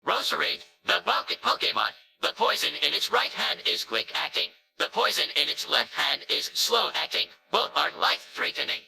Roserade, the Baltic Pokemon. The poison in its right hand is quick acting. The poison in its left hand is slow acting. Both are life-threatening.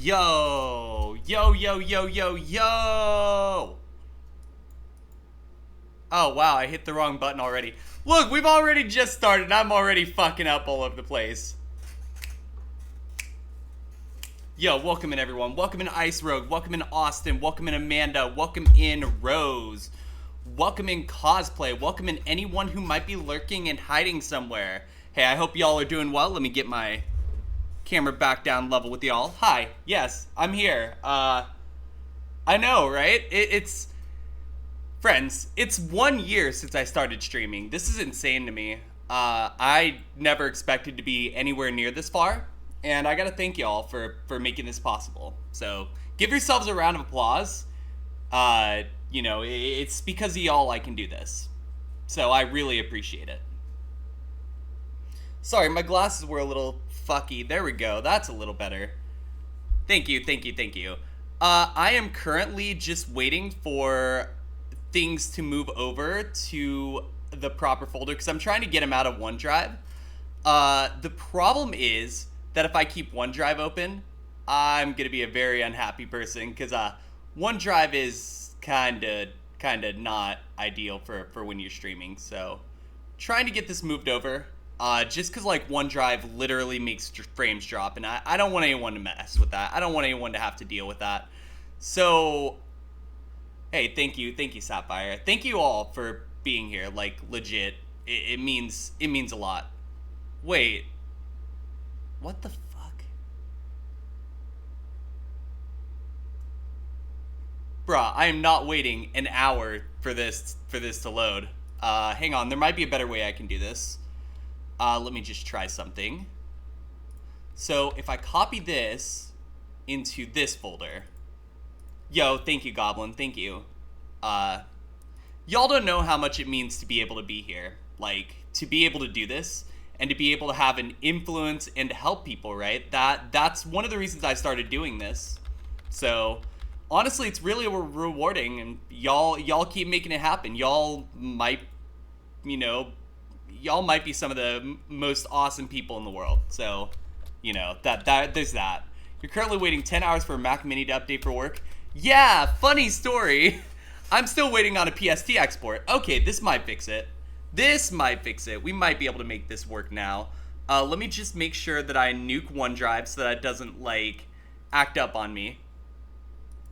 Yo! Yo, yo, yo, yo, yo! Oh, wow, I hit the wrong button already. Look, we've already just started, and I'm already fucking up all over the place. Yo, welcome in, everyone. Welcome in, Ice Rogue. Welcome in, Austin. Welcome in, Amanda. Welcome in, Rose. Welcome in, Cosplay. Welcome in, anyone who might be lurking and hiding somewhere. Hey, I hope y'all are doing well. Let me get my camera back down level with y'all. Hi. Yes, I'm here. I know, right? It's... Friends, it's 1 year since I started streaming. This is insane to me. I never expected to be anywhere near this far, and I gotta thank y'all for making this possible. So, give yourselves a round of applause. It's because of y'all I can do this. So, I really appreciate it. Sorry, my glasses were a little fucky. There we go. That's a little better. Thank you, thank you, thank you. I am currently just waiting for things to move over to the proper folder because I'm trying to get them out of OneDrive. The problem is that if I keep OneDrive open, I'm gonna be a very unhappy person because OneDrive is kind of not ideal for when you're streaming. So trying to get this moved over. Just because like OneDrive literally makes frames drop, and I don't want anyone to mess with that. I don't want anyone to have to deal with that. So, hey, thank you, Sapphire. Thank you all for being here. Like legit, it means a lot. Wait, what the fuck, bruh? I am not waiting an hour for this to load. Hang on, there might be a better way I can do this. Let me just try something. So if I copy this into this folder. Yo, thank you, Goblin. Thank you. Y'all don't know how much it means to be able to be here. Like, to be able to do this and to be able to have an influence and to help people, right? That's one of the reasons I started doing this. So honestly, it's really rewarding, and y'all keep making it happen. Y'all might be some of the most awesome people in the world. So, that there's that. You're currently waiting 10 hours for a Mac Mini to update for work. Yeah, funny story. I'm still waiting on a PST export. Okay, this might fix it. We might be able to make this work now. Let me just make sure that I nuke OneDrive so that it doesn't like act up on me.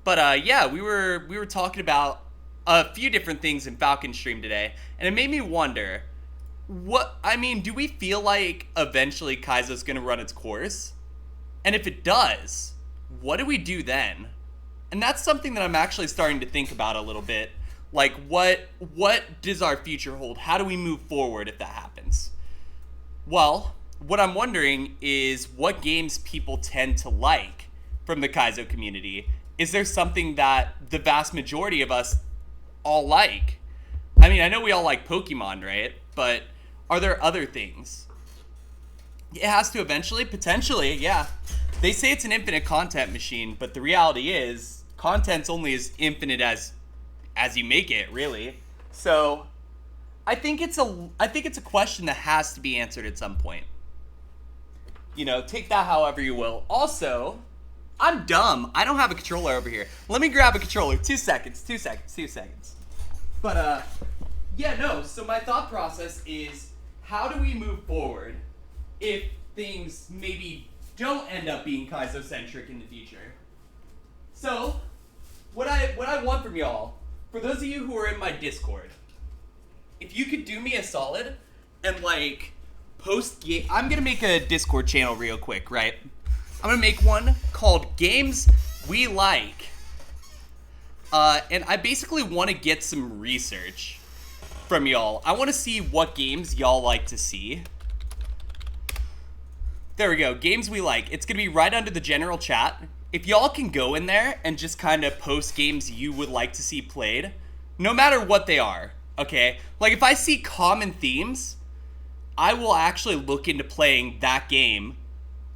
But yeah, we were talking about a few different things in Falcon stream today, and it made me wonder, do we feel like eventually Kaizo's gonna run its course? And if it does, what do we do then? And that's something that I'm actually starting to think about a little bit. Like, what does our future hold? How do we move forward if that happens? Well, what I'm wondering is what games people tend to like from the Kaizo community. Is there something that the vast majority of us all like? I mean, I know we all like Pokemon, right? But are there other things? It has to eventually, potentially, yeah. They say it's an infinite content machine, but the reality is content's only as infinite as you make it, really. So I think it's a question that has to be answered at some point. Take that however you will. Also, I'm dumb. I don't have a controller over here. Let me grab a controller. 2 seconds. But yeah, no. So my thought process is, how do we move forward if things maybe don't end up being Kaizo-centric in the future? So, what I want from y'all, for those of you who are in my Discord, if you could do me a solid and like post game, I'm gonna make a Discord channel real quick, right? I'm gonna make one called Games We Like, and I basically want to get some research from y'all. I want to see what games y'all like to see. There we go, Games We Like. It's gonna be right under the general chat. If y'all can go in there and just kind of post games you would like to see played, no matter what they are, okay? Like, if I see common themes, I will actually look into playing that game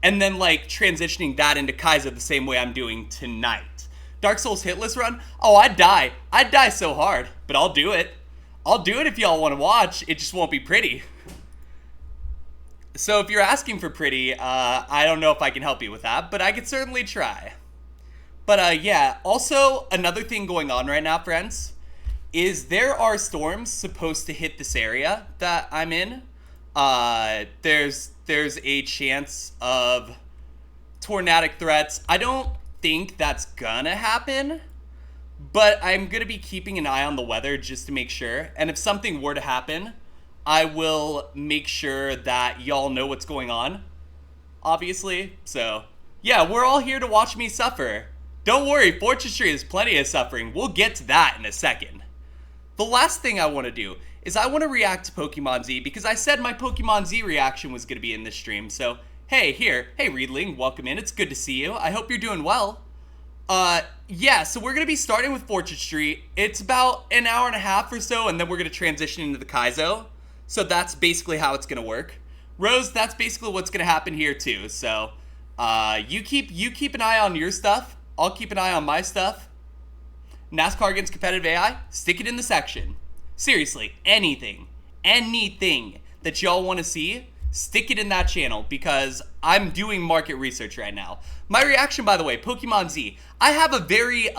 and then, like, transitioning that into Kaizo the same way I'm doing tonight. Dark Souls hitless run? Oh, I'd die. I'd die so hard, but I'll do it. I'll do it if y'all want to watch. It just won't be pretty. So if you're asking for pretty, I don't know if I can help you with that, but I could certainly try. But yeah, also another thing going on right now, friends, is there are storms supposed to hit this area that I'm in. There's a chance of tornadic threats. I don't think that's gonna happen, but I'm gonna be keeping an eye on the weather just to make sure. And if something were to happen, I will make sure that y'all know what's going on, obviously. So, yeah, we're all here to watch me suffer. Don't worry, Fortune is plenty of suffering. We'll get to that in a second. The last thing I want to do is I want to react to Pokemon Z, because I said my Pokemon Z reaction was going to be in this stream. So, hey, Reedling, welcome in. It's good to see you. I hope you're doing well. Yeah, so we're going to be starting with Fortune Street. It's about an hour and a half or so, and then we're going to transition into the Kaizo. So that's basically how it's going to work. Rose, that's basically what's going to happen here too. So, You keep an eye on your stuff. I'll keep an eye on my stuff. NASCAR against competitive AI, stick it in the section. Seriously, anything that y'all want to see, stick it in that channel because I'm doing market research right now. My reaction, by the way, Pokemon Z, I have a very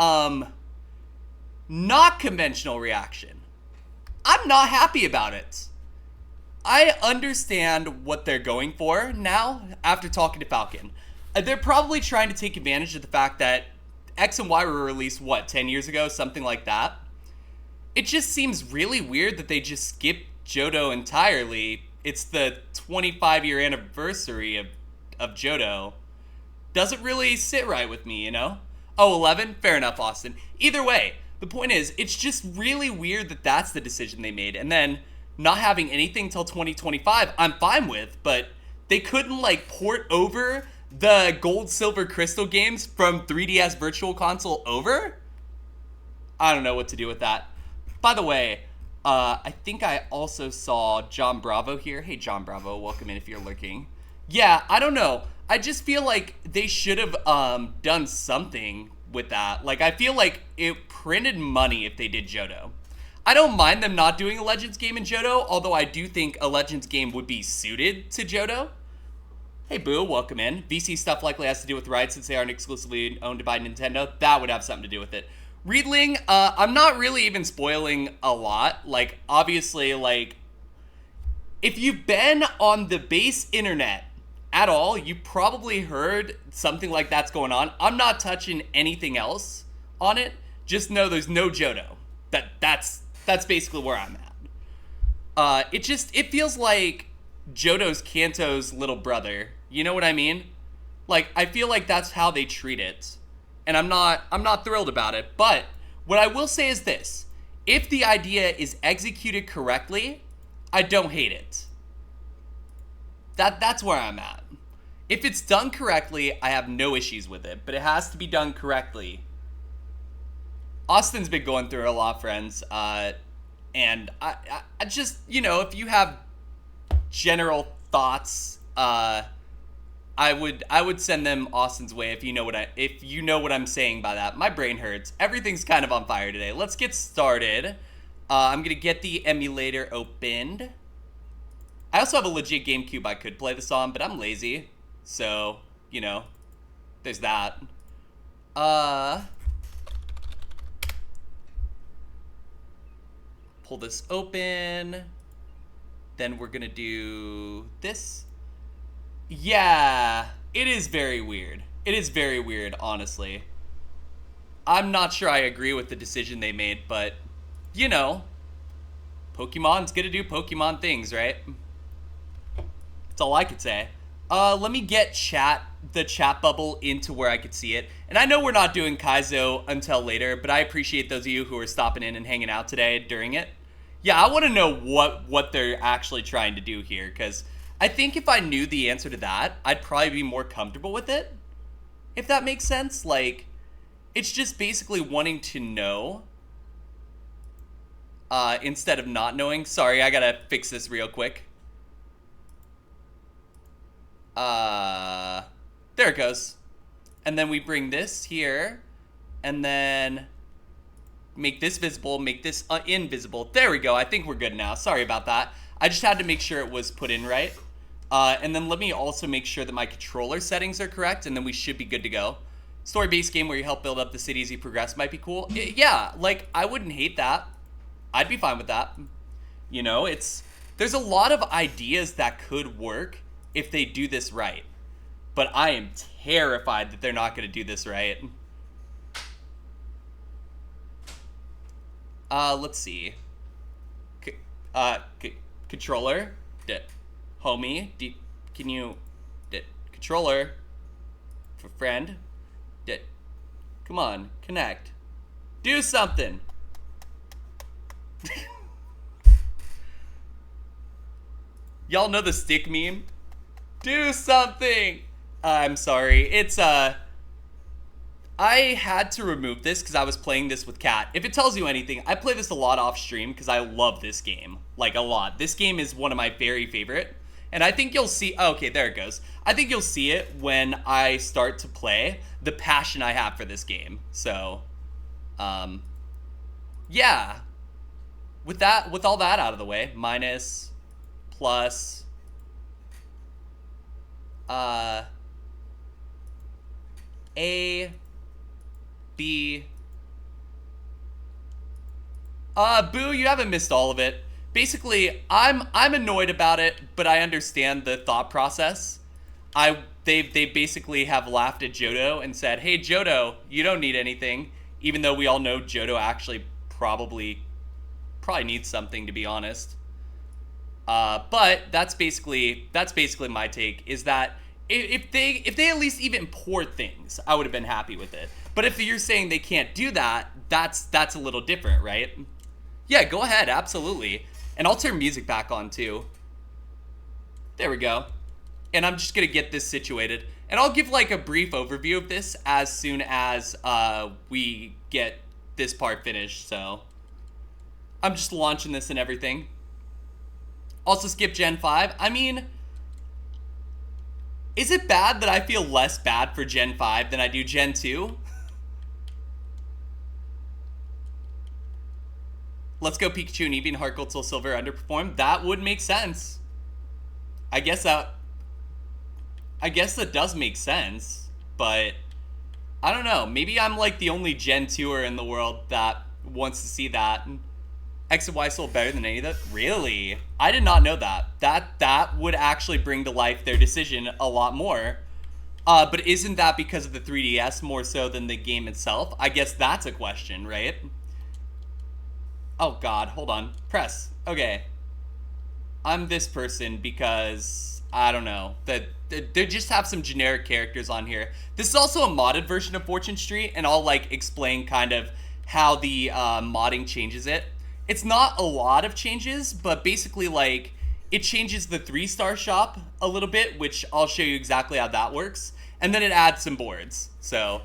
not conventional reaction. I'm not happy about it. I understand what they're going for now after talking to Falcon. They're probably trying to take advantage of the fact that X and Y were released, 10 years ago? Something like that. It just seems really weird that they just skipped Johto entirely. It's the 25-year anniversary of Johto. Doesn't really sit right with me, you know? Oh, 11? Fair enough, Austin. Either way, the point is, it's just really weird that that's the decision they made. And then not having anything till 2025, I'm fine with, but they couldn't, port over the Gold, Silver, Crystal games from 3DS Virtual Console over? I don't know what to do with that. By the way, I think I also saw John Bravo here. Hey, John Bravo, welcome in if you're lurking. Yeah, I don't know. I just feel like they should have done something with that. I feel like it printed money if they did Johto. I don't mind them not doing a Legends game in Johto, although I do think a Legends game would be suited to Johto. Hey, Boo, welcome in. VC stuff likely has to do with rights since they aren't exclusively owned by Nintendo. That would have something to do with it. Readling, I'm not really even spoiling a lot. Obviously, if you've been on the base internet at all, you probably heard something like that's going on. I'm not touching anything else on it. Just know there's no Johto. That's basically where I'm at. It feels like Johto's Kanto's little brother. You know what I mean? I feel like that's how they treat it. And I'm not thrilled about it. But what I will say is this. If the idea is executed correctly, I don't hate it. That's where I'm at. If it's done correctly, I have no issues with it. But it has to be done correctly. Austin's been going through a lot, friends. And I just, if you have general thoughts, I would send them Austin's way if you know what I'm saying by that. My brain hurts. Everything's kind of on fire today. Let's get started. I'm gonna get the emulator opened. I also have a legit GameCube I could play this on, but I'm lazy. So, there's that. Pull this open. Then we're gonna do this. Yeah, it is very weird. It is very weird, honestly. I'm not sure I agree with the decision they made, but, Pokemon's gonna do Pokemon things, right? That's all I could say. Let me get the chat bubble into where I could see it. And I know we're not doing Kaizo until later, but I appreciate those of you who are stopping in and hanging out today during it. Yeah, I want to know what they're actually trying to do here, because I think if I knew the answer to that, I'd probably be more comfortable with it, if that makes sense. It's just basically wanting to know instead of not knowing. Sorry, I gotta fix this real quick. There it goes. And then we bring this here, and then make this visible, make this invisible. There we go. I think we're good now. Sorry about that. I just had to make sure it was put in right. And then let me also make sure that my controller settings are correct, and then we should be good to go. Story-based game where you help build up the city as you progress might be cool. Yeah, I wouldn't hate that. I'd be fine with that. There's a lot of ideas that could work if they do this right. But I am terrified that they're not going to do this right. Let's see. Controller. Homie. Can you... Controller. For friend. Come on. Connect. Do something. Y'all know the stick meme? Do something! I'm sorry. It's, I had to remove this because I was playing this with Kat. If it tells you anything, I play this a lot off stream because I love this game. A lot. This game is one of my very favorite. And I think you'll see, oh, okay, there it goes. I think you'll see it when I start to play, the passion I have for this game. So, yeah. With all that out of the way, minus, plus, A, B, Boo, you haven't missed all of it. Basically, I'm annoyed about it, but I understand the thought process. They basically have laughed at Johto and said, "Hey Johto, you don't need anything," even though we all know Johto actually probably needs something, to be honest. But that's basically my take, is that if they at least even port things, I would have been happy with it. But if you're saying they can't do that, that's a little different, right? Yeah, go ahead, absolutely. And I'll turn music back on too. There we go. And I'm just gonna get this situated. And I'll give like a brief overview of this as soon as we get this part finished, so. I'm just launching this and everything. Also skip Gen 5. I mean, is it bad that I feel less bad for Gen 5 than I do Gen 2? Let's go Pikachu and Eevee and Heart Gold Soul Silver underperformed. That would make sense. I guess that does make sense, but I don't know. Maybe I'm like the only Gen 2er in the world that wants to see that. X and Y Soul better than any of that? Really? I did not know that. That would actually bring to life their decision a lot more. But isn't that because of the 3DS more so than the game itself? I guess that's a question, right? Oh god, hold on. Press. Okay. I'm this person because, I don't know, they just have some generic characters on here. This is also a modded version of Fortune Street, and I'll like explain kind of how the modding changes it. It's not a lot of changes, but basically like it changes the 3-star shop a little bit, which I'll show you exactly how that works. And then it adds some boards. So,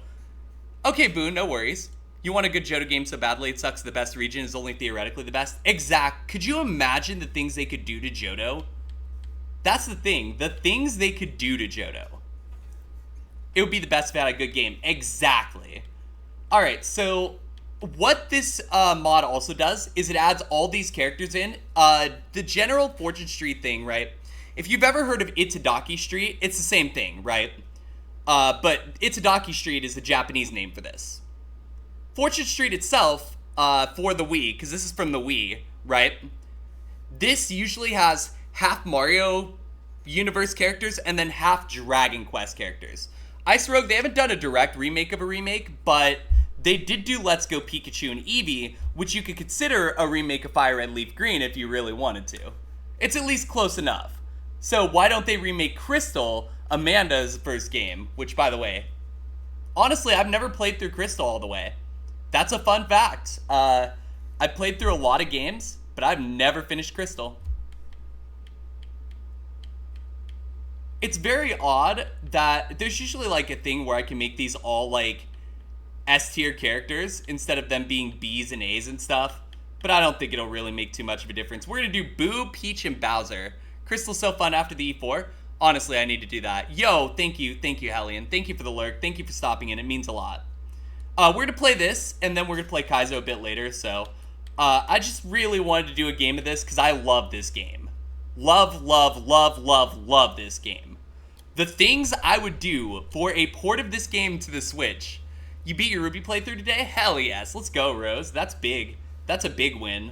okay, Boo, no worries. You want a good Johto game so badly it sucks the best region is only theoretically the best? Exact. Could you imagine the things they could do to Johto? That's the thing. The things they could do to Johto. It would be the best if it had a good game. Exactly. Alright, so what this mod also does is it adds all these characters in. The general Fortune Street thing, right? If you've ever heard of Itadaki Street, it's the same thing, right? But Itadaki Street is the Japanese name for this. Fortune Street itself, for the Wii, because this is from the Wii, right? This usually has half Mario universe characters and then half Dragon Quest characters. Ice Rogue, they haven't done a direct remake of a remake, but they did do Let's Go Pikachu and Eevee, which you could consider a remake of Fire Red Leaf Green if you really wanted to. It's at least close enough. So why don't they remake Crystal, Amanda's first game, which, by the way, honestly, I've never played through Crystal all the way. That's a fun fact. I played through a lot of games, but I've never finished Crystal. It's very odd that there's usually like a thing where I can make these all like S-tier characters instead of them being B's and A's and stuff, but I don't think it'll really make too much of a difference. We're gonna do Boo, Peach, and Bowser. Crystal's so fun after the E4. Honestly, I need to do that. Yo, thank you, Hellion. Thank you for the lurk. Thank you for stopping in. It means a lot. We're going to play this, and then we're going to play Kaizo a bit later, so I just really wanted to do a game of this because I love this game. Love this game. The things I would do for a port of this game to the Switch. You beat your Ruby playthrough today? Hell yes. Let's go, Rose. That's big. That's a big win.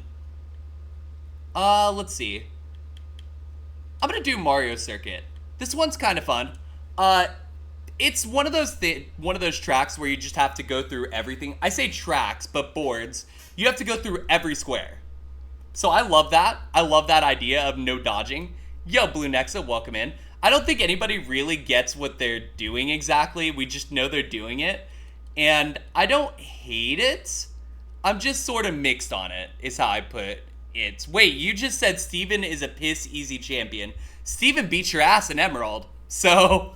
Let's see. I'm going to do Mario Circuit. This one's kind of fun. It's one of those tracks where you just have to go through everything. I say tracks, but boards. You have to go through every square. So I love that. I love that idea of no dodging. Yo, Blue Nexa, welcome in. I don't think anybody really gets what they're doing exactly. We just know they're doing it. And I don't hate it. I'm just sort of mixed on it, is how I put it. Wait, you just said Steven is a piss easy champion. Steven beat your ass in Emerald. So...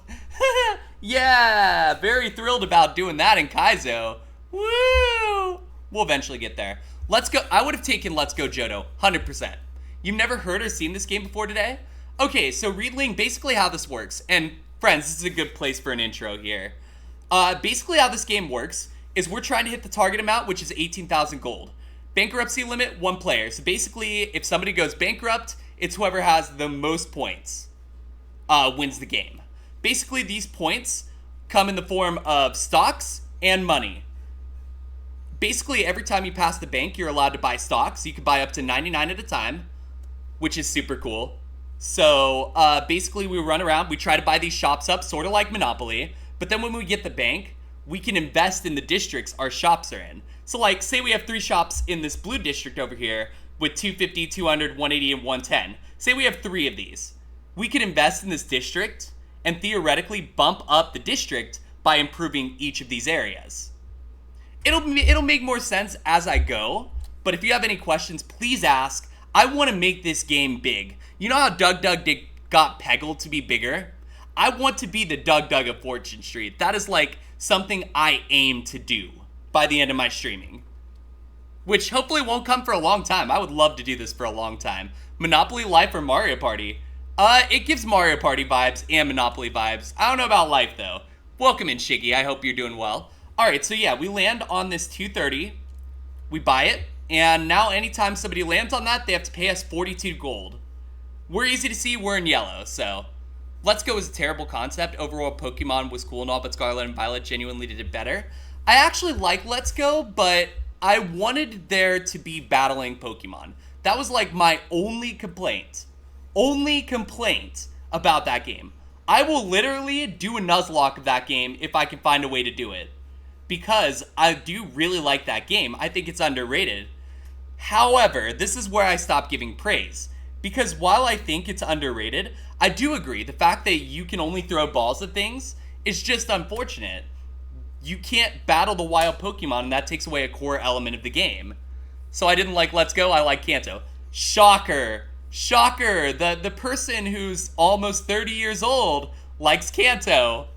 yeah, very thrilled about doing that in Kaizo. Woo! We'll eventually get there. Let's go. I would have taken Let's Go Johto, 100%. You've never heard or seen this game before today? Okay, so reading basically how this works, and friends, this is a good place for an intro here. Basically how this game works is we're trying to hit the target amount, which is 18,000 gold. Bankruptcy limit, 1 player. So basically, if somebody goes bankrupt, it's whoever has the most points wins the game. Basically, these points come in the form of stocks and money. Basically, every time you pass the bank, you're allowed to buy stocks. You can buy up to 99 at a time, which is super cool. So basically, we run around, we try to buy these shops up, sort of like Monopoly. But then when we get the bank, we can invest in the districts our shops are in. So like, say we have 3 shops in this blue district over here with 250, 200, 180, and 110. Say we have 3 of these. We could invest in this district and theoretically bump up the district by improving each of these areas. It'll make more sense as I go, but if you have any questions, please ask. I want to make this game big. You know how Doug got Peggle to be bigger? I want to be the Doug of Fortune Street. That is like something I aim to do by the end of my streaming, which hopefully won't come for a long time. I would love to do this for a long time. Monopoly Life or Mario Party? It gives Mario Party vibes and Monopoly vibes. I don't know about Life though. Welcome in, Shiggy. I hope you're doing well. Alright, so yeah, we land on this 230. We buy it. And now anytime somebody lands on that, they have to pay us 42 gold. We're easy to see, we're in yellow, so Let's Go is a terrible concept. Overall, Pokemon was cool and all, but Scarlet and Violet genuinely did it better. I actually like Let's Go, but I wanted there to be battling Pokemon. That was like my only complaint. Only complaint about that game. I will literally do a Nuzlocke of that game if I can find a way to do it, because I do really like that game. I think it's underrated. However, this is where I stop giving praise, because while I think it's underrated, I do agree the fact that you can only throw balls at things is just unfortunate. You can't battle the wild Pokemon, and that takes away a core element of the game. So I didn't like Let's Go, I like Kanto. Shocker! Shocker! The person who's almost 30 years old likes Kanto.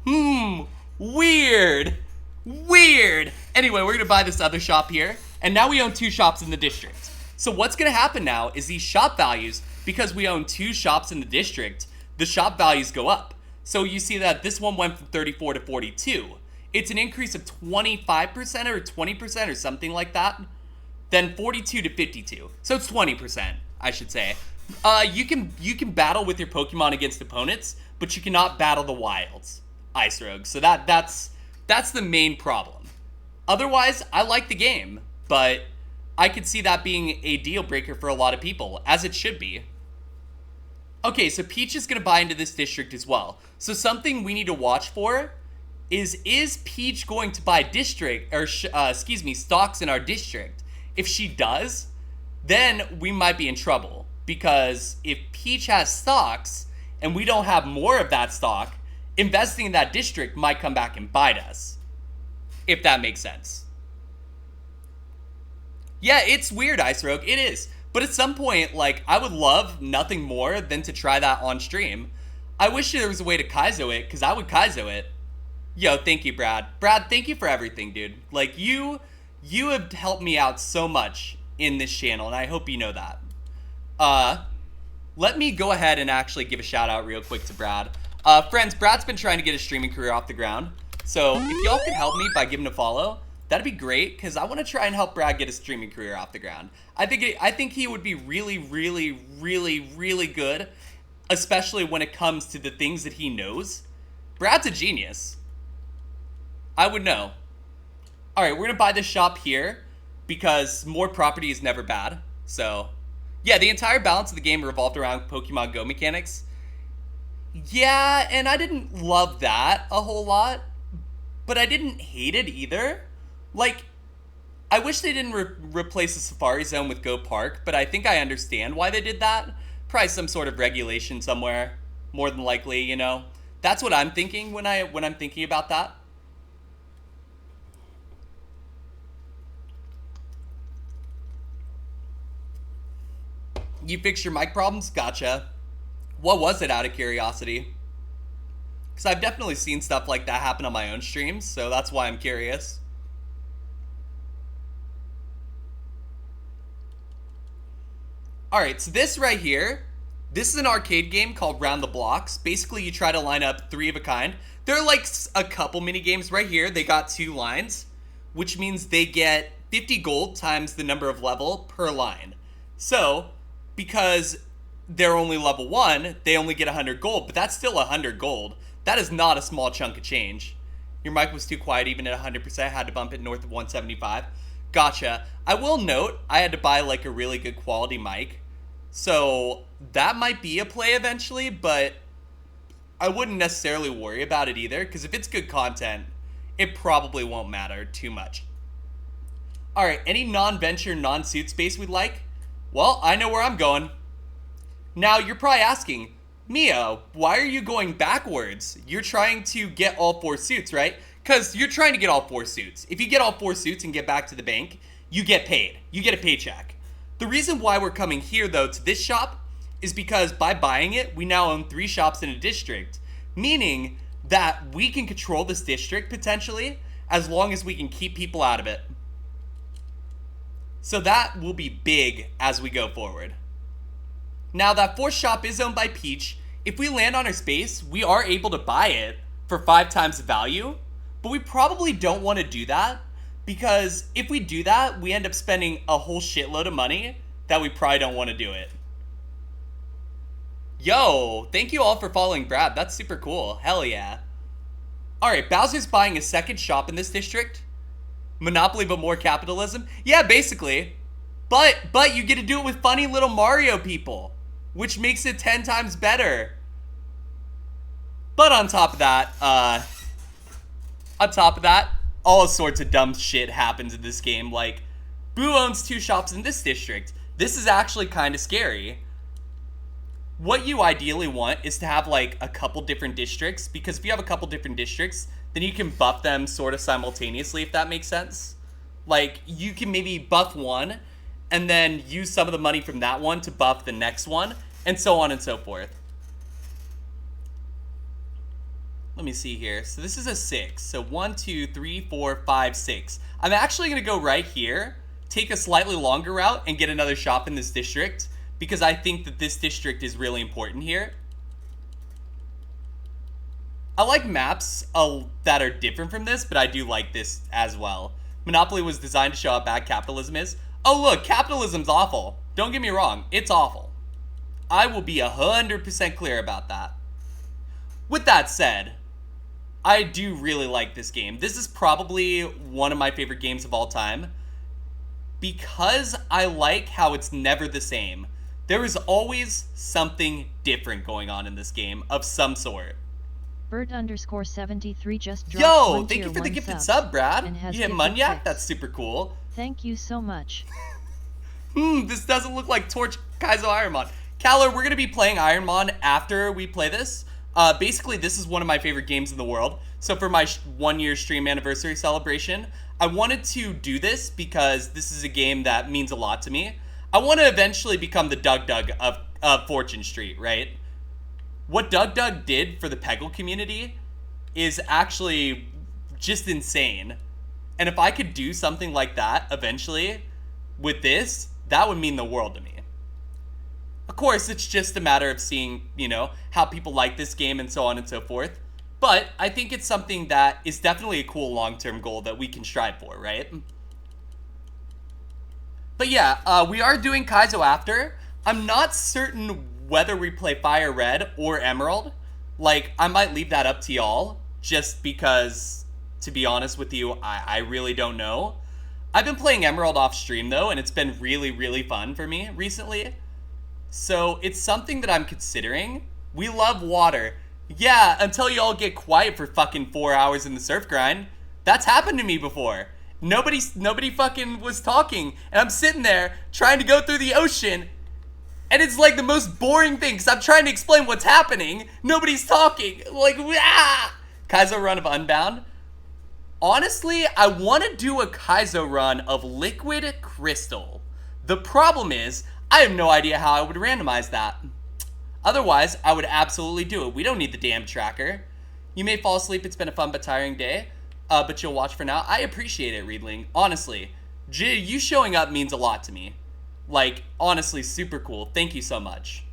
Weird! Weird! Anyway, we're gonna buy this other shop here, and now we own 2 shops in the district. So what's gonna happen now is these shop values, because we own 2 shops in the district, the shop values go up. So you see that this one went from 34 to 42. It's an increase of 25% or 20% or something like that. Then 42 to 52. So it's 20%, I should say. You can battle with your Pokemon against opponents, but you cannot battle the wilds, Ice Rogue. So that's the main problem. Otherwise, I like the game, but I could see that being a deal breaker for a lot of people, as it should be. Okay, so Peach is going to buy into this district as well. So something we need to watch for is Peach going to buy stocks in our district? If she does, then we might be in trouble, because if Peach has stocks and we don't have more of that stock, investing in that district might come back and bite us, if that makes sense. Yeah, it's weird, Ice Rogue, it is. But at some point, like, I would love nothing more than to try that on stream. I wish there was a way to Kaizo it, because I would Kaizo it. Yo, thank you, Brad. Brad, thank you for everything, dude. Like, you have helped me out so much in this channel, and I hope you know that. Let me go ahead and actually give a shout out real quick to Brad. Friends, Brad's been trying to get his streaming career off the ground. So if y'all could help me by giving a follow, that'd be great, because I want to try and help Brad get his streaming career off the ground. I think he would be really, really, really, really good, especially when it comes to the things that he knows. Brad's a genius. I would know. Alright, we're going to buy this shop here, because more property is never bad. So, yeah, the entire balance of the game revolved around Pokemon Go mechanics. Yeah, and I didn't love that a whole lot, but I didn't hate it either. Like, I wish they didn't replace the Safari Zone with Go Park, but I think I understand why they did that. Probably some sort of regulation somewhere, more than likely, you know. That's what I'm thinking when I'm thinking about that. You fixed your mic problems? Gotcha. What was it, out of curiosity? Because I've definitely seen stuff like that happen on my own streams, so that's why I'm curious. Alright, so this right here, This is an arcade game called Round the Blocks. Basically, you try to line up 3 of a kind. There are like a couple mini games right here. They got 2 lines, which means they get 50 gold times the number of level per line. So, because they're only level 1, they only get 100 gold, but that's still 100 gold. That is not a small chunk of change. Your mic was too quiet even at 100%. I had to bump it north of 175. Gotcha. I will note, I had to buy like a really good quality mic. So that might be a play eventually, but I wouldn't necessarily worry about it either, because if it's good content, it probably won't matter too much. Alright, any non-venture, non-suit space we'd like? Well, I know where I'm going. Now, you're probably asking, Mia, why are you going backwards? You're trying to get all 4 suits, right? Because you're trying to get all 4 suits. If you get all 4 suits and get back to the bank, you get paid. You get a paycheck. The reason why we're coming here, though, to this shop is because by buying it, we now own 3 shops in a district, meaning that we can control this district, potentially, as long as we can keep people out of it. So that will be big as we go forward. Now, that 4th shop is owned by Peach. If we land on her space, we are able to buy it for 5 times the value, but we probably don't want to do that, because if we do that, we end up spending a whole shitload of money that we probably don't want to do it. Yo, thank you all for following Brad. That's super cool. Hell yeah. Alright, Bowser's buying a 2nd shop in this district. Monopoly but more capitalism? Yeah, basically. But you get to do it with funny little Mario people, which makes it 10 times better. But on top of that, all sorts of dumb shit happens in this game. Like, Boo owns 2 shops in this district. This is actually kind of scary. What you ideally want is to have like a couple different districts, because if you have a couple different districts, then you can buff them sort of simultaneously, if that makes sense. Like, you can maybe buff one and then use some of the money from that one to buff the next one, and so on and so forth. Let me see here. So this is a 6. So 1, 2, 3, 4, 5, 6. I'm actually going to go right here, take a slightly longer route, and get another shop in this district, because I think that this district is really important here. I like maps that are different from this, but I do like this as well. Monopoly was designed to show how bad capitalism is. Oh look, capitalism's awful. Don't get me wrong, it's awful. I will be 100% clear about that. With that said, I do really like this game. This is probably one of my favorite games of all time, because I like how it's never the same. There is always something different going on in this game of some sort. Bird_73 just dropped Yo, thank you for the gifted sub, Brad. You hit Munyak? That's super cool. Thank you so much. This doesn't look like Torch Kaizo IronMON. Kaller, we're going to be playing IronMON after we play this. Basically, this is one of my favorite games in the world. So for my 1-year stream anniversary celebration, I wanted to do this because this is a game that means a lot to me. I want to eventually become the Doug of Fortune Street, right? What Doug did for the Peggle community is actually just insane. And if I could do something like that eventually with this, that would mean the world to me. Of course, it's just a matter of seeing, you know, how people like this game and so on and so forth. But I think it's something that is definitely a cool long-term goal that we can strive for, right? But yeah, we are doing Kaizo after. I'm not certain whether we play Fire Red or Emerald. Like, I might leave that up to y'all, just because, to be honest with you, I really don't know. I've been playing Emerald off stream though, and it's been really, really fun for me recently. So it's something that I'm considering. We love water. Yeah, until y'all get quiet for fucking 4 hours in the surf grind. That's happened to me before. Nobody fucking was talking, and I'm sitting there trying to go through the ocean, and it's like the most boring thing, because I'm trying to explain what's happening. Nobody's talking. Like, ah! Kaizo run of Unbound. Honestly, I want to do a Kaizo run of Liquid Crystal. The problem is, I have no idea how I would randomize that. Otherwise, I would absolutely do it. We don't need the damn tracker. You may fall asleep. It's been a fun but tiring day. But you'll watch for now. I appreciate it, Reedling. Honestly, you showing up means a lot to me. Like, honestly, super cool. Thank you so much.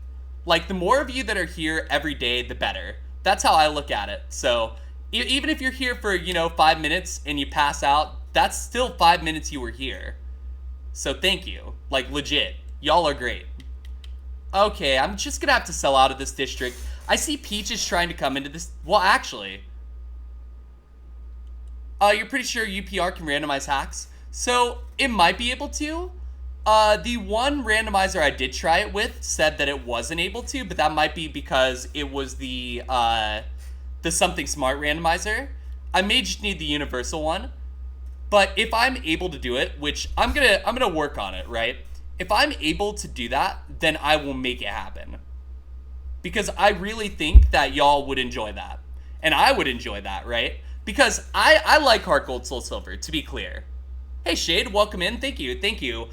Like, the more of you that are here every day, the better. That's how I look at it. So, even if you're here for, 5 minutes and you pass out, that's still 5 minutes you were here. So, thank you. Like, legit. Y'all are great. Okay, I'm just gonna have to sell out of this district. I see Peach is trying to come into this. Well, actually, you're pretty sure UPR can randomize hacks? So, it might be able to. The one randomizer I did try it with said that it wasn't able to, but that might be because it was the Something Smart randomizer. I may just need the universal one. But if I'm able to do it, which I'm gonna work on it, right? If I'm able to do that, then I will make it happen. Because I really think that y'all would enjoy that. And I would enjoy that, right? Because I like Heart Gold Soul Silver, to be clear. Hey Shade, welcome in. Thank you.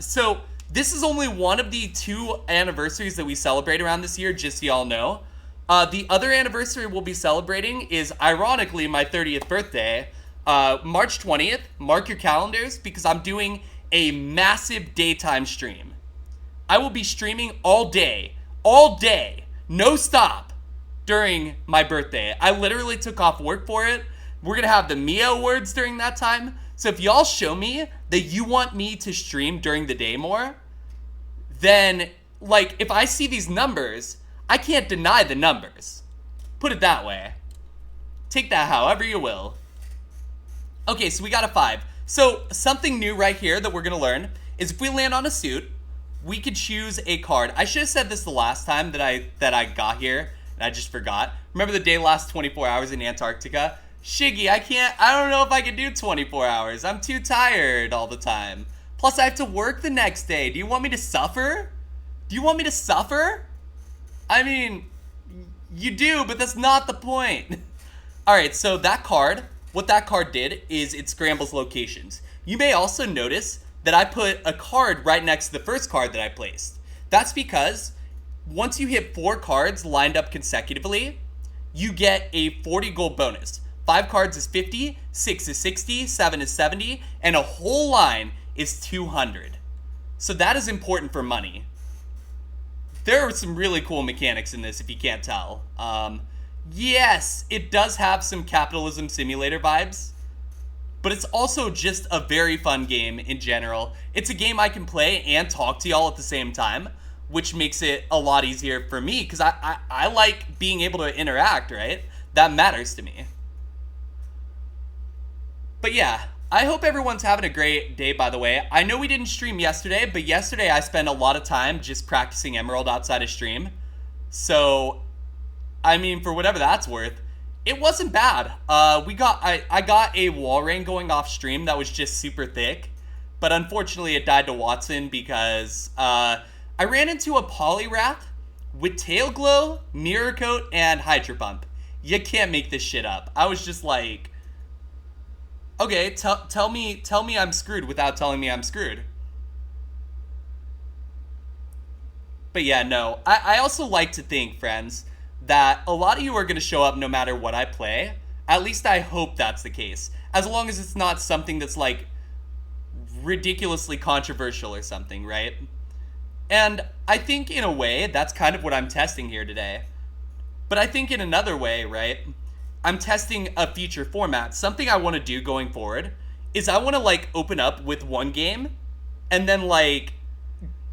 So this is only one of the 2 anniversaries that we celebrate around this year, just so y'all know. The other anniversary we'll be celebrating is, ironically, my 30th birthday, March 20th. Mark your calendars, because I'm doing a massive daytime stream. I will be streaming all day, no stop, during my birthday. I literally took off work for it. We're gonna have the Mia Awards during that time. So if y'all show me that you want me to stream during the day more, then, like, if I see these numbers, I can't deny the numbers. Put it that way. Take that however you will. Okay, so we got a 5. So something new right here that we're gonna learn is if we land on a suit, we could choose a card. I should have said this the last time that I got here, and I just forgot. Remember the day lasts 24 hours in Antarctica? Shiggy, I don't know if I can do 24 hours. I'm too tired all the time. Plus, I have to work the next day. Do you want me to suffer? I mean, you do, but that's not the point. Alright, so that card, what that card did is it scrambles locations. You may also notice that I put a card right next to the first card that I placed. That's because once you hit 4 cards lined up consecutively, you get a 40 gold bonus. 5 cards is 50, 6 is 60, 7 is 70, and a whole line is 200. So that is important for money. There are some really cool mechanics in this, if you can't tell. Yes, it does have some capitalism simulator vibes, but it's also just a very fun game in general. It's a game I can play and talk to y'all at the same time, which makes it a lot easier for me, because I like being able to interact, right? That matters to me. But yeah, I hope everyone's having a great day, by the way. I know we didn't stream yesterday, but yesterday I spent a lot of time just practicing Emerald outside of stream. So, I mean, for whatever that's worth, it wasn't bad. I got a wall rain going off stream that was just super thick, but unfortunately it died to Watson because I ran into a Poliwrath with Tail Glow, Mirror Coat, and Hydro Pump. You can't make this shit up. I was just like, okay, tell me I'm screwed without telling me I'm screwed. But yeah, no. I also like to think, friends, that a lot of you are going to show up no matter what I play. At least I hope that's the case. As long as it's not something that's, like, ridiculously controversial or something, right? And I think, in a way, that's kind of what I'm testing here today. But I think in another way, right, I'm testing a future format. Something I want to do going forward is I want to, like, open up with one game and then, like,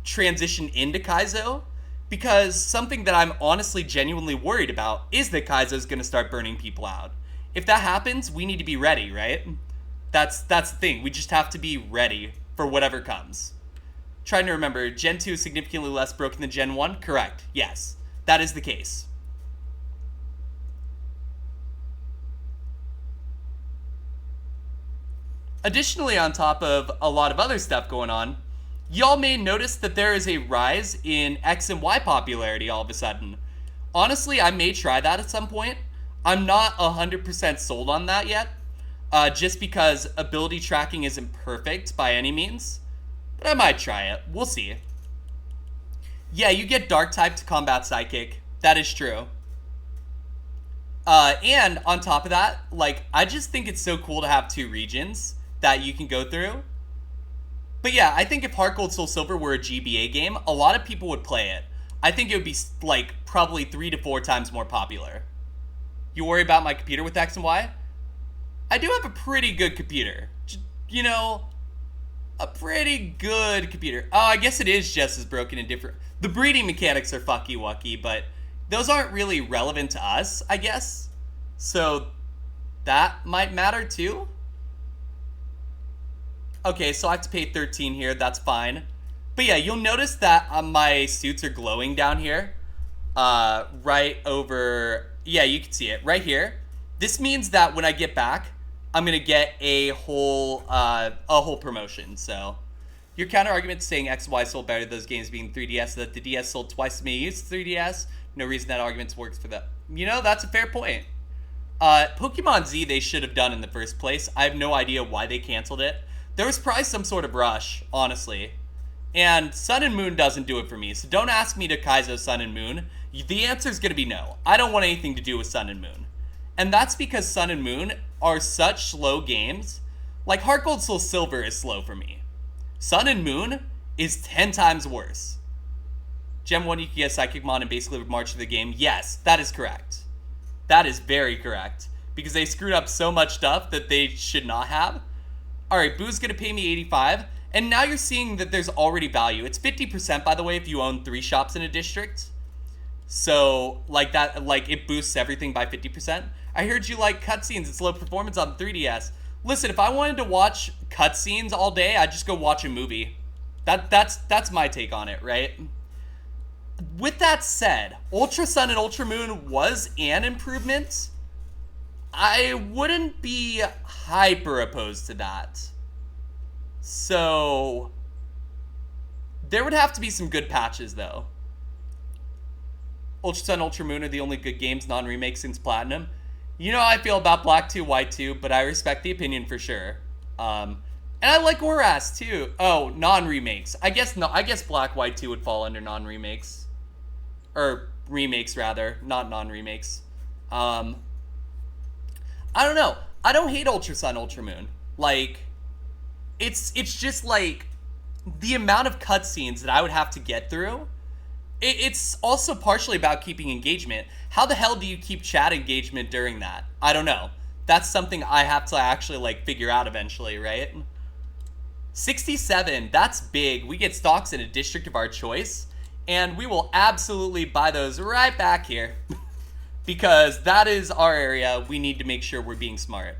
transition into Kaizo, because something that I'm honestly genuinely worried about is that Kaizo's going to start burning people out. If that happens, we need to be ready, right? That's the thing. We just have to be ready for whatever comes. Trying to remember, Gen 2 is significantly less broken than Gen 1? Correct. Yes, that is the case. Additionally, on top of a lot of other stuff going on, y'all may notice that there is a rise in X and Y popularity all of a sudden. Honestly, I may try that at some point. I'm not 100% sold on that yet, just because ability tracking isn't perfect by any means. But I might try it. We'll see. Yeah, you get Dark type to combat Psychic. That is true. And on top of that, like, I just think it's so cool to have 2 regions that you can go through. But yeah, I think if Heart Gold Soul Silver were a GBA game, a lot of people would play it. I think it would be like probably 3 to 4 times more popular. You worry about my computer with X and Y? I do have a pretty good computer. You know, a pretty good computer. Oh, I guess it is just as broken and different. The breeding mechanics are fucky wucky, but those aren't really relevant to us, I guess. So that might matter too. Okay, so I have to pay 13 here. That's fine. But yeah, you'll notice that my suits are glowing down here. Right over... Yeah, you can see it right here. This means that when I get back, I'm going to get a whole promotion. So your counter argument saying X, Y sold better, those games being 3DS, so that the DS sold twice as many units as 3DS. No reason that argument works for that. You know, that's a fair point. Pokemon Z they should have done in the first place. I have no idea why they canceled it. There was probably some sort of rush, honestly. And Sun and Moon doesn't do it for me, so don't ask me to Kaizo Sun and Moon. The answer is going to be no. I don't want anything to do with Sun and Moon. And that's because Sun and Moon are such slow games. Like, Heart Gold Soul Silver is slow for me. Sun and Moon is 10 times worse. Gem 1, you can get Psychic Mon and basically march through the game. Yes, that is correct. That is very correct. Because they screwed up so much stuff that they should not have. Alright, Boo's going to pay me 85. And now you're seeing that there's already value. It's 50%, by the way, if you own 3 shops in a district. So, like that, like, it boosts everything by 50%. I heard you like cutscenes. It's low performance on 3DS. Listen, if I wanted to watch cutscenes all day, I'd just go watch a movie. That's my take on it, right? With that said, Ultra Sun and Ultra Moon was an improvement. I wouldn't be hyper opposed to that. So, there would have to be some good patches, though. Ultra Sun, Ultra Moon are the only good games, non-remakes since Platinum. You know how I feel about Black 2, White 2, but I respect the opinion for sure. And I like Oras, too. Oh, non-remakes. I guess Black, White 2 would fall under non-remakes. Or remakes, rather. Not non-remakes. I don't know. I don't hate Ultra Sun, Ultra Moon. Like... It's just like the amount of cutscenes that I would have to get through. It's also partially about keeping engagement. How the hell do you keep chat engagement during that? I don't know. That's something I have to actually like figure out eventually, right? 67, that's big. We get stocks in a district of our choice, and we will absolutely buy those right back here. Because that is our area. We need to make sure we're being smart.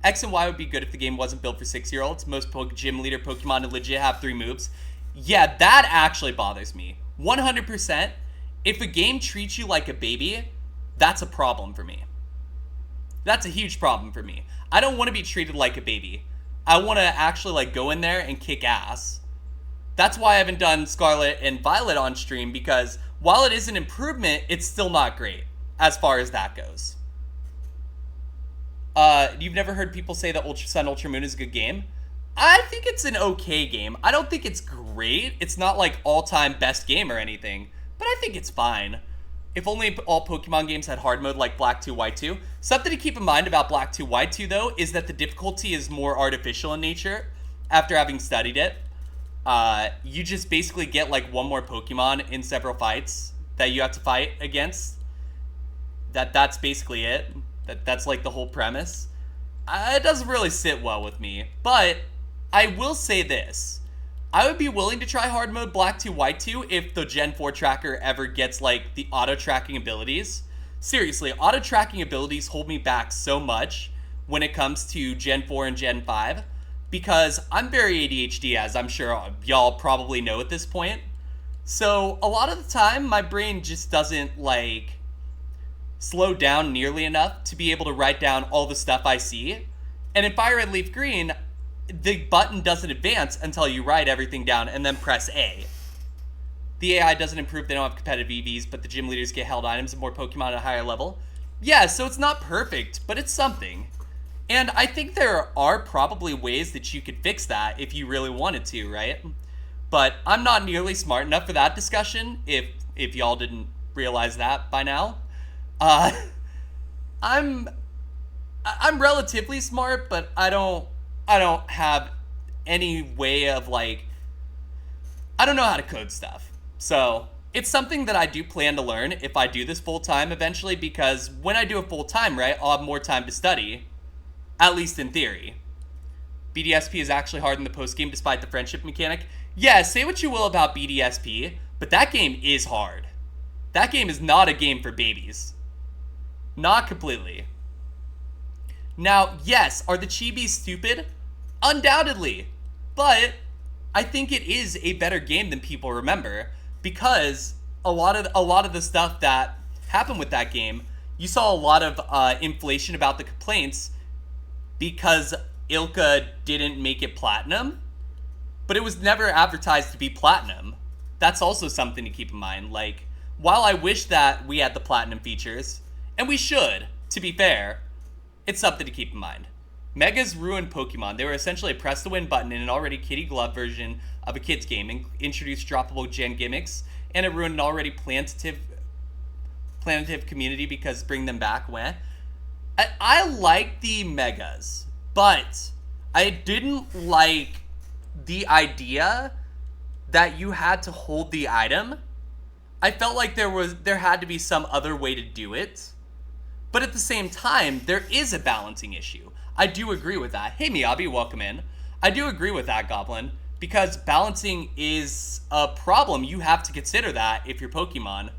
X and Y would be good if the game wasn't built for 6-year-olds. Most gym leader Pokemon legit have 3 moves. Yeah, that actually bothers me. 100%. If a game treats you like a baby, that's a problem for me. That's a huge problem for me. I don't want to be treated like a baby. I want to actually like go in there and kick ass. That's why I haven't done Scarlet and Violet on stream, because while it is an improvement, it's still not great as far as that goes. You've never heard people say that Ultra Sun, Ultra Moon is a good game? I think it's an okay game. I don't think it's great. It's not like all-time best game or anything, but I think it's fine. If only all Pokemon games had hard mode like Black 2, White 2. Something to keep in mind about Black 2, White 2, though, is that the difficulty is more artificial in nature after having studied it. You just basically get like one more Pokemon in several fights that you have to fight against. That's basically it. That's like the whole premise. It doesn't really sit well with me, but I will say this. I would be willing to try hard mode Black 2, White 2 if the Gen 4 tracker ever gets like the auto-tracking abilities. Seriously, auto-tracking abilities hold me back so much when it comes to Gen 4 and Gen 5, because I'm very ADHD, as I'm sure y'all probably know at this point. So a lot of the time, my brain just doesn't like slow down nearly enough to be able to write down all the stuff I see. And in Fire Red Leaf Green, the button doesn't advance until you write everything down and then press A. The AI doesn't improve, they don't have competitive EVs, but the gym leaders get held items and more Pokemon at a higher level. Yeah, so it's not perfect, but it's something. And I think there are probably ways that you could fix that if you really wanted to, right? But I'm not nearly smart enough for that discussion, if y'all didn't realize that by now. I'm relatively smart, but I don't have any way of like, I don't know how to code stuff. So It's something that I do plan to learn if I do this full-time eventually, because when I do it full-time, right, I'll have more time to study, at least in theory. BDSP is actually hard in the post-game despite the friendship mechanic. Yeah, say what you will about BDSP, but that game is hard. That game is not a game for babies. Not completely. Now, yes, are the chibis stupid? Undoubtedly. But I think it is a better game than people remember, because a lot of the stuff that happened with that game, you saw a lot of inflation about the complaints because Ilka didn't make it platinum, but it was never advertised to be platinum. That's also something to keep in mind. Like, while I wish that we had the platinum features, and we should, to be fair, it's something to keep in mind. Megas ruined Pokemon. They were essentially a press to win button in an already kitty glove version of a kid's game, and introduced droppable gen gimmicks, and it ruined an already plantative community because bring them back, weh. I like the Megas, but I didn't like the idea that you had to hold the item. I felt like there had to be some other way to do it. But at the same time, there is a balancing issue. I do agree with that. Hey Miyabi, welcome in. I do agree with that, Goblin, because balancing is a problem. You have to consider that if you're Pokemon.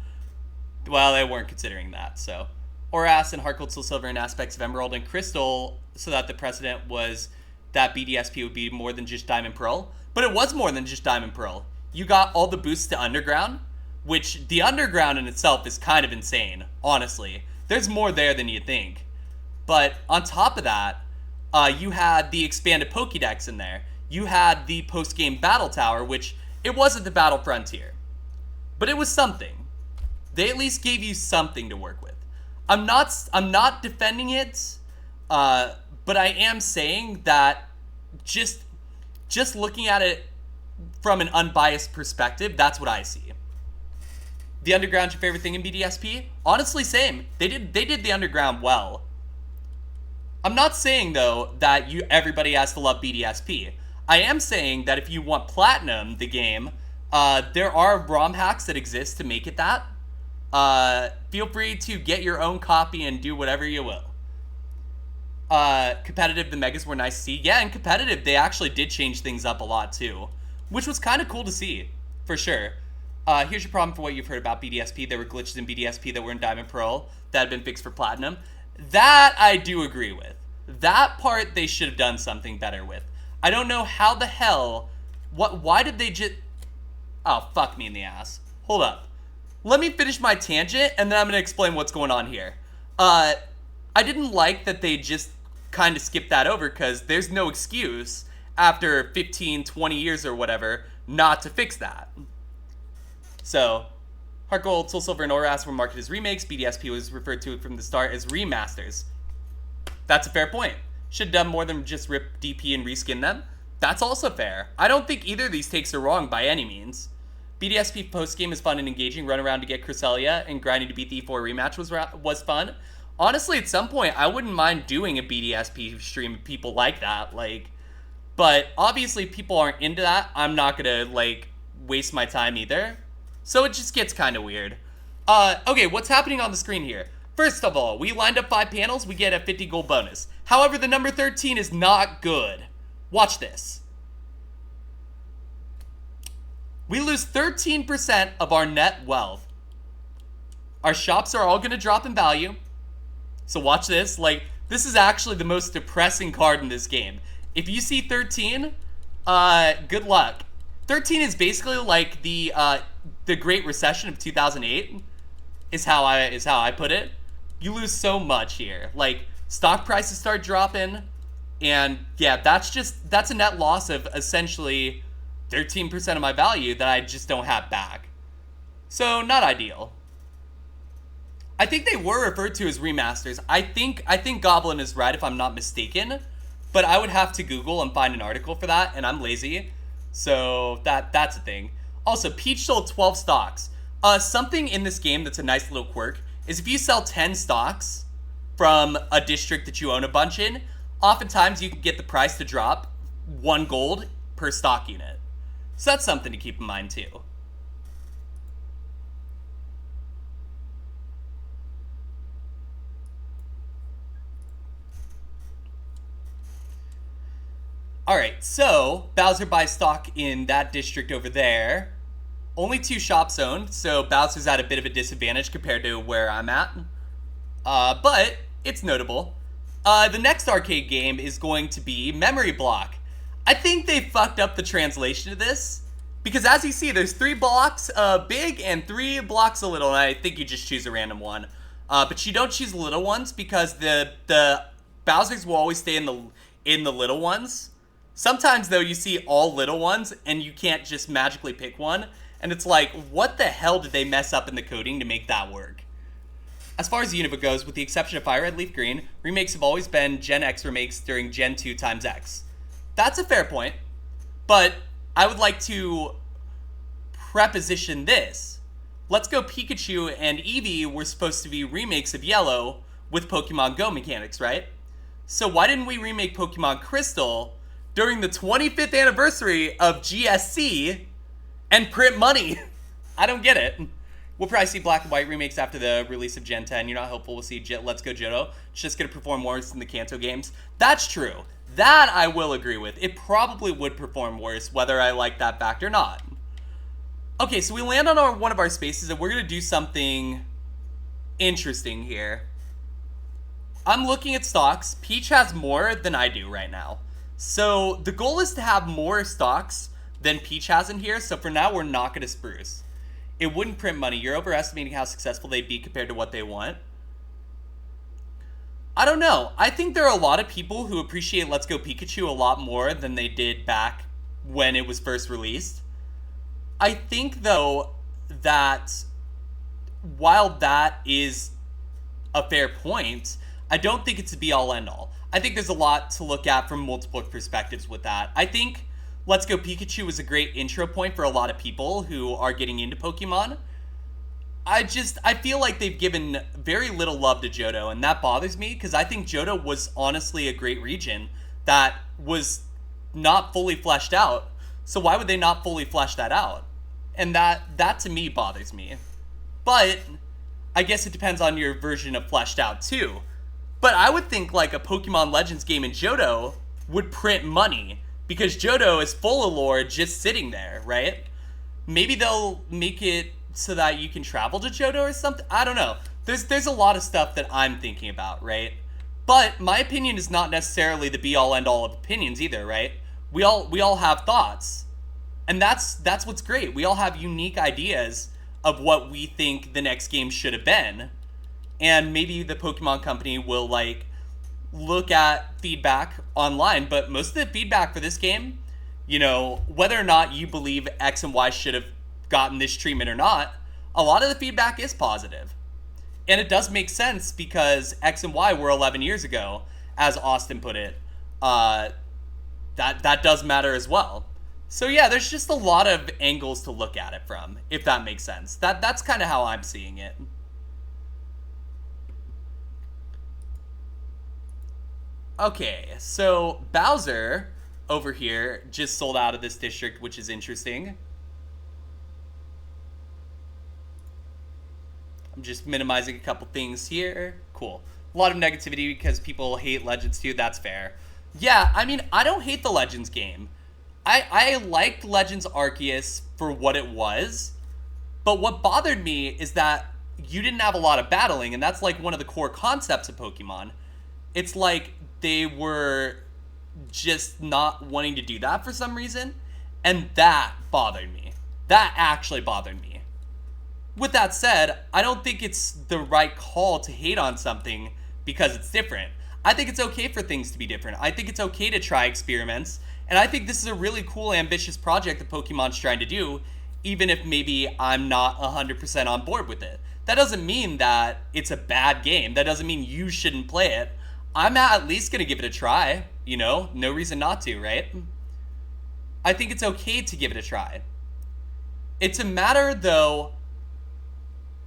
Well, they weren't considering that, so. Oras and Heart Gold, Soul Silver, and aspects of Emerald and Crystal, so that the precedent was that BDSP would be more than just Diamond Pearl. But it was more than just Diamond Pearl. You got all the boosts to Underground, which the Underground in itself is kind of insane, honestly. There's more there than you think. But on top of that, you had the expanded Pokédex in there. You had the post-game Battle Tower, which it wasn't the Battle Frontier, but it was something. They at least gave you something to work with. I'm not defending it, but I am saying that just looking at it from an unbiased perspective, that's what I see. The Underground's your favorite thing in BDSP? Honestly, same. They did the Underground well. I'm not saying, though, that everybody has to love BDSP. I am saying that if you want Platinum, the game, there are ROM hacks that exist to make it that. Feel free to get your own copy and do whatever you will. Competitive, the Megas were nice to see. Yeah, and competitive, they actually did change things up a lot, too, which was kind of cool to see, for sure. Here's your problem for what you've heard about BDSP. There were glitches in BDSP that were in Diamond Pearl that had been fixed for Platinum. That I do agree with. That part they should have done something better with. I don't know how the hell... Why did they just... Oh, fuck me in the ass. Hold up. Let me finish my tangent, and then I'm going to explain what's going on here. I didn't like that they just kind of skipped that over, because there's no excuse after 15, 20 years or whatever not to fix that. So, Heart Gold, Soul Silver, and Oras were marketed as remakes. BDSP was referred to from the start as remasters. That's a fair point. Should have done more than just rip DP and reskin them. That's also fair. I don't think either of these takes are wrong by any means. BDSP postgame is fun and engaging. Run around to get Cresselia and grinding to beat the E4 rematch was fun. Honestly, at some point, I wouldn't mind doing a BDSP stream if people like that. But obviously, people aren't into that. I'm not gonna, waste my time either. So it just gets kind of weird. Okay, what's happening on the screen here? First of all, we lined up 5 panels, we get a 50 gold bonus. However, the number 13 is not good. Watch this. We lose 13% of our net wealth. Our shops are all going to drop in value. So watch this. This is actually the most depressing card in this game. If you see 13, good luck. 13 is basically like the Great Recession of 2008 is how I put it. You lose so much here. Stock prices start dropping, and yeah, that's a net loss of essentially 13% of my value that I just don't have back. So not ideal. I think they were referred to as remasters. I think Goblin is right if I'm not mistaken, but I would have to Google and find an article for that, and I'm lazy. So that's a thing. Also, Peach sold 12 stocks. Something in this game that's a nice little quirk is if you sell 10 stocks from a district that you own a bunch in, oftentimes you can get the price to drop 1 gold per stock unit. So that's something to keep in mind too. Alright, so Bowser buys stock in that district over there. Only 2 shops owned, so Bowser's at a bit of a disadvantage compared to where I'm at. But it's notable. The next arcade game is going to be Memory Block. I think they fucked up the translation of this, because as you see, there's 3 blocks big and 3 blocks a little, and I think you just choose a random one. But you don't choose the little ones because the Bowsers will always stay in the little ones. Sometimes though you see all little ones and you can't just magically pick one, and it's like, what the hell did they mess up in the coding to make that work? As far as Unova goes, with the exception of Fire Red Leaf Green, remakes have always been Gen X remakes during Gen 2 times X. That's a fair point, but I would like to preposition this. Let's Go Pikachu and Eevee were supposed to be remakes of Yellow with Pokemon Go mechanics, right? So why didn't we remake Pokemon Crystal during the 25th anniversary of GSC and print money? I don't get it. We'll probably see Black and White remakes after the release of Gen 10. You're not hopeful we'll see Let's Go Johto. It's just going to perform worse than the Kanto games. That's true. That I will agree with. It probably would perform worse, whether I like that fact or not. Okay, so we land on one of our spaces, and we're going to do something interesting here. I'm looking at stocks. Peach has more than I do right now. So the goal is to have more stocks than Peach has in here, so for now we're not going to spruce. It wouldn't print money. You're overestimating how successful they'd be compared to what they want. I don't know. I think there are a lot of people who appreciate Let's Go Pikachu a lot more than they did back when it was first released. I think, though, that while that is a fair point, I don't think it's a be-all, end-all. I think there's a lot to look at from multiple perspectives with that. I think Let's Go Pikachu was a great intro point for a lot of people who are getting into Pokemon. I feel like they've given very little love to Johto, and that bothers me, because I think Johto was honestly a great region that was not fully fleshed out. So why would they not fully flesh that out? And that to me bothers me. But I guess it depends on your version of fleshed out too. But I would think like a Pokemon Legends game in Johto would print money, because Johto is full of lore just sitting there, right? Maybe they'll make it so that you can travel to Johto or something. I don't know. There's a lot of stuff that I'm thinking about, right? But my opinion is not necessarily the be-all end-all of opinions either, right? We all have thoughts. And that's what's great. We all have unique ideas of what we think the next game should have been. And maybe the Pokemon Company will like look at feedback online, but most of the feedback for this game, you know, whether or not you believe X and Y should have gotten this treatment or not, a lot of the feedback is positive. And it does make sense because X and Y were 11 years ago, as Austin put it. That does matter as well. So yeah, there's just a lot of angles to look at it from, if that makes sense. That's kind of how I'm seeing it. Okay, so Bowser over here just sold out of this district, which is interesting. I'm just minimizing a couple things here. Cool. A lot of negativity because people hate Legends too. That's fair. Yeah, I mean, I don't hate the Legends game. I liked Legends Arceus for what it was, but what bothered me is that you didn't have a lot of battling, and that's like one of the core concepts of Pokemon. It's like they were just not wanting to do that for some reason, and that bothered me. That actually bothered me. With that said, I don't think it's the right call to hate on something because it's different. I think it's okay for things to be different. I think it's okay to try experiments, and I think this is a really cool, ambitious project that Pokemon's trying to do, even if maybe I'm not 100% on board with it. That doesn't mean that it's a bad game. That doesn't mean you shouldn't play it. I'm at least going to give it a try, you know? No reason not to, right? I think it's okay to give it a try. It's a matter, though,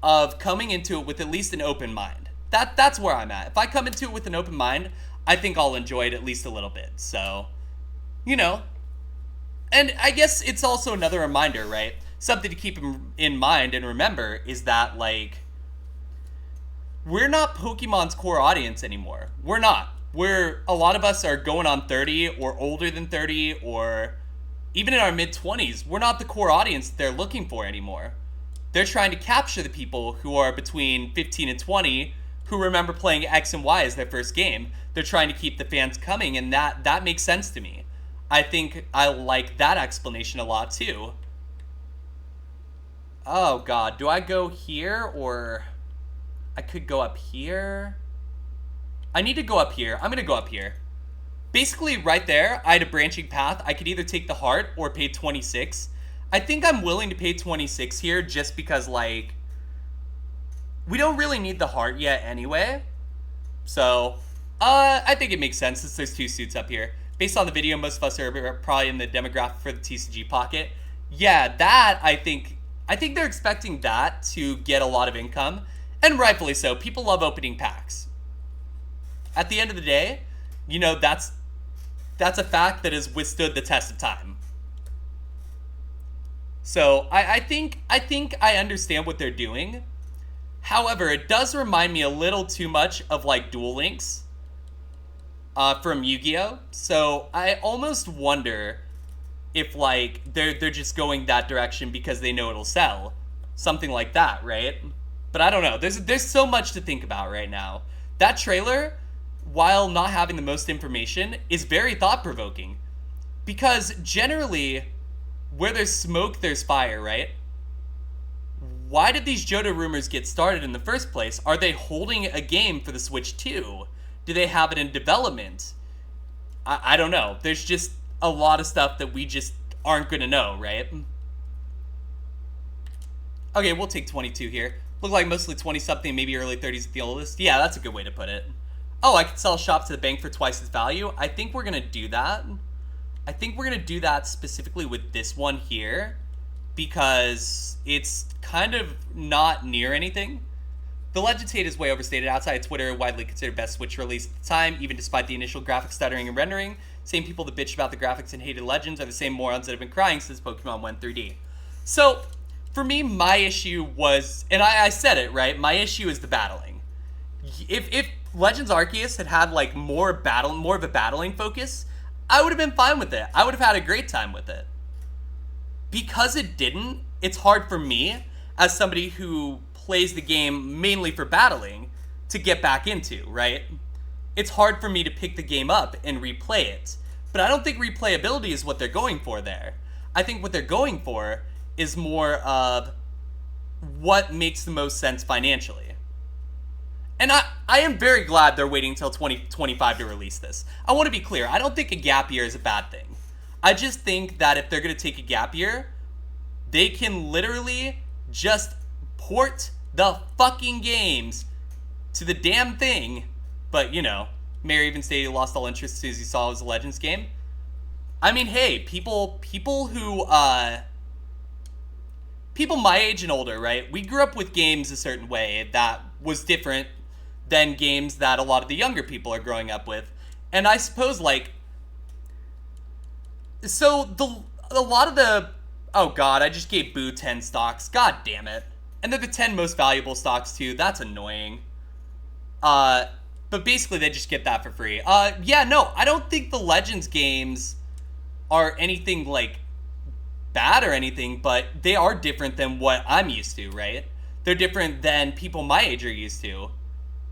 of coming into it with at least an open mind. That's where I'm at. If I come into it with an open mind, I think I'll enjoy it at least a little bit. So, you know. And I guess it's also another reminder, right? Something to keep in mind and remember is that, like, we're not Pokemon's core audience anymore. We're not. where a lot of us are going on 30 or older than 30 or even in our mid-20s, we're not the core audience they're looking for anymore. They're trying to capture the people who are between 15 and 20 who remember playing X and Y as their first game. They're trying to keep the fans coming, and that makes sense to me. I think I like that explanation a lot too. Oh god, do I go here or I could go up here? I need to go up here. I'm gonna go up here. Basically right there, I had a branching path. I could either take the heart or pay 26. I think I'm willing to pay 26 here just because, like, we don't really need the heart yet anyway. So, I think it makes sense since there's 2 suits up here. Based on the video, most of us are probably in the demographic for the TCG pocket. Yeah, that, I think they're expecting that to get a lot of income. And rightfully so. People love opening packs. At the end of the day, you know, that's a fact that has withstood the test of time. So I think I understand what they're doing. However, it does remind me a little too much of like Duel Links from Yu-Gi-Oh! So I almost wonder if like they're just going that direction because they know it'll sell. Something like that, right? But I don't know. There's so much to think about right now. That trailer, while not having the most information, is very thought-provoking. Because generally, where there's smoke, there's fire, right? Why did these Johto rumors get started in the first place? Are they holding a game for the Switch 2? Do they have it in development? I don't know. There's just a lot of stuff that we just aren't going to know, right? Okay, we'll take 22 here. Look like mostly 20-something, maybe early 30s at the oldest. Yeah, that's a good way to put it. Oh, I can sell a shop to the bank for twice its value. I think we're going to do that. I think we're going to do that specifically with this one here because it's kind of not near anything. The Legends hate is way overstated. Outside of Twitter, widely considered best Switch release at the time, even despite the initial graphics stuttering and rendering. Same people that bitch about the graphics and hated Legends are the same morons that have been crying since Pokemon went 3D. So, for me, my issue was, and I said it, right? My issue is the battling. If Legends Arceus had like more of a battling focus, I would have been fine with it. I would have had a great time with it. Because it didn't, it's hard for me, as somebody who plays the game mainly for battling, to get back into, right? It's hard for me to pick the game up and replay it. But I don't think replayability is what they're going for there. I think what they're going for is more of what makes the most sense financially. And I am very glad they're waiting until 2025 to release this. I want to be clear. I don't think a gap year is a bad thing. I just think that if they're going to take a gap year, they can literally just port the fucking games to the damn thing. But, you know, Mayor even stated he lost all interest as soon as he saw it was a Legends game. I mean, hey, people who, people my age and older, right? We grew up with games a certain way that was different than games that a lot of the younger people are growing up with. And I suppose, like, so a lot of the, oh god, I just gave Boo 10 stocks. God damn it. And they're the 10 most valuable stocks too. That's annoying. But basically they just get that for free. Yeah, no, I don't think the Legends games are anything like bad or anything, but they are different than what I'm used to, right? They're different than people my age are used to.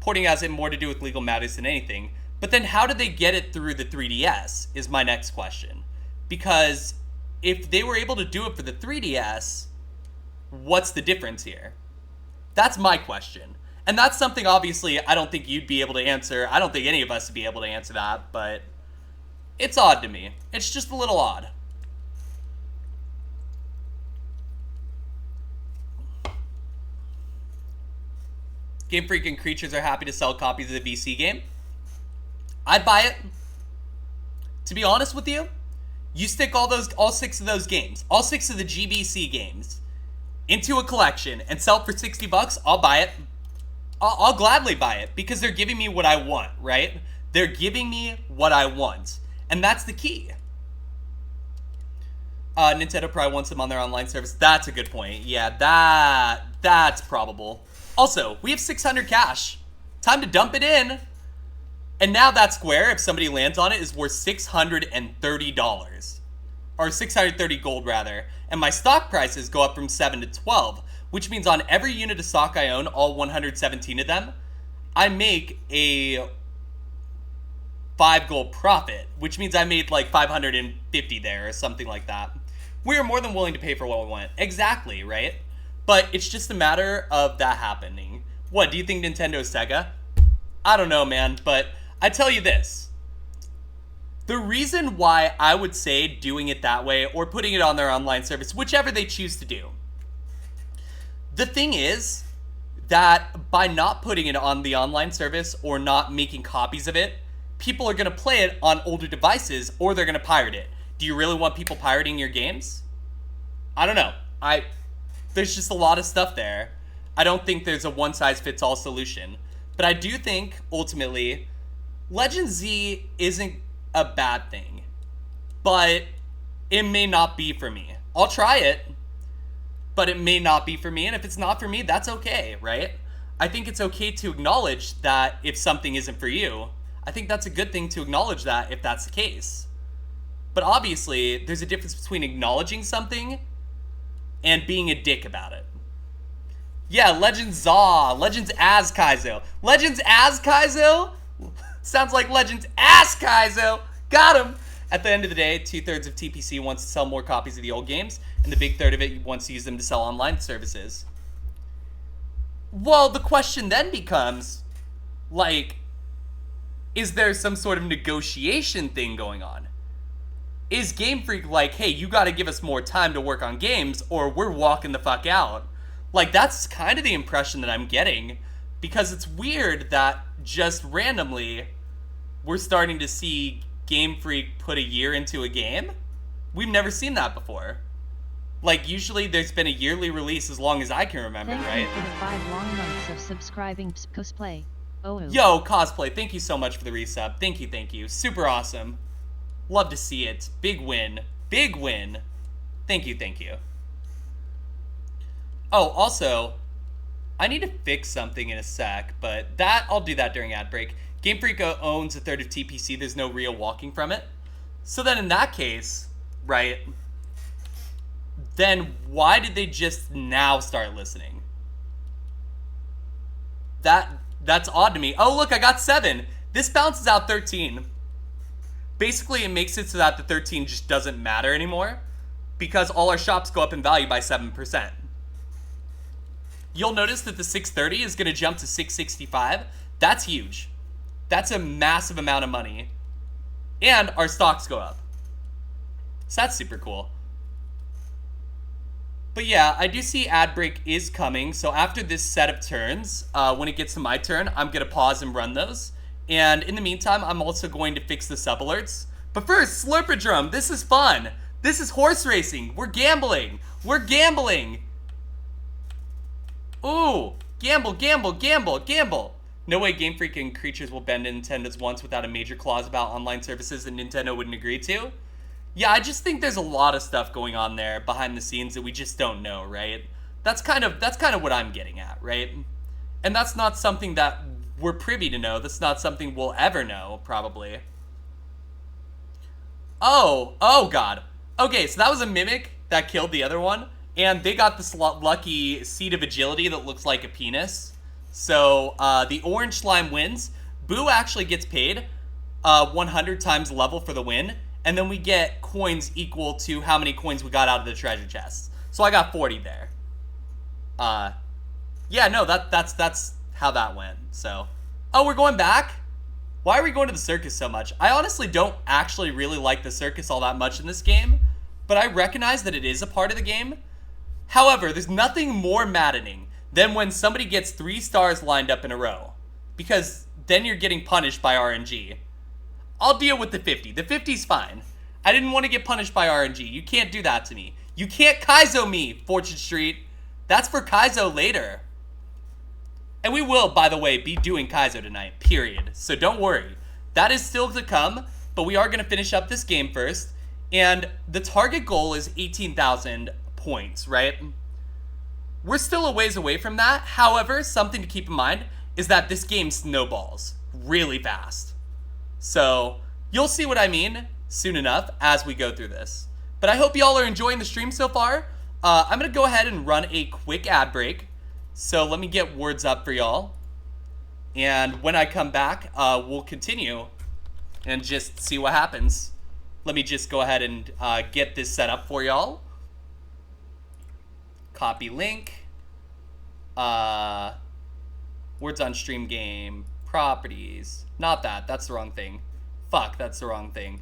Porting has it more to do with legal matters than anything. But then how did they get it through the 3DS is my next question. Because if they were able to do it for the 3DS, what's the difference here? That's my question. And that's something, obviously, I don't think you'd be able to answer. I don't think any of us would be able to answer that, but it's odd to me. It's just a little odd. Game Freak and Creatures are happy to sell copies of the VC game. I'd buy it. To be honest with you, you stick all 6 of those games, all 6 of the GBC games, into a collection and sell it for $60, I'll buy it. I'll gladly buy it because they're giving me what I want, right? They're giving me what I want, and that's the key. Nintendo probably wants them on their online service. That's a good point. Yeah, that's probable. Also, we have 600 cash. Time to dump it in. And now that square, if somebody lands on it, is worth $630. Or 630 gold, rather. And my stock prices go up from 7 to 12, which means on every unit of stock I own, all 117 of them, I make a 5 gold profit, which means I made like 550 there or something like that. We are more than willing to pay for what we want. Exactly, right? But it's just a matter of that happening. What, do you think Nintendo's Sega? I don't know, man, but I tell you this. The reason why I would say doing it that way or putting it on their online service, whichever they choose to do. The thing is that by not putting it on the online service or not making copies of it, people are going to play it on older devices or they're going to pirate it. Do you really want people pirating your games? I don't know. There's just a lot of stuff there. I don't think there's a one-size-fits-all solution. But I do think, ultimately, Legend Z isn't a bad thing. But it may not be for me. I'll try it, but it may not be for me. And if it's not for me, that's okay, right? I think it's okay to acknowledge that if something isn't for you. I think that's a good thing to acknowledge that if that's the case. But obviously, there's a difference between acknowledging something and being a dick about it. Yeah, Legends Zaw. Legends as Kaizo. Legends as Kaizo? Sounds like Legends as Kaizo. Got him. At the end of the day, 2/3 of TPC wants to sell more copies of the old games, and the big third of it wants to use them to sell online services. Well, the question then becomes, like, is there some sort of negotiation thing going on? Is Game Freak like, hey, you gotta give us more time to work on games or we're walking the fuck out? Like, that's kind of the impression that I'm getting, because it's weird that just randomly we're starting to see Game Freak put a year into a game. We've never seen that before. Like, usually there's been a yearly release as long as I can remember, right? Thank you for the 5 long months of subscribing to cosplay. Yo, Cosplay, thank you so much for the resub. Thank you. Super awesome. Love to see it. Big win. Big win. Thank you. Oh, also, I need to fix something in a sec, but I'll do that during ad break. Game Freak owns 1/3 of TPC. There's no real walking from it. So then in that case, right, then why did they just now start listening? That's odd to me. Oh, look, I got 7. This bounces out 13. Basically, it makes it so that the 13 just doesn't matter anymore because all our shops go up in value by 7%. You'll notice that the 630 is going to jump to 665. That's huge. That's a massive amount of money. And our stocks go up. So that's super cool. But yeah, I do see ad break is coming. So after this set of turns, when it gets to my turn, I'm going to pause and run those. And in the meantime, I'm also going to fix the sub alerts. But first, Slurpadrum. This is fun. This is horse racing. We're gambling. Ooh, gamble. No way Game Freak and creatures will bend Nintendo's once without a major clause about online services that Nintendo wouldn't agree to. Yeah, I just think there's a lot of stuff going on there behind the scenes that we just don't know, right? That's kind of what I'm getting at, right? And that's not something that we're privy to know. That's not something we'll ever know, probably. Oh god. Okay, so that was a mimic that killed the other one, and they got this lucky seed of agility that looks like a penis. So, the orange slime wins. Boo actually gets paid 100 times level for the win, and then we get coins equal to how many coins we got out of the treasure chest. So I got 40 there. Yeah, no, that's how that went. So, oh, we're going back? Why are we going to the circus so much? I honestly don't actually really like the circus all that much in this game, but I recognize that it is a part of the game. However, there's nothing more maddening than when somebody gets 3 stars lined up in a row, because then you're getting punished by RNG. I'll deal with the 50. The 50's fine. I didn't want to get punished by RNG. You can't do that to me. You can't Kaizo me, Fortune Street. That's for Kaizo later. And we will, by the way, be doing Kaizo tonight, period. So don't worry. That is still to come, but we are going to finish up this game first. And the target goal is 18,000 points, right? We're still a ways away from that. However, something to keep in mind is that this game snowballs really fast. So you'll see what I mean soon enough as we go through this. But I hope y'all are enjoying the stream so far. I'm going to go ahead and run a quick ad break. So let me get words up for y'all. And when I come back, we'll continue and just see what happens. Let me just go ahead and get this set up for y'all. Copy link. Words on stream game. Properties. Not that. That's the wrong thing. Fuck, that's the wrong thing.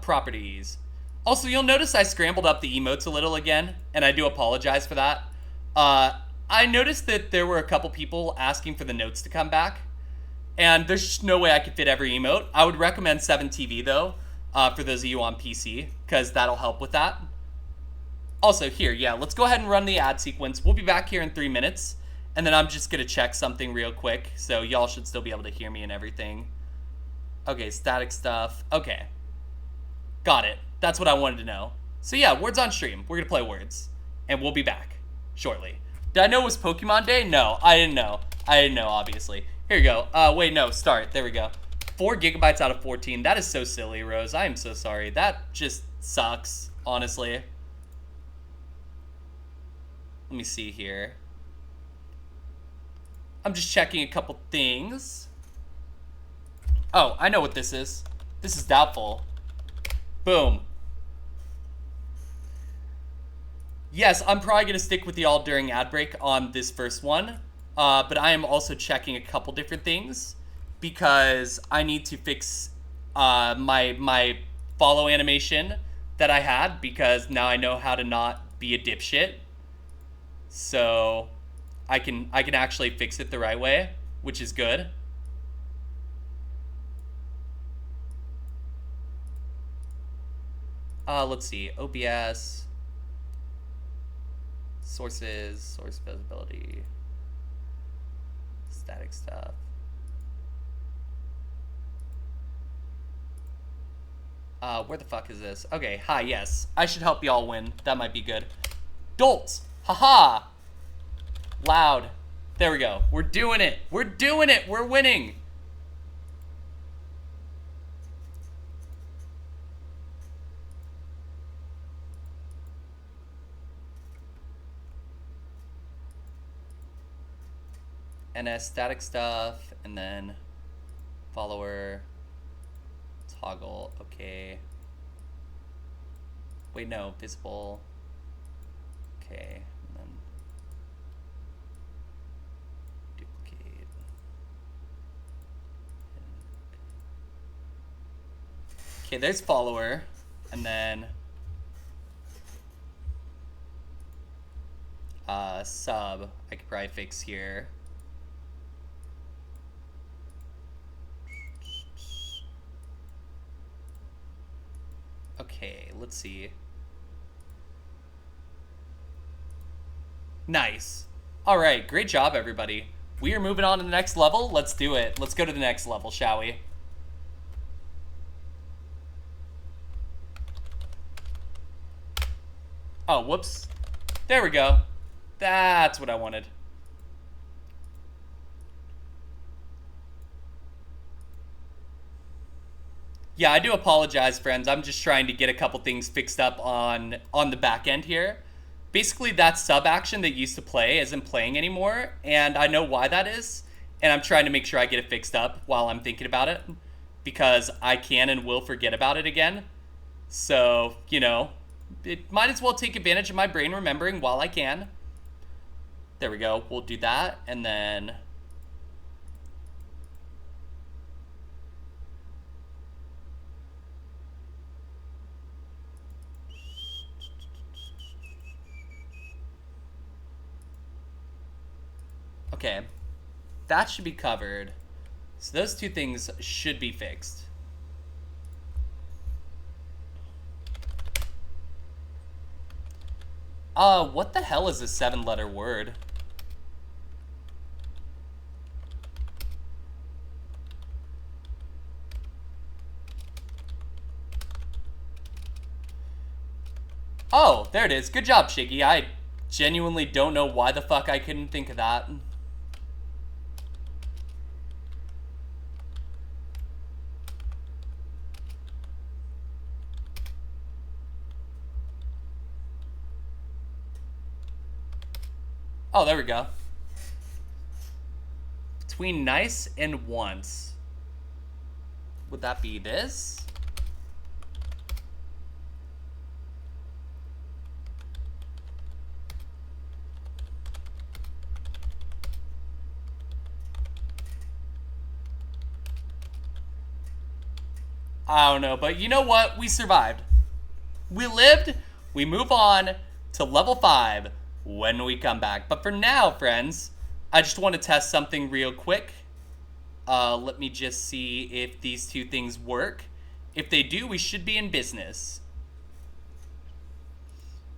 Properties. Also, you'll notice I scrambled up the emotes a little again, and I do apologize for that. I noticed that there were a couple people asking for the notes to come back, and there's just no way I could fit every emote. I would recommend 7TV, though, for those of you on PC, because that'll help with that. Also, here, yeah, let's go ahead and run the ad sequence. We'll be back here in 3 minutes, and then I'm just going to check something real quick, so y'all should still be able to hear me and everything. Okay, static stuff. Okay. Got it. That's what I wanted to know. So yeah, words on stream. We're going to play words, and we'll be back shortly. Did I know it was Pokemon Day? No, I didn't know. I didn't know, obviously. Here we go. Wait, no, start. There we go. 4 gigabytes out of 14. That is so silly, Rose. I am so sorry. That just sucks, honestly. Let me see here. I'm just checking a couple things. Oh, I know what this is. This is doubtful. Boom. Yes, I'm probably going to stick with y'all during ad break on this first one. But I am also checking a couple different things because I need to fix my follow animation that I had because now I know how to not be a dipshit. So I can actually fix it the right way, which is good. Let's see. OBS. Sources. Source visibility. Static stuff. Where the fuck is this? Okay, hi, yes. I should help y'all win. That might be good. Dolt! Haha! Loud. There we go. We're doing it. We're doing it. We're winning. NS static stuff, and then follower, toggle, okay. Wait, no, visible, okay, and then duplicate. Okay, there's follower, and then sub, I could probably fix here. Okay, let's see. Nice. All right, great job, everybody. We are moving on to the next level. Let's do it. Let's go to the next level, shall we? Oh, whoops. There we go. That's what I wanted. Yeah, I do apologize, friends. I'm just trying to get a couple things fixed up on the back end here. Basically, that sub action that used to play isn't playing anymore, and I know why that is, and I'm trying to make sure I get it fixed up while I'm thinking about it, because I can and will forget about it again. So, you know, it might as well take advantage of my brain remembering while I can. There we go. We'll do that, and then okay, that should be covered. So those two things should be fixed. What the hell is a 7-letter word? Oh, there it is. Good job, Shiggy. I genuinely don't know why the fuck I couldn't think of that. Oh, there we go. Between nice and once. Would that be this? I don't know, but you know what? We survived. We lived. We move on to level 5 when we come back. But for now, friends, I just want to test something real quick. Let me just see if these two things work. If they do, we should be in business.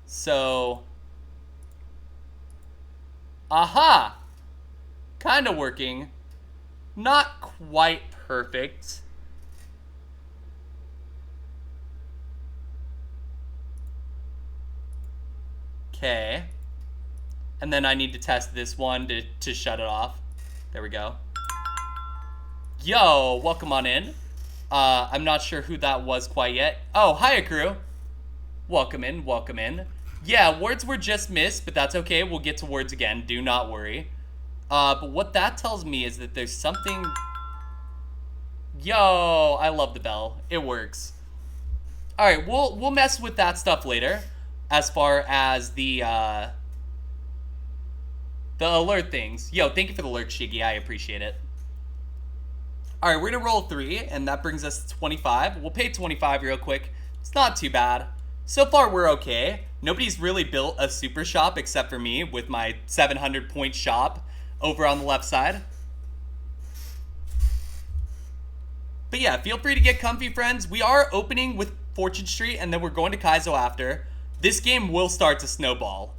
So, aha! Kind of working. Not quite perfect. Okay. And then I need to test this one to shut it off. There we go. Yo, welcome on in. I'm not sure who that was quite yet. Oh, hiya, crew. Welcome in, welcome in. Yeah, words were just missed, but that's okay. We'll get to words again. Do not worry. But what that tells me is that there's something... Yo, I love the bell. It works. Alright, we'll mess with that stuff later. As far as the alert things. Yo, thank you for the alert, Shiggy. I appreciate it. Alright, we're gonna roll 3, and that brings us to 25. We'll pay 25 real quick. It's not too bad. So far, we're okay. Nobody's really built a super shop except for me with my 700-point shop over on the left side. But yeah, feel free to get comfy, friends. We are opening with Fortune Street, and then we're going to Kaizo after. This game will start to snowball.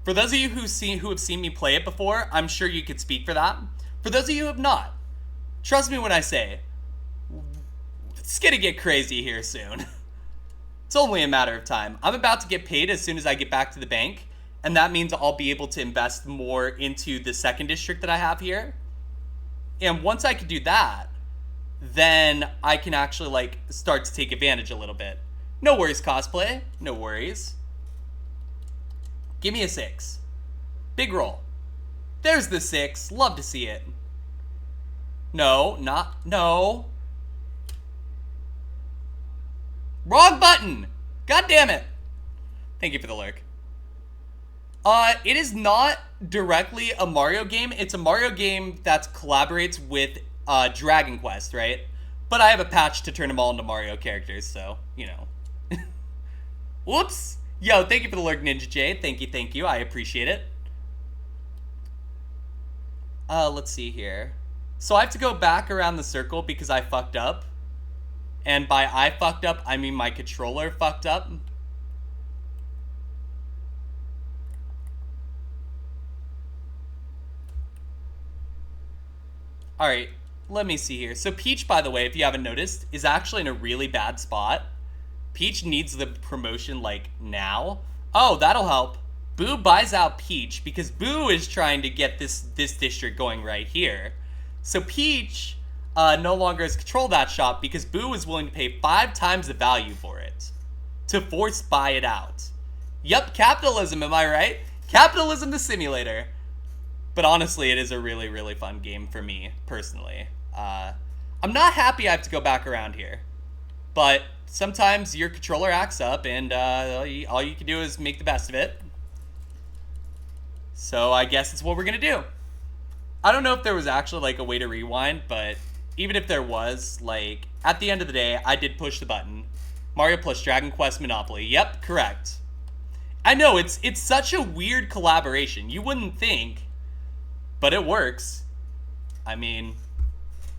For those of you who have seen me play it before, I'm sure you could speak for that. For those of you who have not, trust me when I say, it's gonna get crazy here soon. It's only a matter of time. I'm about to get paid as soon as I get back to the bank, and that means I'll be able to invest more into the second district that I have here. And once I can do that, then I can actually like start to take advantage a little bit. No worries, cosplay. No worries. Give me a 6. Big roll. There's the 6. Love to see it. No. Wrong button. God damn it. Thank you for the lurk. It is not directly a Mario game. It's a Mario game that collaborates with Dragon Quest, right? But I have a patch to turn them all into Mario characters, so, you know. Whoops. Yo, thank you for the lurk, Ninja J. Thank you. I appreciate it. Let's see here. So I have to go back around the circle because I fucked up. And by I fucked up, I mean my controller fucked up. Alright, let me see here. So Peach, by the way, if you haven't noticed, is actually in a really bad spot. Peach needs the promotion, like, now. Oh, that'll help. Boo buys out Peach because Boo is trying to get this district going right here. So Peach no longer has control of that shop because Boo is willing to pay 5 times the value for it to force buy it out. Yup, capitalism, am I right? Capitalism the simulator. But honestly, it is a really, really fun game for me, personally. I'm not happy I have to go back around here. But sometimes your controller acts up and all you can do is make the best of it. So I guess it's what we're gonna do. I don't know if there was actually like a way to rewind, but even if there was, like, at the end of the day, I did push the button. Mario plus Dragon Quest Monopoly. Yep, correct. I know, it's such a weird collaboration. You wouldn't think, but it works. I mean,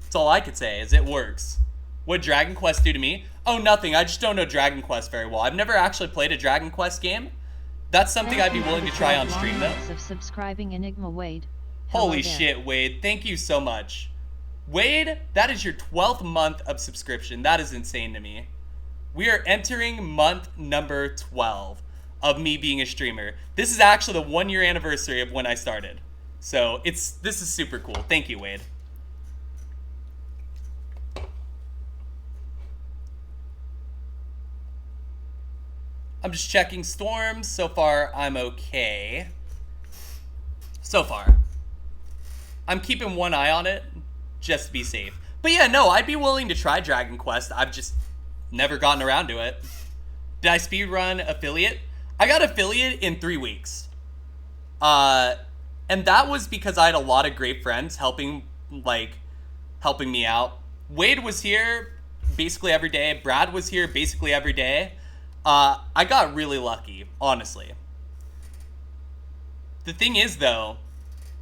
that's all I could say is it works. What did Dragon Quest do to me? Oh, nothing. I just don't know Dragon Quest very well. I've never actually played a Dragon Quest game. That's something I'd be willing to try on stream, though. Of subscribing Enigma Wade. Holy shit, Wade. Thank you so much. Wade, that is your 12th month of subscription. That is insane to me. We are entering month number 12 of me being a streamer. This is actually the 1-year anniversary of when I started. So this is super cool. Thank you, Wade. I'm just checking storms. So far, I'm okay. So far. I'm keeping one eye on it, just to be safe. But yeah, no, I'd be willing to try Dragon Quest. I've just never gotten around to it. Did I speedrun Affiliate? I got Affiliate in 3 weeks. And that was because I had a lot of great friends helping me out. Wade was here basically every day. Brad was here basically every day. I got really lucky, honestly. The thing is, though,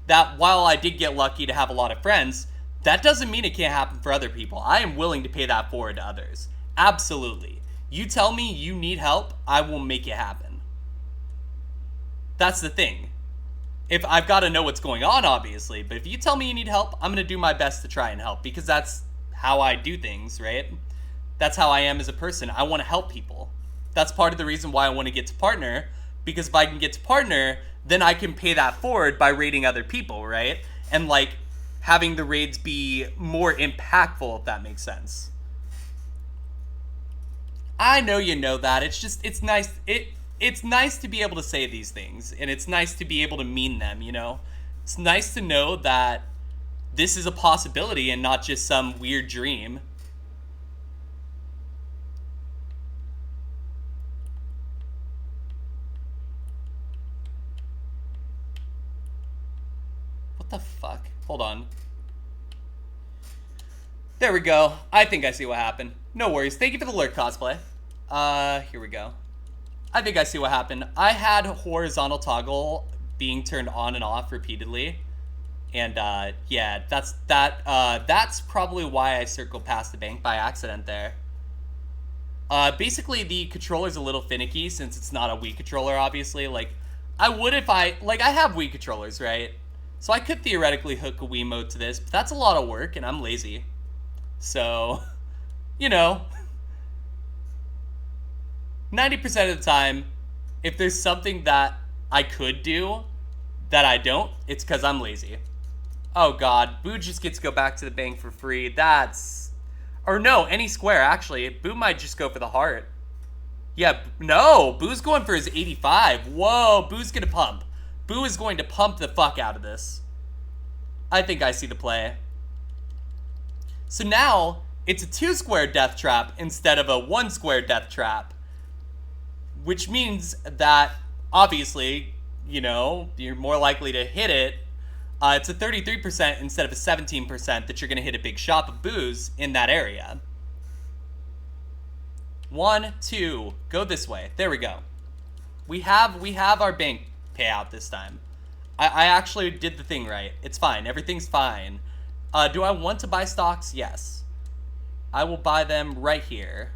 that while I did get lucky to have a lot of friends, that doesn't mean it can't happen for other people. I am willing to pay that forward to others. Absolutely. You tell me you need help, I will make it happen. That's the thing. If I've got to know what's going on, obviously, but if you tell me you need help, I'm going to do my best to try and help, because that's how I do things, right? That's how I am as a person. I want to help people. That's part of the reason why I want to get to partner, because if I can get to partner, then I can pay that forward by raiding other people, right? And like having the raids be more impactful, if that makes sense. I know you know that. It's nice. It's nice to be able to say these things, and it's nice to be able to mean them, you know? It's nice to know that this is a possibility and not just some weird dream. What the fuck? Hold on. There we go. I think I see what happened. No worries. Thank you for the lurk cosplay. Here we go. I think I see what happened. I had horizontal toggle being turned on and off repeatedly. And, yeah, that's probably why I circled past the bank by accident there. Basically, the controller's a little finicky since it's not a Wii controller, obviously. Like, I would if I have Wii controllers, right? So I could theoretically hook a Wii mode to this, but that's a lot of work, and I'm lazy. So, you know, 90% of the time, if there's something that I could do that I don't, it's because I'm lazy. Oh god, Boo just gets to go back to the bank for free. That's... Or no, any square, actually. Boo might just go for the heart. Yeah, no, Boo's going for his 85. Whoa, Boo's gonna pump. Boo is going to pump the fuck out of this. I think I see the play. So now, it's a 2-square death trap instead of a 1-square death trap. Which means that, obviously, you know, you're more likely to hit it. It's a 33% instead of a 17% that you're going to hit a big shot of Boos in that area. 1, 2, go this way. There we go. We have our bank payout this time. I actually did the thing right. It's fine. Everything's fine. Do I want to buy stocks? Yes. I will buy them right here.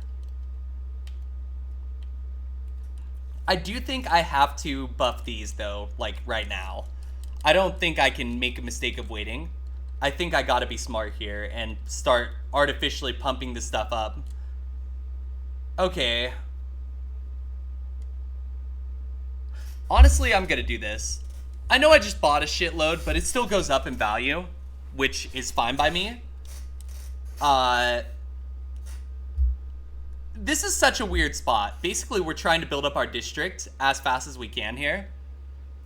I do think I have to buff these, though, like, right now. I don't think I can make a mistake of waiting. I think I gotta be smart here and start artificially pumping this stuff up. Okay. Honestly, I'm gonna do this. I know I just bought a shitload, but it still goes up in value, which is fine by me. This is such a weird spot. Basically, we're trying to build up our district as fast as we can here.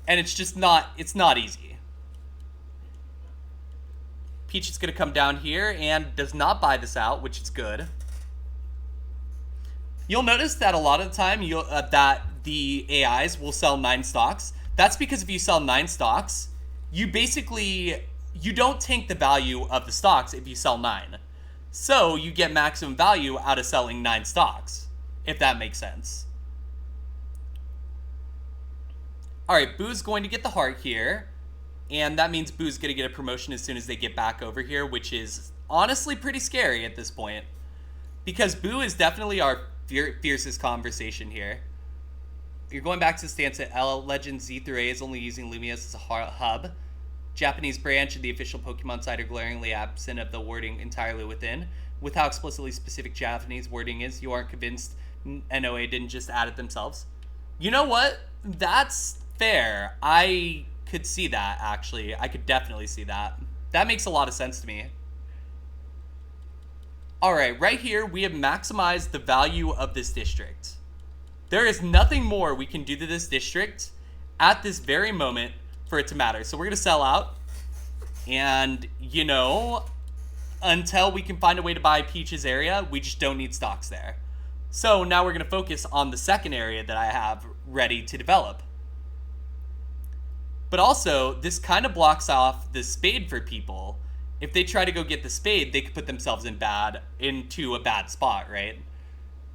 And it's just not, it's not easy. Peach is going to come down here and does not buy this out, which is good. You'll notice that a lot of the time, that the AIs will sell 9 stocks. That's because if you sell 9 stocks, you don't tank the value of the stocks if you sell 9. So you get maximum value out of selling 9 stocks, if that makes sense. Alright, Boo's going to get the heart here. And that means Boo's going to get a promotion as soon as they get back over here, which is honestly pretty scary at this point. Because Boo is definitely our fiercest conversation here. You're going back to the stance that Legend Z through A is only using Lumias as a hub. Japanese branch and the official Pokemon site are glaringly absent of the wording entirely within. With how explicitly specific Japanese wording is, you aren't convinced NOA didn't just add it themselves. You know what? That's fair. I could see that, actually. I could definitely see that. That makes a lot of sense to me. Alright, right here, we have maximized the value of this district. There is nothing more we can do to this district at this very moment for it to matter. So we're going to sell out. And, you know, until we can find a way to buy Peach's area, we just don't need stocks there. So now we're going to focus on the second area that I have ready to develop. But also, this kind of blocks off the spade for people. If they try to go get the spade, they could put themselves into a bad spot, right?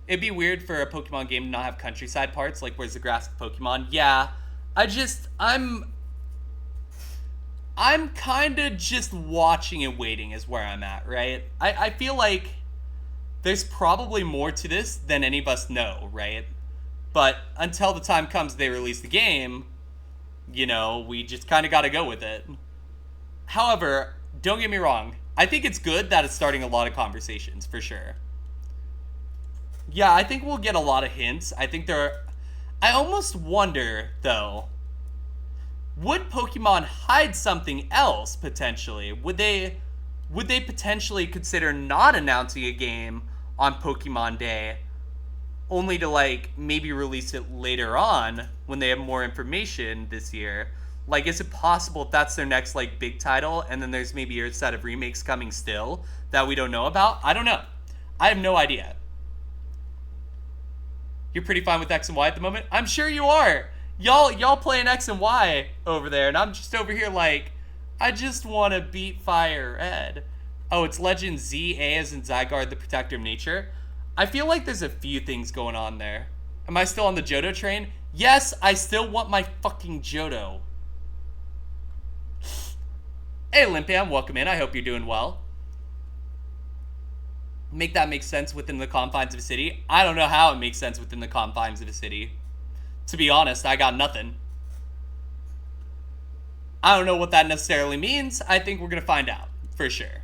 It'd be weird for a Pokemon game to not have countryside parts, like where's the grass of Pokemon? Yeah, I'm kind of just watching and waiting is where I'm at, right? I feel like there's probably more to this than any of us know, right? But until the time comes they release the game, you know, we just kind of got to go with it. However, don't get me wrong. I think it's good that it's starting a lot of conversations, for sure. Yeah, I think we'll get a lot of hints. I almost wonder, though, would Pokemon hide something else, potentially? Would they potentially consider not announcing a game on Pokemon Day, only to, like, maybe release it later on when they have more information this year? Like, is it possible if that's their next, like, big title, and then there's maybe a set of remakes coming still that we don't know about? I don't know. I have no idea. You're pretty fine with X and Y at the moment? I'm sure you are. Y'all playing X and Y over there, and I'm just over here like, I just want to beat Fire Red. Oh, it's Legend ZA as in Zygarde, the Protector of Nature. I feel like there's a few things going on there. Am I still on the Johto train? Yes, I still want my fucking Johto. Hey, Olympian, welcome in. I hope you're doing well. Make that make sense within the confines of a city? I don't know how it makes sense within the confines of a city. To be honest, I got nothing. I don't know what that necessarily means. I think we're going to find out, for sure.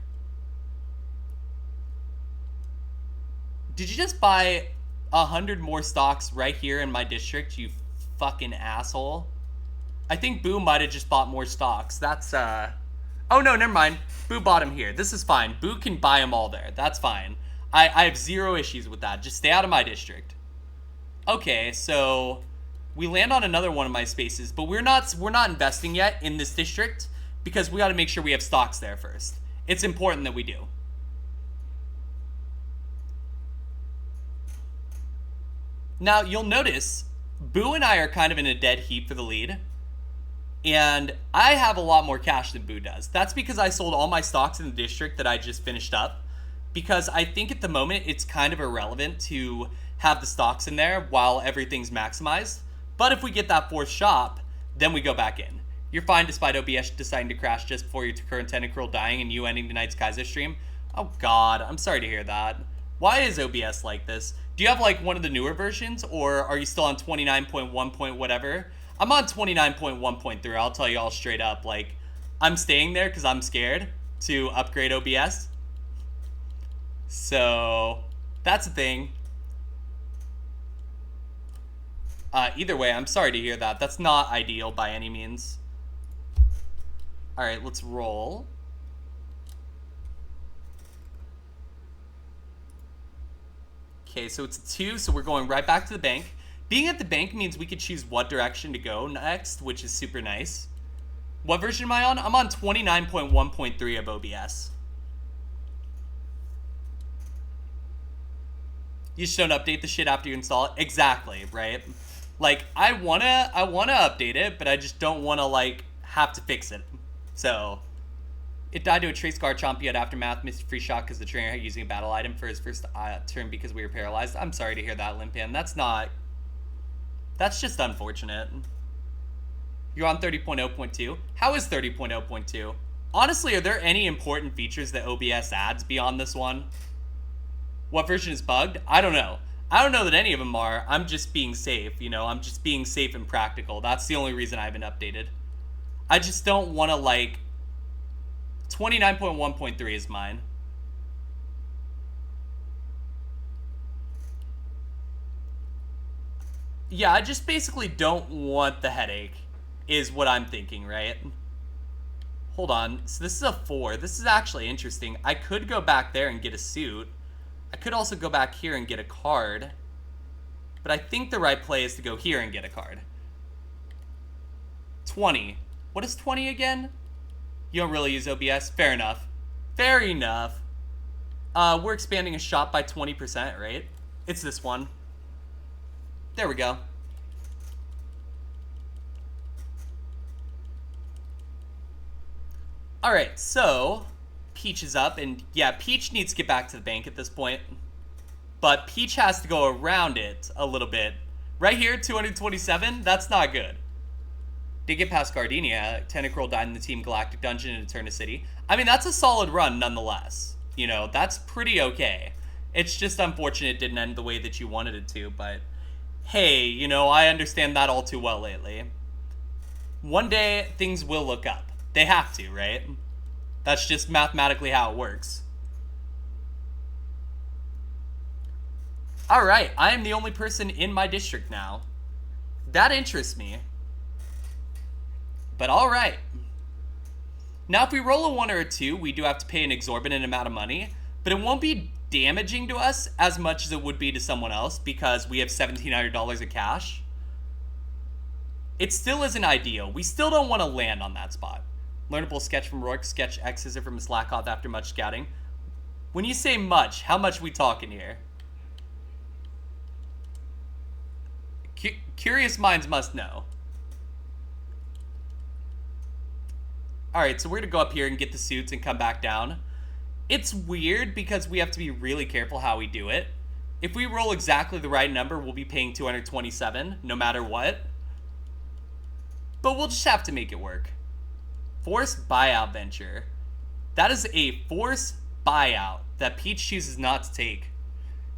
Did you just buy 100 more stocks right here in my district, you fucking asshole? I think Boo might have just bought more stocks. That's, Oh, no, never mind. Boo bought them here. This is fine. Boo can buy them all there. That's fine. I have zero issues with that. Just stay out of my district. Okay, so we land on another one of my spaces, but we're not investing yet in this district because we got to make sure we have stocks there first. It's important that we do. Now, you'll notice Boo and I are kind of in a dead heat for the lead. And I have a lot more cash than Boo does. That's because I sold all my stocks in the district that I just finished up. Because I think at the moment it's kind of irrelevant to have the stocks in there while everything's maximized. But if we get that fourth shop, then we go back in. You're fine despite OBS deciding to crash just before your current tentacruel dying and you ending tonight's Kaizo stream. Oh god, I'm sorry to hear that. Why is OBS like this? Do you have like one of the newer versions, or are you still on 29.1 point whatever? I'm on 29.1.3, I'll tell you all straight up. Like, I'm staying there because I'm scared to upgrade OBS. So, that's a thing. Either way, I'm sorry to hear that. That's not ideal by any means. Alright, let's roll. Okay, so it's a 2, so we're going right back to the bank. Being at the bank means we could choose what direction to go next, which is super nice. What version am I on? I'm on 29.1.3 of OBS. You just don't update the shit after you install it? Exactly, right? Like, I wanna update it, but I just don't wanna, like, have to fix it. So, it died to a Trace Garchomp, yet Aftermath missed a free shot because the trainer had using a battle item for his first turn because we were paralyzed. I'm sorry to hear that, Limpian. That's just unfortunate. You're on 30.0.2? How is 30.0.2? Honestly, are there any important features that OBS adds beyond this one? What version is bugged? I don't know. I don't know that any of them are. I'm just being safe, you know? I'm just being safe and practical. That's the only reason I haven't updated. I just don't want to, like... 29.1.3 is mine. Yeah, I just basically don't want the headache, is what I'm thinking, right? Hold on. So this is a 4. This is actually interesting. I could go back there and get a suit. I could also go back here and get a card. But I think the right play is to go here and get a card. 20. What is 20 again? You don't really use OBS? Fair enough. Fair enough. We're expanding a shop by 20%, right? It's this one. There we go. Alright, so Peach is up, and yeah, Peach needs to get back to the bank at this point. But Peach has to go around it a little bit. Right here, 227, that's not good. Did get past Gardenia. Tentacruel died in the Team Galactic Dungeon in Eterna City. I mean, that's a solid run nonetheless. You know, that's pretty okay. It's just unfortunate it didn't end the way that you wanted it to, but hey, you know, I understand that all too well lately. One day, things will look up. They have to, right? That's just mathematically how it works. Alright, I am the only person in my district now. That interests me. But alright. Now if we roll a 1 or a 2, we do have to pay an exorbitant amount of money, but it won't be damaging to us as much as it would be to someone else because we have $1,700 of cash. It still isn't ideal. We still don't want to land on that spot. Learnable sketch from Rourke, sketch X scissor from Slackoff after much scouting. When you say much, how much we talking here? Curious minds must know. Alright, so we're gonna go up here and get the suits and come back down. It's weird because we have to be really careful how we do it. If we roll exactly the right number, we'll be paying 227, no matter what. But we'll just have to make it work. Forced buyout venture. That is a forced buyout that Peach chooses not to take.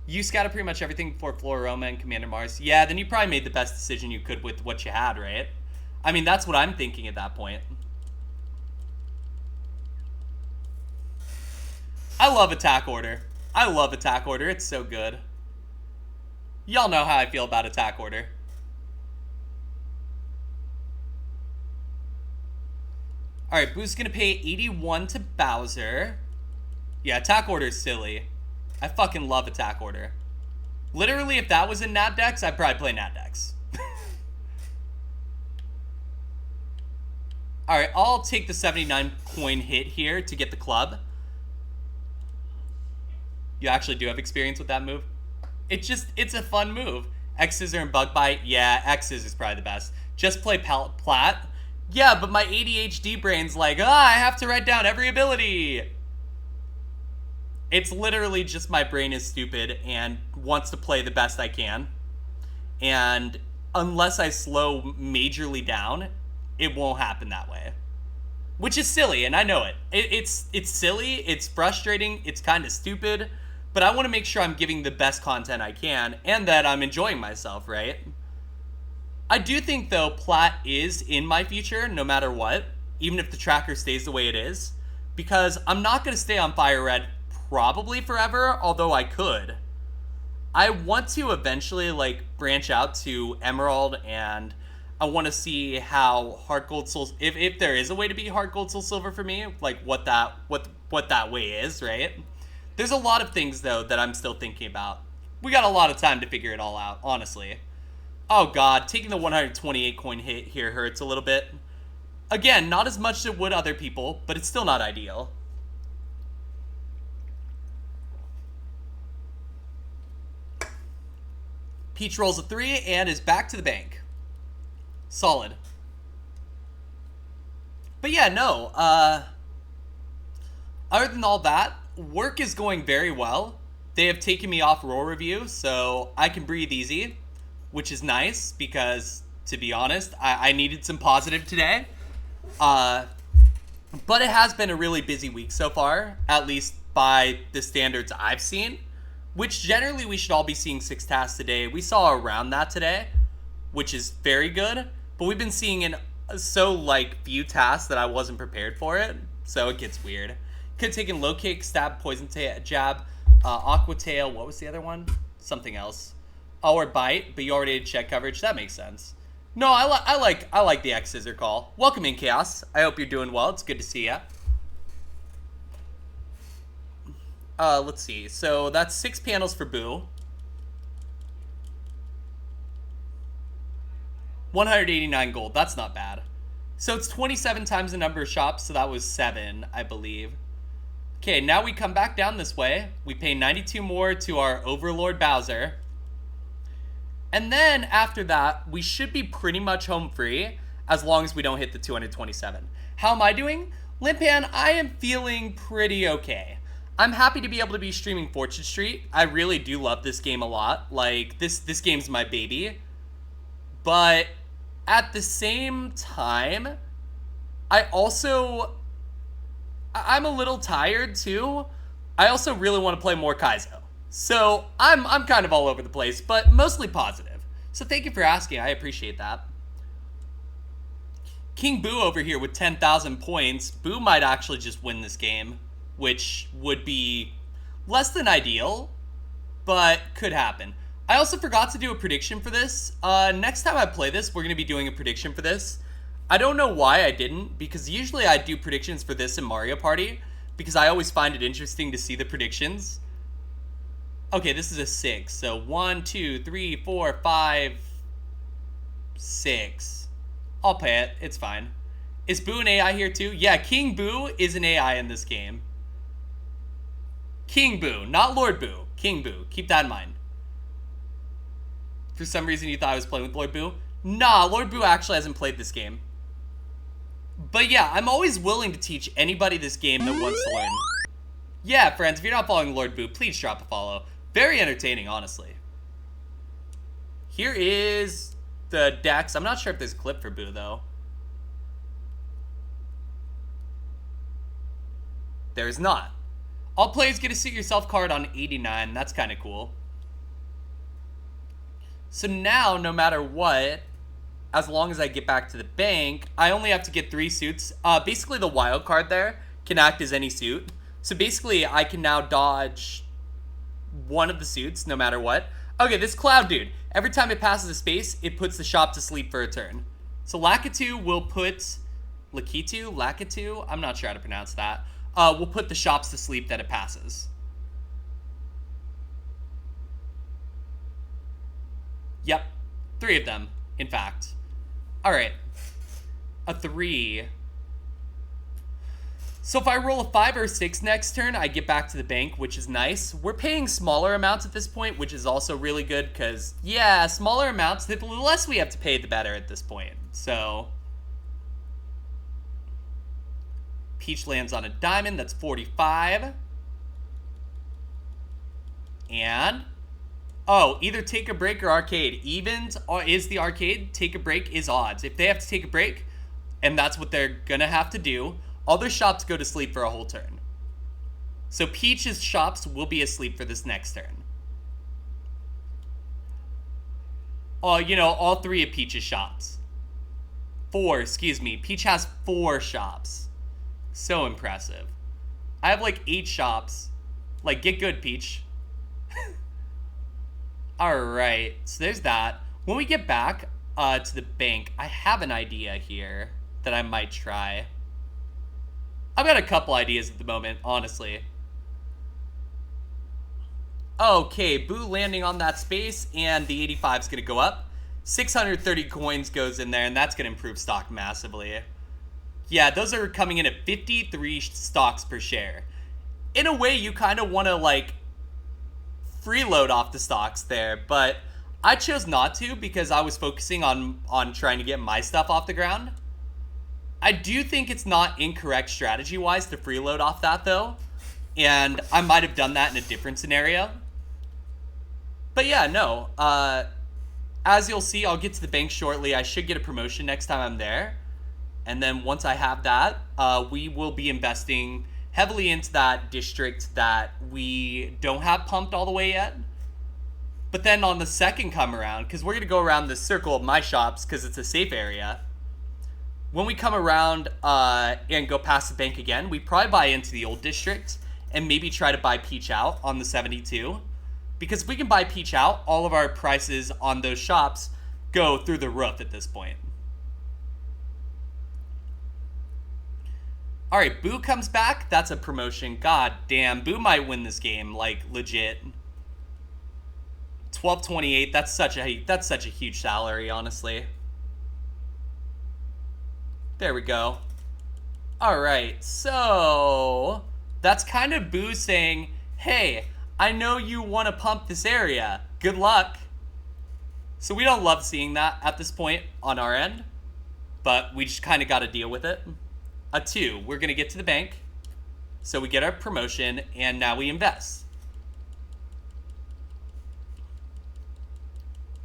You scouted pretty much everything before Floroma and Commander Mars. Yeah, then you probably made the best decision you could with what you had, right? I mean, that's what I'm thinking at that point. I love Attack Order. I love Attack Order. It's so good. Y'all know how I feel about Attack Order. Alright, Boo's gonna pay 81 to Bowser. Yeah, Attack Order is silly. I fucking love Attack Order. Literally, if that was in Nat decks, I'd probably play Nat decks. Alright, I'll take the 79 coin hit here to get the club. You actually do have experience with that move? It's a fun move. X-Scissor and Bug Bite, yeah, X-Scissor is probably the best. Just play Plat. Yeah, but my ADHD brain's like, I have to write down every ability. It's literally just my brain is stupid and wants to play the best I can. And unless I slow majorly down, it won't happen that way. Which is silly, and I know it. It's silly, it's frustrating, it's kind of stupid, but I want to make sure I'm giving the best content I can and that I'm enjoying myself, right? I do think, though, Plat is in my future, no matter what, even if the tracker stays the way it is, because I'm not going to stay on Fire Red probably forever, although I could. I want to eventually, like, branch out to Emerald, and I want to see how Heart Gold Soul, if there is a way to be Heart Gold Soul Silver for me, like what that way is, right? There's a lot of things, though, that I'm still thinking about. We got a lot of time to figure it all out, honestly. Oh god, taking the 128 coin hit here hurts a little bit. Again, not as much as it would other people, but it's still not ideal. Peach rolls a 3 and is back to the bank. Solid. But yeah, no, other than all that, work is going very well. They have taken me off Roar Review, so I can breathe easy, which is nice because, to be honest, I needed some positive today. But it has been a really busy week so far, at least by the standards I've seen, which generally we should all be seeing 6 tasks a day. We saw around that today, which is very good, but we've been seeing in so, like, few tasks that I wasn't prepared for it, so it gets weird. Could have taken Low Kick, Stab, Poison Jab, Aqua Tail, what was the other one? Something else. Oh, or Bite, but you already had check coverage. That makes sense. No, I like the X Scissor call. Welcome in, Chaos. I hope you're doing well. It's good to see ya. Let's see. So that's 6 panels for Boo. 189 gold. That's not bad. So it's 27 times the number of shops, so that was 7, I believe. Okay, now we come back down this way. We pay 92 more to our Overlord Bowser. And then after that, we should be pretty much home free as long as we don't hit the 227. How am I doing? Limpan, I am feeling pretty okay. I'm happy to be able to be streaming Fortune Street. I really do love this game a lot. Like, this game's my baby. But at the same time, I'm a little tired too. I also really want to play more Kaizo. So I'm kind of all over the place, but mostly positive. So thank you for asking. I appreciate that. King Boo over here with 10,000 points. Boo might actually just win this game, which would be less than ideal, but could happen. I also forgot to do a prediction for this. Next time I play this, we're going to be doing a prediction for this. I don't know why I didn't, because usually I do predictions for this in Mario Party, because I always find it interesting to see the predictions. Okay, this is a 6. So 1, 2, 3, 4, 5, 6. I'll pay it. It's fine. Is Boo an AI here too? Yeah, King Boo is an AI in this game. King Boo, not Lord Boo. King Boo. Keep that in mind. For some reason you thought I was playing with Lord Boo? Nah, Lord Boo actually hasn't played this game. But yeah, I'm always willing to teach anybody this game that wants to learn. Yeah, friends, if you're not following Lord Boo, please drop a follow. Very entertaining, honestly. Here is the Dex. I'm not sure if there's a clip for Boo, though. There's not. All players get a suit yourself card on 89. That's kind of cool. So now, no matter what, as long as I get back to the bank, I only have to get 3 suits. Basically, the wild card there can act as any suit. So basically, I can now dodge one of the suits, no matter what. Okay, this Cloud Dude. Every time it passes a space, it puts the shop to sleep for a turn. So Lakitu will put... Lakitu? I'm not sure how to pronounce that. Will put the shops to sleep that it passes. Yep. 3 of them, in fact. Alright. A 3. So if I roll a 5 or a 6 next turn, I get back to the bank, which is nice. We're paying smaller amounts at this point, which is also really good, because, yeah, smaller amounts, the less we have to pay, the better at this point. So... Peach lands on a diamond, that's 45. And... Oh, either take a break or arcade. Evens is the arcade, take a break is odds. If they have to take a break, and that's what they're gonna have to do, other shops go to sleep for a whole turn. So Peach's shops will be asleep for this next turn. Oh, you know, all 3 of Peach's shops. 4, excuse me. Peach has 4 shops. So impressive. I have like 8 shops. Like, get good, Peach. Alright, so there's that. When we get back to the bank, I have an idea here that I might try. I've got a couple ideas at the moment, honestly. Okay, Boo landing on that space, and the 85 is going to go up. 630 coins goes in there, and that's going to improve stock massively. Yeah, those are coming in at 53 stocks per share. In a way, you kind of want to, like, freeload off the stocks there, but I chose not to because I was focusing on trying to get my stuff off the ground. I do think it's not incorrect strategy-wise to freeload off that, though, and I might have done that in a different scenario. But yeah, no, as you'll see, I'll get to the bank shortly. I should get a promotion next time I'm there, and then once I have that, we will be investing heavily into that district that we don't have pumped all the way yet. But then on the second come around, because we're going to go around this circle of my shops because it's a safe area. When we come around and go past the bank again, we probably buy into the old district and maybe try to buy Peach out on the 72. Because if we can buy Peach out, all of our prices on those shops go through the roof at this point. Alright, Boo comes back. That's a promotion. God damn, Boo might win this game, like, legit. 1228, that's such a huge salary, honestly. There we go. All right, so that's kind of Boo saying, hey, I know you want to pump this area. Good luck. So we don't love seeing that at this point on our end, but we just kind of got to deal with it. A 2, we're going to get to the bank. So we get our promotion, and now we invest.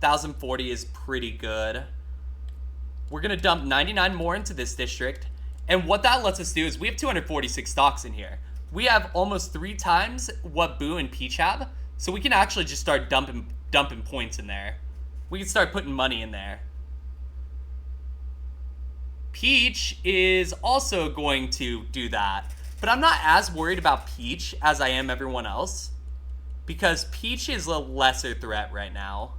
1,040 is pretty good. We're going to dump 99 more into this district. And what that lets us do is we have 246 stocks in here. We have almost 3 times what Boo and Peach have. So we can actually just start dumping points in there. We can start putting money in there. Peach is also going to do that. But I'm not as worried about Peach as I am everyone else. Because Peach is a lesser threat right now.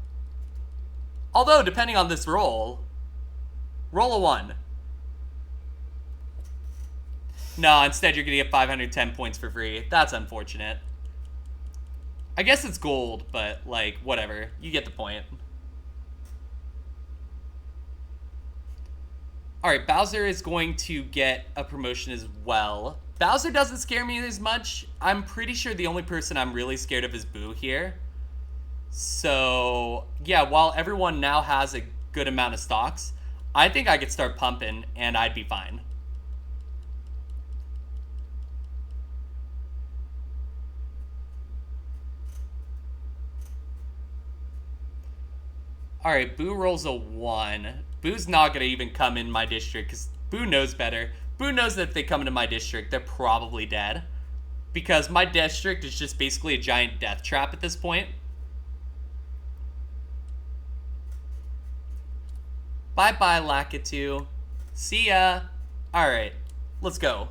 Although, depending on this roll a 1. No, instead you're going to get 510 points for free. That's unfortunate. I guess it's gold, but, like, whatever. You get the point. Alright, Bowser is going to get a promotion as well. Bowser doesn't scare me as much. I'm pretty sure the only person I'm really scared of is Boo here. So, yeah, while everyone now has a good amount of stocks, I think I could start pumping and I'd be fine. Alright, Boo rolls a 1. Boo's not going to even come in my district because Boo knows better. Boo knows that if they come into my district, they're probably dead. Because my district is just basically a giant death trap at this point. Bye-bye, Lakitu. See ya. Alright, let's go.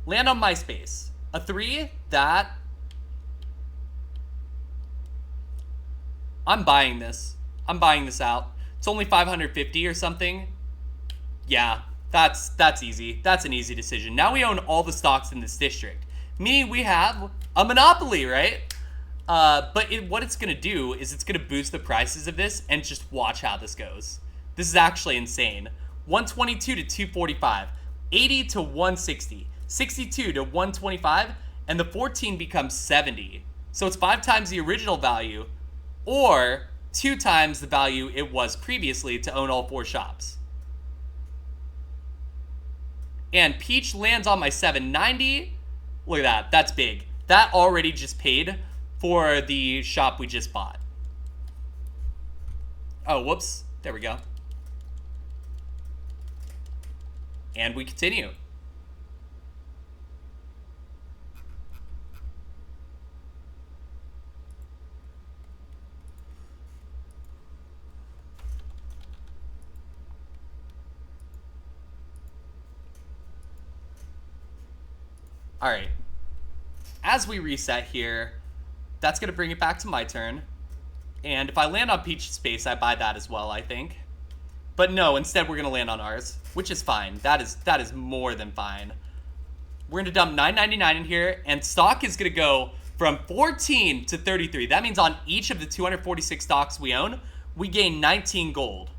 Land on my space. A 3? That... I'm buying this. I'm buying this out. It's only 550 or something. Yeah, that's easy. That's an easy decision. Now we own all the stocks in this district. Meaning we have a monopoly, right? But what it's going to do is it's going to boost the prices of this and just watch how this goes. This is actually insane. 122 to 245, 80 to 160, 62 to 125, and the 14 becomes 70. So it's 5 times the original value, or 2 times the value it was previously to own all 4 shops. And Peach lands on my 790. Look at that. That's big. That already just paid for the shop we just bought. Oh, whoops. There we go. And we continue. All right. As we reset here, that's going to bring it back to my turn. And if I land on Peach's space, I buy that as well, I think. But no, instead we're going to land on ours, which is fine. That is more than fine. We're going to dump $9.99 in here, and stock is going to go from 14 to 33. That means on each of the 246 stocks we own, we gain 19 gold.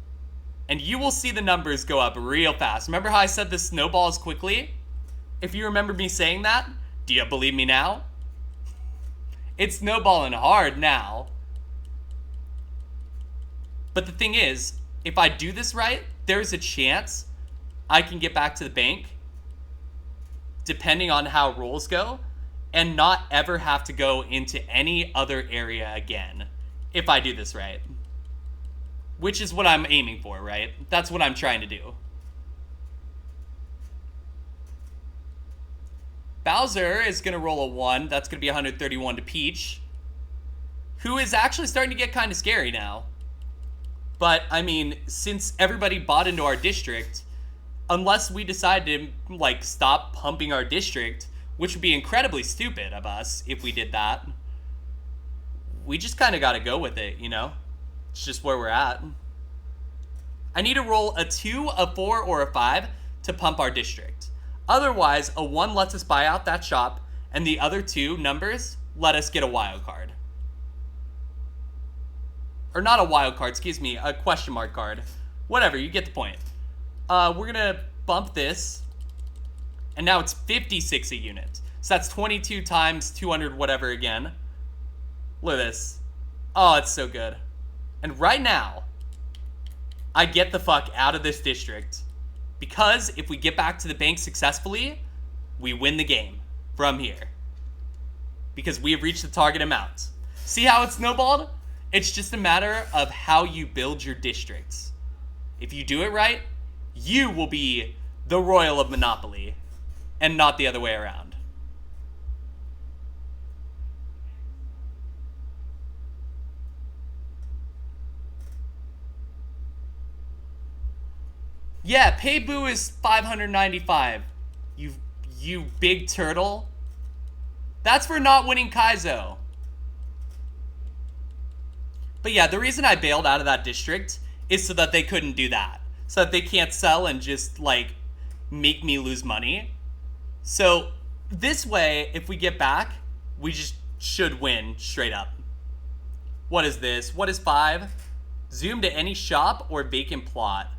And you will see the numbers go up real fast. Remember how I said this snowballs quickly? If you remember me saying that, do you believe me now? It's snowballing hard now. But the thing is, if I do this right, there's a chance I can get back to the bank, depending on how rolls go, and not ever have to go into any other area again, if I do this right. Which is what I'm aiming for, right? That's what I'm trying to do. Bowser is going to roll a 1. That's going to be 131 to Peach, who is actually starting to get kind of scary now. But, I mean, since everybody bought into our district, unless we decide to, like, stop pumping our district, which would be incredibly stupid of us if we did that, we just kind of got to go with it, you know? It's just where we're at. I need to roll a 2, a 4, or a 5 to pump our district. Otherwise, a 1 lets us buy out that shop, and the other 2 numbers let us get a wild card. Or not a wild card, excuse me, a question mark card. Whatever, you get the point. we're gonna bump this, and now it's 56 a unit. So that's 22 times 200 whatever again. Look at this. Oh, it's so good. And right now, I get the fuck out of this district, because if we get back to the bank successfully, we win the game from here, because we have reached the target amount. See how it's snowballed? It's just a matter of how you build your districts. If you do it right, you will be the royal of Monopoly, and not the other way around. Yeah, pay boo is 595. You big turtle. That's for not winning Kaizo. But yeah, the reason I bailed out of that district is so that they couldn't do that. So that they can't sell and just, like, make me lose money. So, this way, if we get back, we just should win straight up. What is this? What is 5? Zoom to any shop or vacant plot.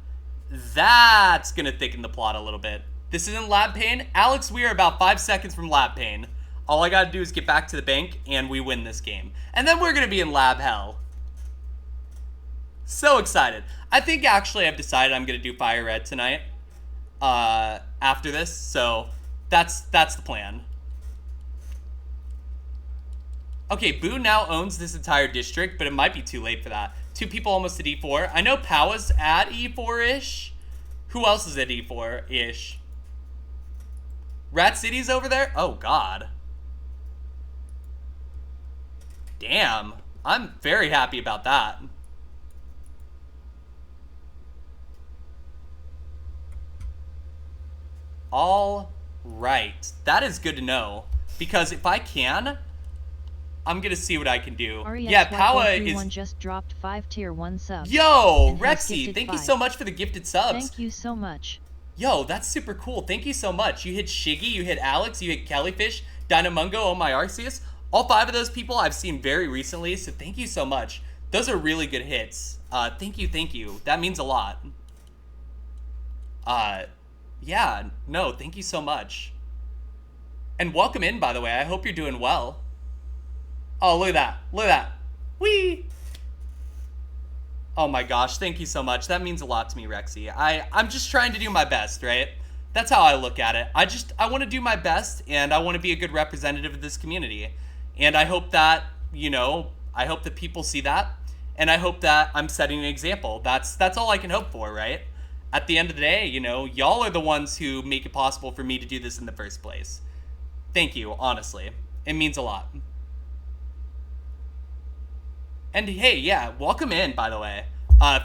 That's gonna thicken the plot a little bit. This isn't lab pain. Alex, we are about 5 seconds from lab pain. All I gotta do is get back to the bank, and we win this game. And then we're gonna be in lab hell. So excited. I think actually I've decided I'm gonna do fire red tonight. After this, so that's the plan. Okay, Boo now owns this entire district, but it might be too late for that. 2 people almost at E4. I know Powa's at E4-ish. Who else is at E4-ish? Rat City's over there? Oh, God. Damn. I'm very happy about that. All right. That is good to know. Because if I can, I'm gonna see what I can do. Yeah, Powa is... just dropped 5 tier 1 subs. Yo, Rexy, thank you so much for the gifted subs. Thank you so much. Yo, that's super cool. Thank you so much. You hit Shiggy, you hit Alex, you hit Kellyfish, Dynamungo, Oh My Arceus. All 5 of those people I've seen very recently, so thank you so much. Those are really good hits. Thank you. That means a lot. Yeah, no, thank you so much. And welcome in, by the way. I hope you're doing well. Oh, look at that. Whee! Oh my gosh, thank you so much. That means a lot to me, Rexy. I'm just trying to do my best, right? That's how I look at it. I want to do my best, and I want to be a good representative of this community. And I hope that, I hope that people see that, and I hope that I'm setting an example. That's all I can hope for, right? At the end of the day, y'all are the ones who make it possible for me to do this in the first place. Thank you, honestly. It means a lot. And hey, yeah, welcome in, by the way.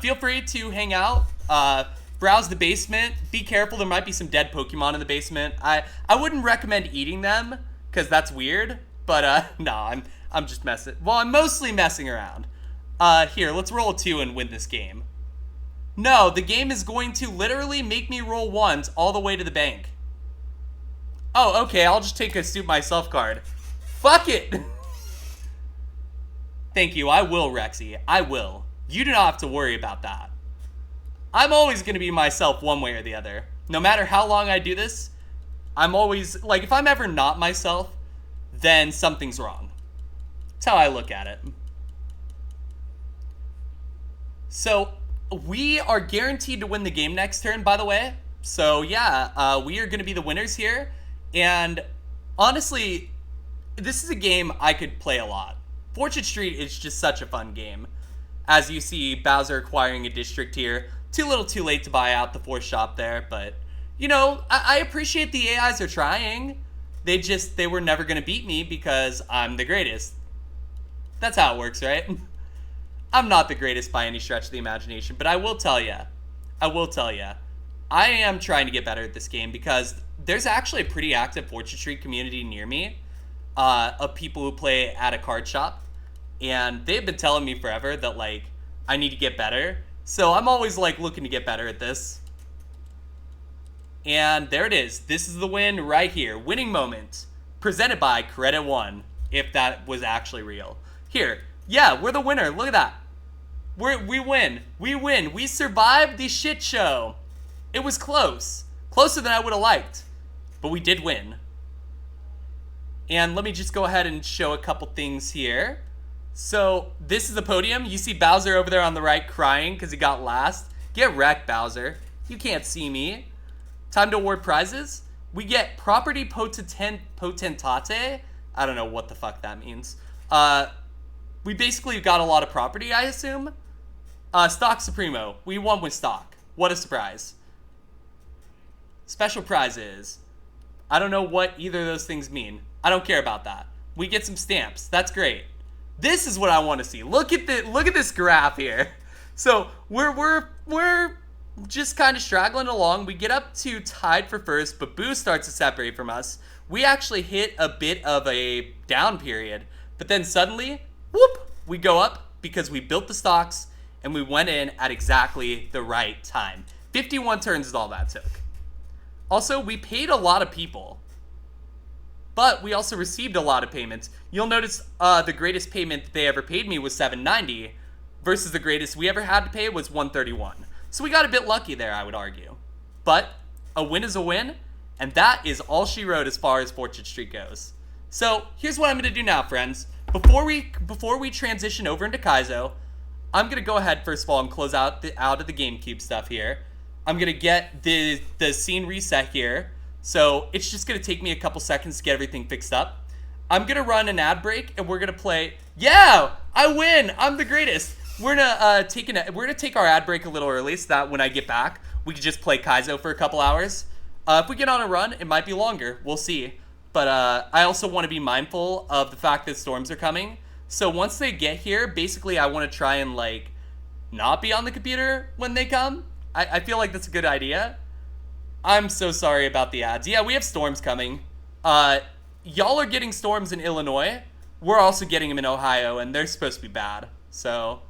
Feel free to hang out, browse the basement. Be careful, there might be some dead Pokemon in the basement. I wouldn't recommend eating them, because that's weird. But, no, I'm just messing. Well, I'm mostly messing around. Here, let's roll a 2 and win this game. No, the game is going to literally make me roll 1s all the way to the bank. Oh, okay, I'll just take a suit myself card. Fuck it! Thank you, I will, Rexy. I will. You do not have to worry about that. I'm always going to be myself one way or the other. No matter how long I do this, I'm always, if I'm ever not myself, then something's wrong. That's how I look at it. So, we are guaranteed to win the game next turn, by the way. So, yeah, we are going to be the winners here. And, honestly, this is a game I could play a lot. Fortune Street is just such a fun game. As you see, Bowser acquiring a district here. Too little too late to buy out the 4th shop there, but, I appreciate the AIs are trying. They were never going to beat me because I'm the greatest. That's how it works, right? I'm not the greatest by any stretch of the imagination, but I will tell you, I am trying to get better at this game because there's actually a pretty active Fortune Street community near me of people who play at a card shop. And they've been telling me forever that, I need to get better. So I'm always, looking to get better at this. And there it is. This is the win right here. Winning moment. Presented by Credit One, if that was actually real. Here. Yeah, we're the winner. Look at that. We win. We win. We survived the shit show. It was close. Closer than I would have liked. But we did win. And let me just go ahead and show a couple things here. So, this is the podium. You see Bowser over there on the right crying because he got last. Get wrecked, Bowser. You can't see me. Time to award prizes. We get Property Potentate. I don't know what the fuck that means. We basically got a lot of property, I assume. Stock Supremo. We won with stock. What a surprise. Special prizes. I don't know what either of those things mean. I don't care about that. We get some stamps. That's great. This is what I want to see. Look at this graph here. So we're just kind of straggling along. We get up to tied for first, but Boo starts to separate from us. We actually hit a bit of a down period, but then suddenly, whoop, we go up because we built the stocks and we went in at exactly the right time. 51 turns is all that took. Also, we paid a lot of people, but we also received a lot of payments. You'll notice the greatest payment they ever paid me was $790 versus the greatest we ever had to pay was $131. So we got a bit lucky there, I would argue. But a win is a win, and that is all she wrote as far as Fortune Street goes. So here's what I'm going to do now, friends. Before we transition over into Kaizo, I'm going to go ahead, first of all, and close out of the GameCube stuff here. I'm going to get the scene reset here. So it's just going to take me a couple seconds to get everything fixed up. I'm going to run an ad break, and we're going to play... Yeah! I win! I'm the greatest! We're gonna take our ad break a little early so that when I get back, we can just play Kaizo for a couple hours. If we get on a run, it might be longer. We'll see. But I also want to be mindful of the fact that storms are coming. So once they get here, basically I want to try and like not be on the computer when they come. I feel like that's a good idea. I'm so sorry about the ads. Yeah, we have storms coming. Y'all are getting storms in Illinois. We're also getting them in Ohio, and they're supposed to be bad. So...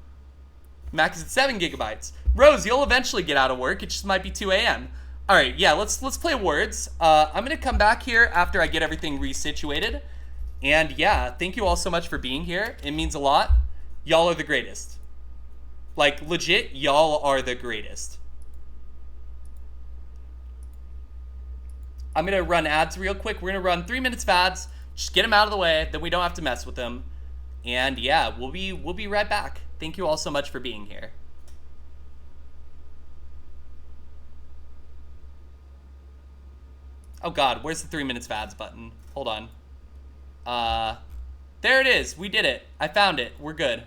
Max is at 7 gigabytes. Rose, you'll eventually get out of work. It just might be 2 a.m. All right, yeah, let's play words. I'm going to come back here after I get everything resituated. And yeah, thank you all so much for being here. It means a lot. Y'all are the greatest. Like, legit, y'all are the greatest. I'm going to run ads real quick. We're going to run 3 minutes of ads. Just get them out of the way. Then we don't have to mess with them. And yeah, we'll be right back. Thank you all so much for being here. Oh god, where's the 3 minutes of ads button? Hold on. There it is. We did it. I found it. We're good.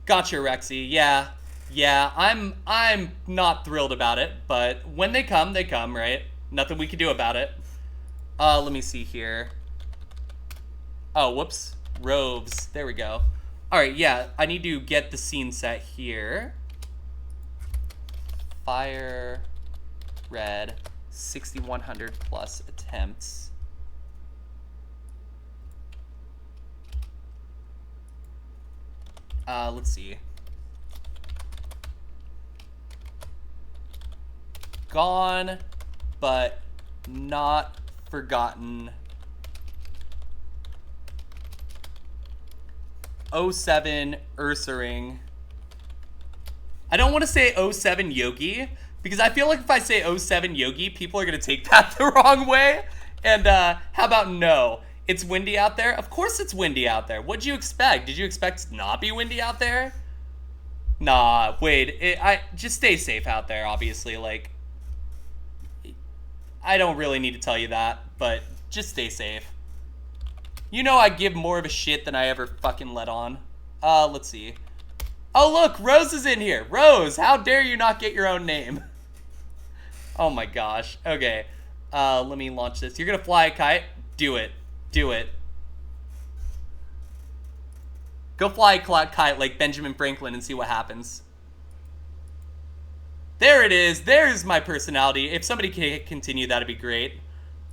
Gotcha, Rexy. Yeah. Yeah, I'm not thrilled about it, but when they come, right? Nothing we can do about it. Let me see here. Oh, whoops. Roves. There we go. Alright, yeah. I need to get the scene set here. Fire. Red. 6,100 plus attempts. Let's see. Gone, but not forgotten. 07 Ursaring. I don't want to say 07 Yogi, because I feel like if I say 07 Yogi, people are going to take that the wrong way. And how about no? It's windy out there? Of course it's windy out there. What'd you expect? Did you expect it to not be windy out there? Nah, wait. Just stay safe out there, obviously. Like, I don't really need to tell you that, but just stay safe. You know I give more of a shit than I ever fucking let on. Let's see. Oh, look, Rose is in here. Rose, how dare you not get your own name? Oh my gosh. Okay. Let me launch this. You're gonna fly a kite? Do it. Do it. Go fly a kite like Benjamin Franklin and see what happens. There it is. There's my personality. If somebody can continue, that'd be great.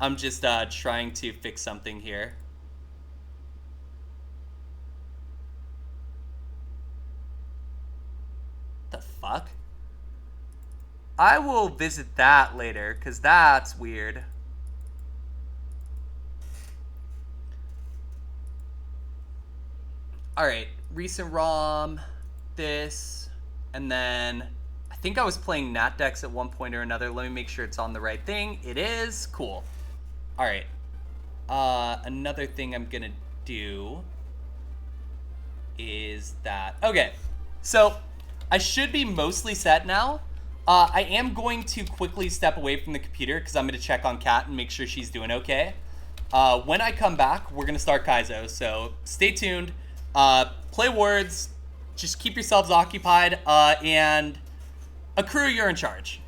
I'm just trying to fix something here. The fuck? I will visit that later, because that's weird. Alright, recent ROM, this, And then I think I was playing Nat decks at one point or another. Let me make sure it's on the right thing. It is. Cool. All right. Another thing I'm going to do is that... Okay. So I should be mostly set now. I am going to quickly step away from the computer because I'm going to check on Kat and make sure she's doing okay. When I come back, we're going to start Kaizo. So stay tuned. Play words. Just keep yourselves occupied. And accrue, you're in charge.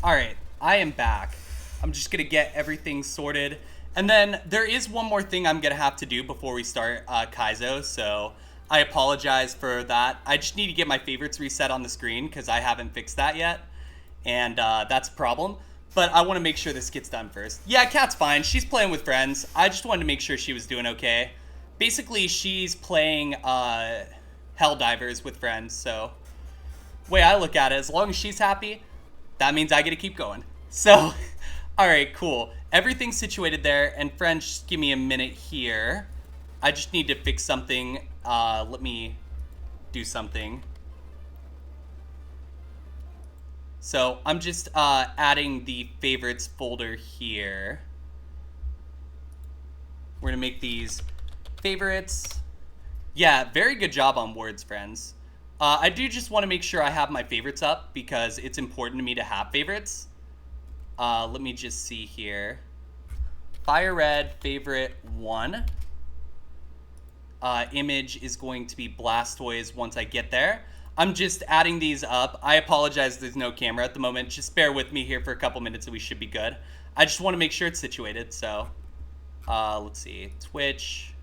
Alright, I am back. I'm just going to get everything sorted. And then there is one more thing I'm going to have to do before we start Kaizo, so I apologize for that. I just need to get my favorites reset on the screen because I haven't fixed that yet, and that's a problem. But I want to make sure this gets done first. Yeah, Kat's fine. She's playing with friends. I just wanted to make sure she was doing okay. Basically, she's playing Helldivers with friends, so way I look at it, as long as she's happy, that means I get to keep going. So, all right, cool. Everything's situated there, and friends, just give me a minute here. I just need to fix something. Let me do something. So I'm just adding the favorites folder here. We're gonna make these favorites. Yeah, very good job on words, friends. I do just want to make sure I have my favorites up because it's important to me to have favorites. Let me just see here. Fire Red, favorite 1. Image is going to be Blastoise once I get there. I'm just adding these up. I apologize there's no camera at the moment. Just bear with me here for a couple minutes and we should be good. I just want to make sure it's situated, so... let's see. Twitch...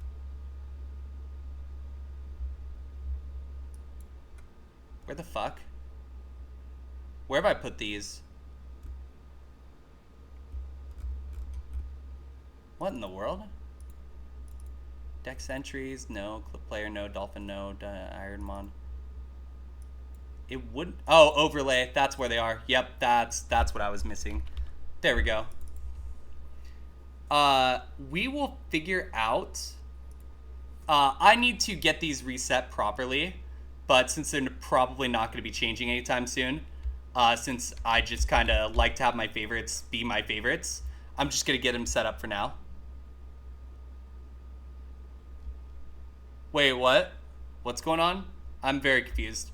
Where the fuck? Where have I put these? What in the world? Dex entries, no. Clip player, no. Dolphin, no. IronMON. It wouldn't... Oh, overlay. That's where they are. Yep, that's what I was missing. There we go. We will figure out... I need to get these reset properly. But since they're probably not going to be changing anytime soon, since I just kind of like to have my favorites be my favorites, I'm just going to get them set up for now. Wait, what? What's going on? I'm very confused.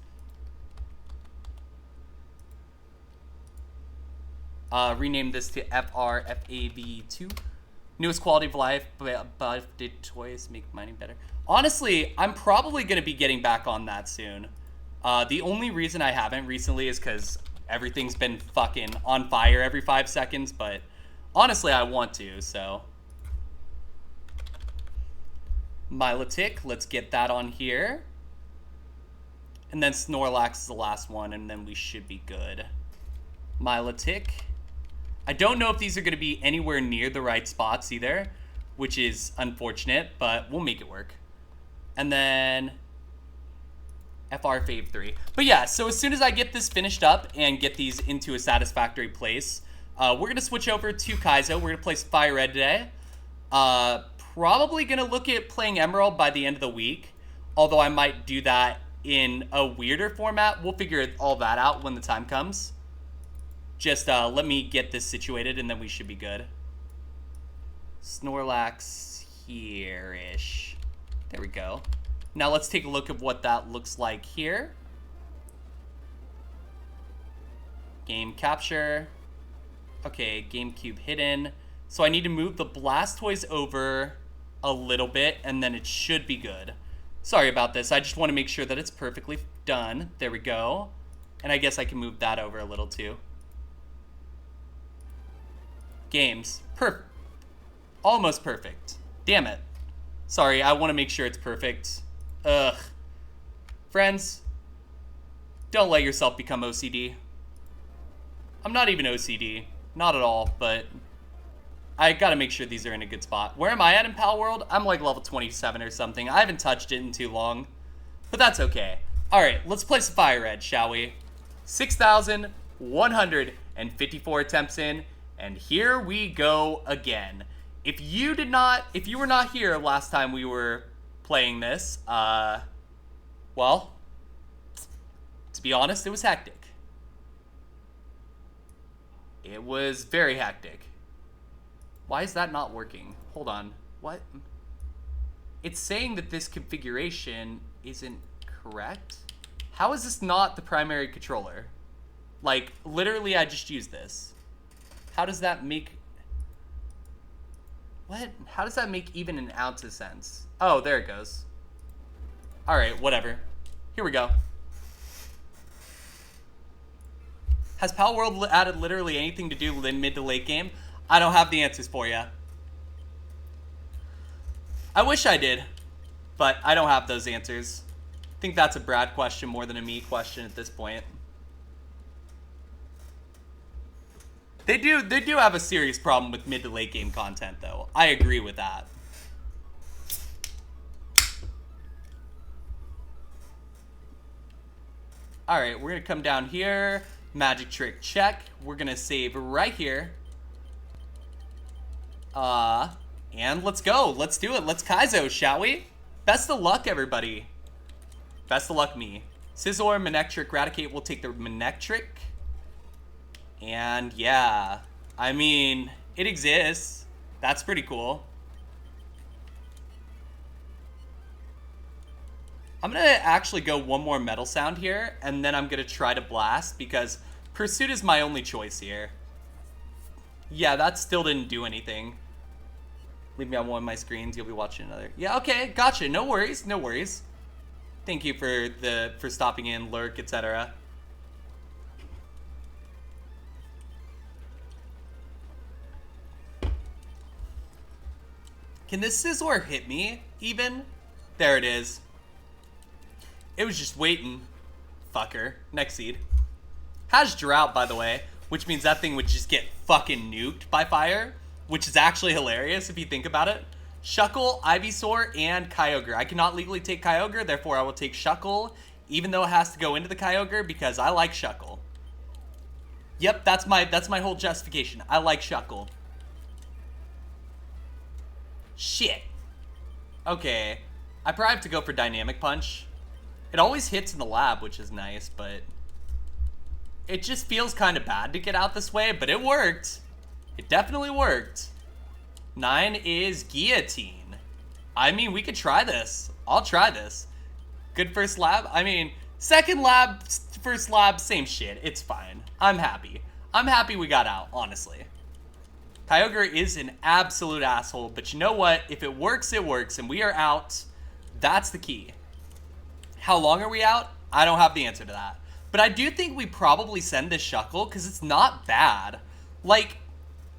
Rename this to FRFAV2. Newest quality of life, but did toys make mining better? Honestly, I'm probably going to be getting back on that soon. The only reason I haven't recently is because everything's been fucking on fire every 5 seconds, but honestly, I want to, so. Milotic, let's get that on here. And then Snorlax is the last one, and then we should be good. Milotic. I don't know if these are going to be anywhere near the right spots either, which is unfortunate, but we'll make it work. And then FR Fave 3. But yeah, so as soon as I get this finished up and get these into a satisfactory place, we're going to switch over to Kaizo. We're going to play Fire Red today. Probably going to look at playing Emerald by the end of the week, although I might do that in a weirder format. We'll figure all that out when the time comes. Just let me get this situated and then we should be good. Snorlax here-ish. There we go. Now let's take a look at what that looks like here. Game capture. Okay, GameCube hidden. So I need to move the Blastoise over a little bit and then it should be good. Sorry about this. I just want to make sure that it's perfectly done. There we go. And I guess I can move that over a little too. Games. Perfect. Almost perfect. Damn it. Sorry, I want to make sure it's perfect. Ugh. Friends, don't let yourself become OCD. I'm not even OCD. Not at all, but I gotta make sure these are in a good spot. Where am I at in Pal World? I'm like level 27 or something. I haven't touched it in too long, but that's okay. Alright, let's play some Fire Red, shall we? 6,154 attempts in, and here we go again. If you were not here last time we were playing this, well, to be honest, it was hectic. It was very hectic. Why is that not working? Hold on. What? It's saying that this configuration isn't correct? How is this not the primary controller? Like, literally, I just used this. How does that make... What? How does that make even an ounce of sense? Oh, there it goes. Alright, whatever. Here we go. Has Pal World added literally anything to do with mid to late game? I don't have the answers for you. I wish I did, but I don't have those answers. I think that's a Brad question more than a me question at this point. They do have a serious problem with mid to late game content, though. I agree with that. Alright, we're going to come down here. Magic trick check. We're going to save right here. And let's go. Let's do it. Let's Kaizo, shall we? Best of luck, everybody. Best of luck, me. Scizor, Manectric, Raticate. We'll take the Manectric. And yeah, I mean, it exists. That's pretty cool. I'm going to actually go one more Metal Sound here, and then I'm going to try to Blast, because Pursuit is my only choice here. Yeah, that still didn't do anything. Leave me on one of my screens, you'll be watching another. Yeah, okay, gotcha. No worries, no worries. Thank you for stopping in, lurk, etc. Can this Scizor hit me, even? There it is. It was just waiting. Fucker. Next seed. Has Drought, by the way, which means that thing would just get fucking nuked by fire, which is actually hilarious if you think about it. Shuckle, Ivysaur, and Kyogre. I cannot legally take Kyogre, therefore I will take Shuckle, even though it has to go into the Kyogre, because I like Shuckle. Yep, that's my whole justification. I like Shuckle. Shit. Okay. I probably have to go for Dynamic Punch. It always hits in the lab, which is nice, but it just feels kind of bad to get out this way, but it worked. It definitely worked. 9 is Guillotine. I mean, we could try this. I'll try this. Good first lab. I mean, second lab, first lab, same shit. It's fine. I'm happy. I'm happy we got out, honestly. Kyogre is an absolute asshole, but you know what? If it works, and we are out. That's the key. How long are we out? I don't have the answer to that. But I do think we probably send this Shuckle, because it's not bad. Like,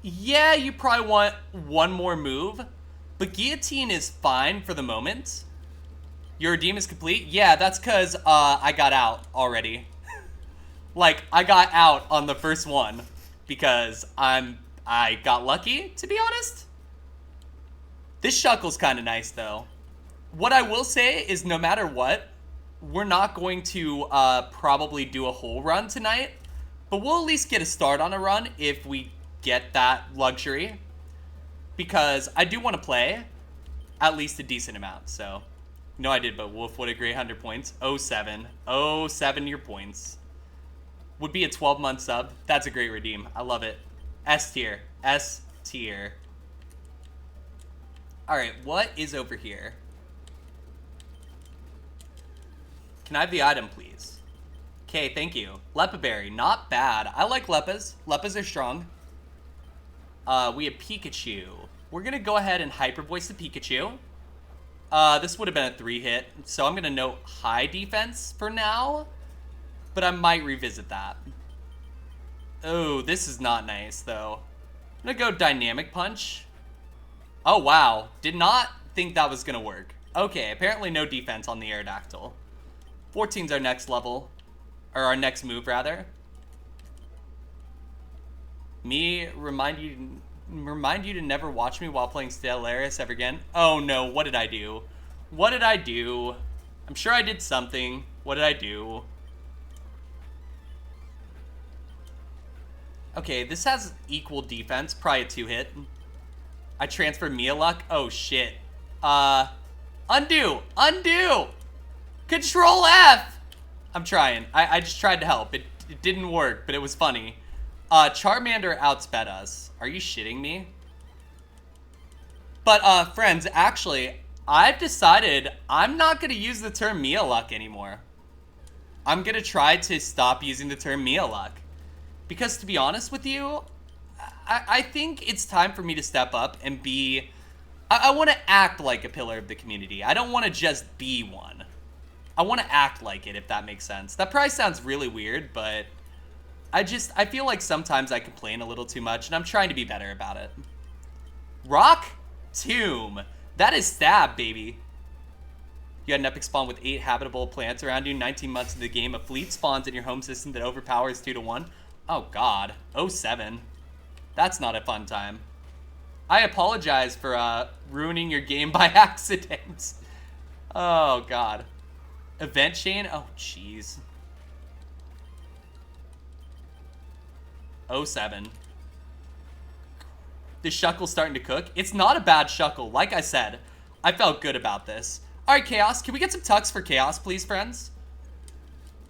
yeah, you probably want one more move, but Guillotine is fine for the moment. Your redeem is complete? Yeah, that's because I got out already. Like, I got out on the first one. because I got lucky, to be honest. This shuckle's kind of nice, though. What I will say is no matter what, we're not going to probably do a whole run tonight, but we'll at least get a start on a run if we get that luxury, because I do want to play at least a decent amount. So, no, I did, but Wolf would agree. 100 points. 07. 07 your points. Would be a 12-month sub. That's a great redeem. I love it. S tier. S tier. Alright, what is over here? Can I have the item, please? Okay, thank you. Lepa berry. Not bad. I like Lepas. Lepas are strong. We have Pikachu. We're going to go ahead and hyper voice the Pikachu. This would have been a 3-hit, so I'm going to note high defense for now, but I might revisit that. Oh, this is not nice, though. I'm going to go Dynamic Punch. Oh, wow. Did not think that was going to work. Okay, apparently no defense on the Aerodactyl. 14's our next level, or our next move, rather. Me remind you to never watch me while playing Stellaris ever again. Oh no, what did I do? What did I do? I'm sure I did something. What did I do? Okay, this has equal defense, probably a 2-hit. I transfer Mia Luck. Oh shit. Undo! Undo! Control F! I'm trying. I just tried to help. It didn't work, but it was funny. Charmander outsped us. Are you shitting me? But, friends, actually, I've decided I'm not going to use the term Mia Luck anymore. I'm going to try to stop using the term Mia Luck. Because, to be honest with you, I think it's time for me to step up and be... I want to act like a pillar of the community. I don't want to just be one. I want to act like it, if that makes sense. That probably sounds really weird, but... I feel like sometimes I complain a little too much, and I'm trying to be better about it. Rock Tomb. That is stab, baby. You had an epic spawn with 8 habitable plants around you, 19 months into the game. A fleet spawns in your home system that overpowers 2-1. Oh, God. 07. That's not a fun time. I apologize for ruining your game by accident. Oh, God. Event chain? Oh, jeez. 07. This shuckle's starting to cook. It's not a bad shuckle. Like I said, I felt good about this. Alright, Chaos. Can we get some tucks for Chaos, please, friends?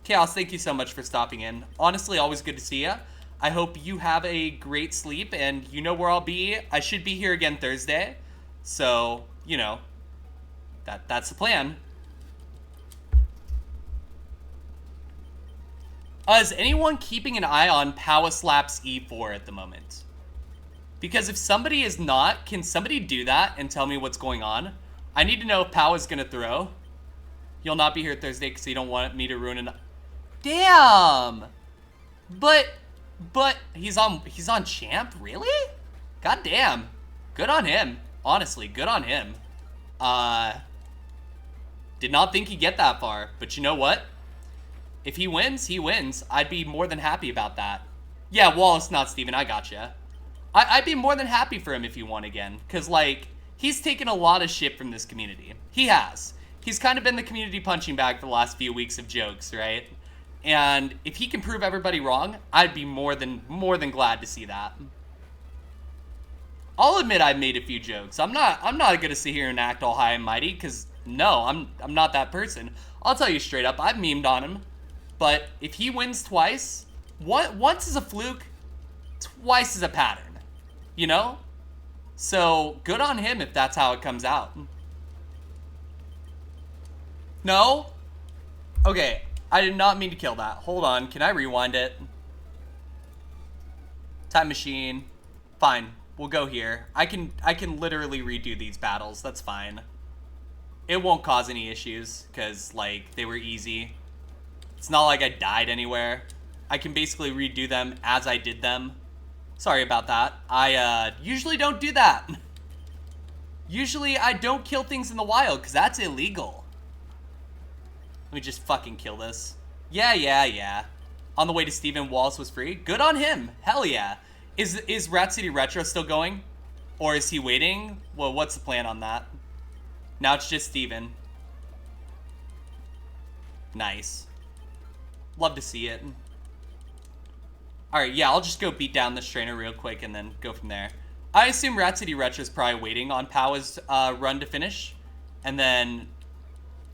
Chaos, thank you so much for stopping in. Honestly, always good to see you. I hope you have a great sleep, and you know where I'll be. I should be here again Thursday. So, you know, that's the plan. Is anyone keeping an eye on Power Slaps E4 at the moment? Because if somebody is not, can somebody do that and tell me what's going on? I need to know if Pow is going to throw. You'll not be here Thursday because you don't want me to ruin it. Damn! But he's on champ? Really? God damn. Good on him. Honestly, good on him. Did not think he'd get that far. But you know what? If he wins, he wins. I'd be more than happy about that. Yeah, Wallace, not Steven. I gotcha. I'd be more than happy for him if he won again. Because, like, he's taken a lot of shit from this community. He has. He's kind of been the community punching bag for the last few weeks of jokes, right? And if he can prove everybody wrong, I'd be more than glad to see that. I'll admit I've made a few jokes. I'm not gonna sit here and act all high and mighty, because no, I'm not that person. I'll tell you straight up, I've memed on him. But if he wins twice, once is a fluke, twice is a pattern. You know? So, good on him if that's how it comes out. No? Okay, I did not mean to kill that. Hold on, can I rewind it? Time machine. Fine, we'll go here. I can literally redo these battles, that's fine. It won't cause any issues, because, like, they were easy. It's not like I died anywhere. I can basically redo them as I did them. Sorry about that. I usually don't do that. Usually I don't kill things in the wild, because that's illegal. Let me just fucking kill this. Yeah. On the way to Steven, Wallace was free. Good on him. Hell yeah. Is Rat City Retro still going? Or is he waiting? Well, what's the plan on that? Now it's just Steven. Nice. Love to see it. Alright, yeah, I'll just go beat down this trainer real quick and then go from there. I assume Rat City Retro is probably waiting on Powa's run to finish. And then...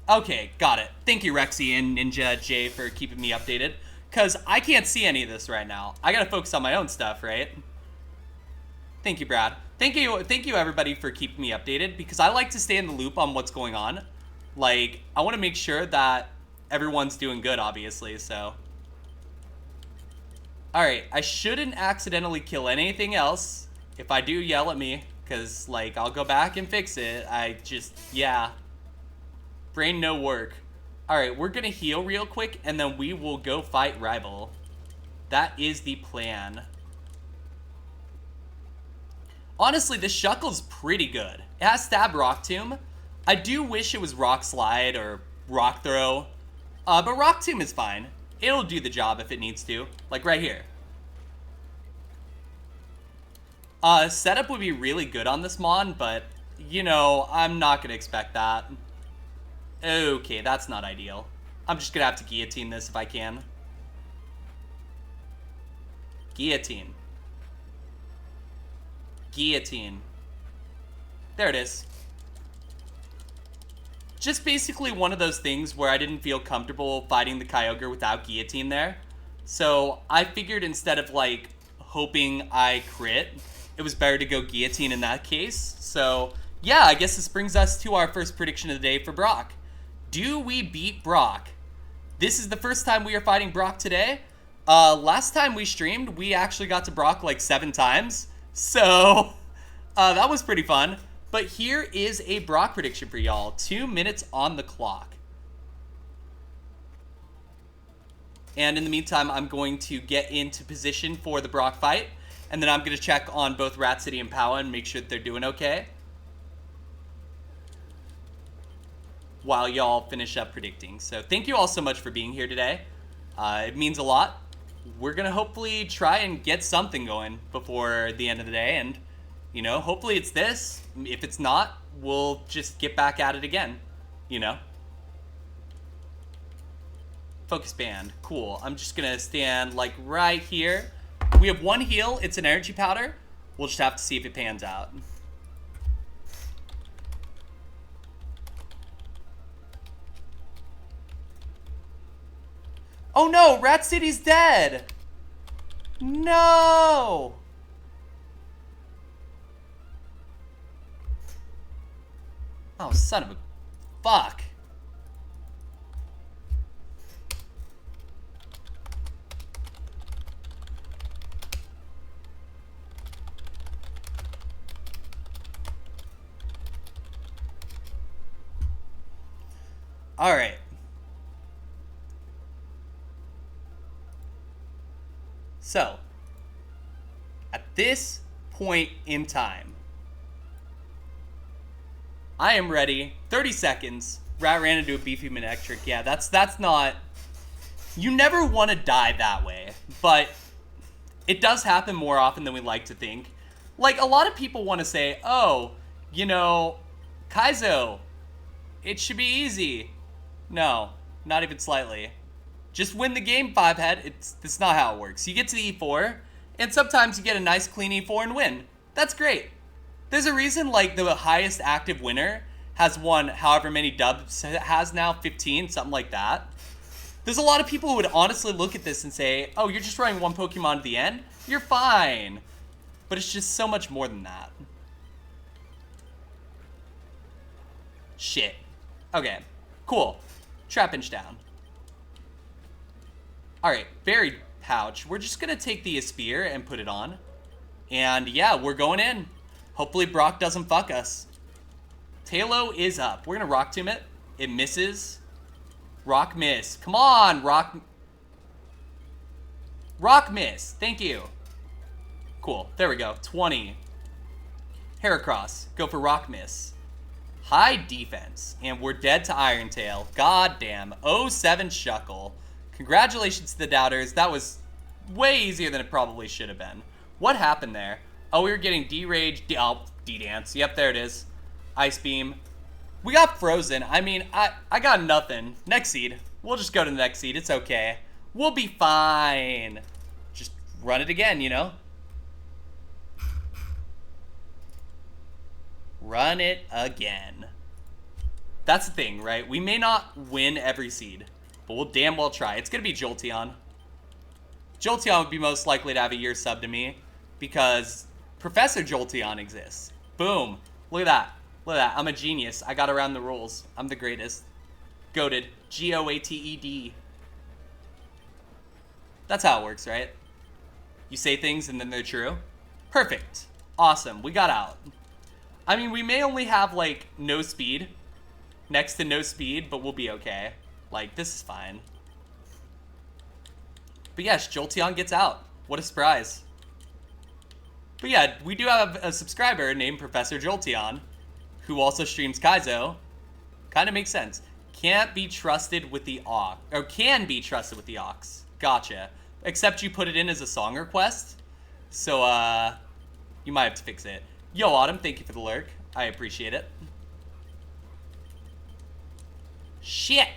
Okay, got it. Thank you, Rexy and Ninja J, for keeping me updated. Because I can't see any of this right now. I gotta focus on my own stuff, right? Thank you, Brad. Thank you, everybody, for keeping me updated. Because I like to stay in the loop on what's going on. Like, I want to make sure that everyone's doing good, obviously, so... Alright, I shouldn't accidentally kill anything else. If I do, yell at me, because, like, I'll go back and fix it. Yeah. Brain no work. Alright, we're gonna heal real quick, and then we will go fight Rival. That is the plan. Honestly, this Shuckle's pretty good. It has Stab Rock Tomb. I do wish it was Rock Slide or Rock Throw. But Rock Tomb is fine. It'll do the job if it needs to. Like right here. Setup would be really good on this Mon, but, you know, I'm not going to expect that. Okay, that's not ideal. I'm just going to have to guillotine this if I can. Guillotine. Guillotine. There it is. Just basically one of those things where I didn't feel comfortable fighting the Kyogre without guillotine there. So I figured instead of, like, hoping I crit, it was better to go guillotine in that case. So, yeah, I guess this brings us to our first prediction of the day for Brock. Do we beat Brock? This is the first time we are fighting Brock today. Last time we streamed, we actually got to Brock like 7 times. So, that was pretty fun. But here is a Brock prediction for y'all. 2 minutes on the clock. And in the meantime, I'm going to get into position for the Brock fight. And then I'm going to check on both Rat City and Powa and make sure that they're doing okay. While y'all finish up predicting. So thank you all so much for being here today. It means a lot. We're going to hopefully try and get something going before the end of the day. And, you know, hopefully it's this. If it's not, we'll just get back at it again. You know? Focus band. Cool. I'm just going to stand like right here. We have 1 heal. It's an energy powder. We'll just have to see if it pans out. Oh no, Rat City's dead. No. Oh, son of a fuck. All right. So, at this point in time, I am ready. 30 seconds. Rat ran into a beefy Manectric. Yeah, that's not... You never want to die that way, but it does happen more often than we like to think. Like, a lot of people want to say, oh, you know, Kaizo, it should be easy. No, not even slightly. Just win the game, 5-head. That's not how it works. You get to the E4, and sometimes you get a nice clean E4 and win. That's great. There's a reason, like, the highest active winner has won however many dubs, has now 15, something like that. There's a lot of people who would honestly look at this and say, oh, you're just running 1 Pokemon at the end? You're fine. But it's just so much more than that. Shit. Okay, cool. Trapinch down. Alright, Berry Pouch. We're just going to take the Spear and put it on. And yeah, we're going in. Hopefully Brock doesn't fuck us. Talo is up. We're going to Rock Tomb it. It misses. Rock Miss. Come on, Rock Miss. Thank you. Cool. There we go. 20. Heracross. Go for Rock Miss. High defense. And we're dead to Iron Tail. God damn. 07 Shuckle. Congratulations to the doubters. That was way easier than it probably should have been. What happened there? Oh, we were getting D-Rage, D-Dance. Yep, there it is. Ice Beam. We got frozen. I mean, I got nothing. Next seed. We'll just go to the next seed. It's okay. We'll be fine. Just run it again, you know? Run it again. That's the thing, right? We may not win every seed, but we'll damn well try. It's going to be Jolteon. Jolteon would be most likely to have a year sub to me because Professor Jolteon exists. Boom. Look at that. Look at that. I'm a genius. I got around the rules. I'm the greatest. Goated. G-O-A-T-E-D. That's how it works, right? You say things and then they're true. Perfect. Awesome. We got out. I mean, we may only have, like, no speed. Next to no speed, but we'll be okay. Like, this is fine. But yes, Jolteon gets out. What a surprise. But yeah, we do have a subscriber named Professor Jolteon, who also streams Kaizo. Kind of makes sense. Can't be trusted with the aux. Or can be trusted with the aux. Gotcha. Except you put it in as a song request. So, you might have to fix it. Yo, Autumn, thank you for the lurk. I appreciate it. Shit!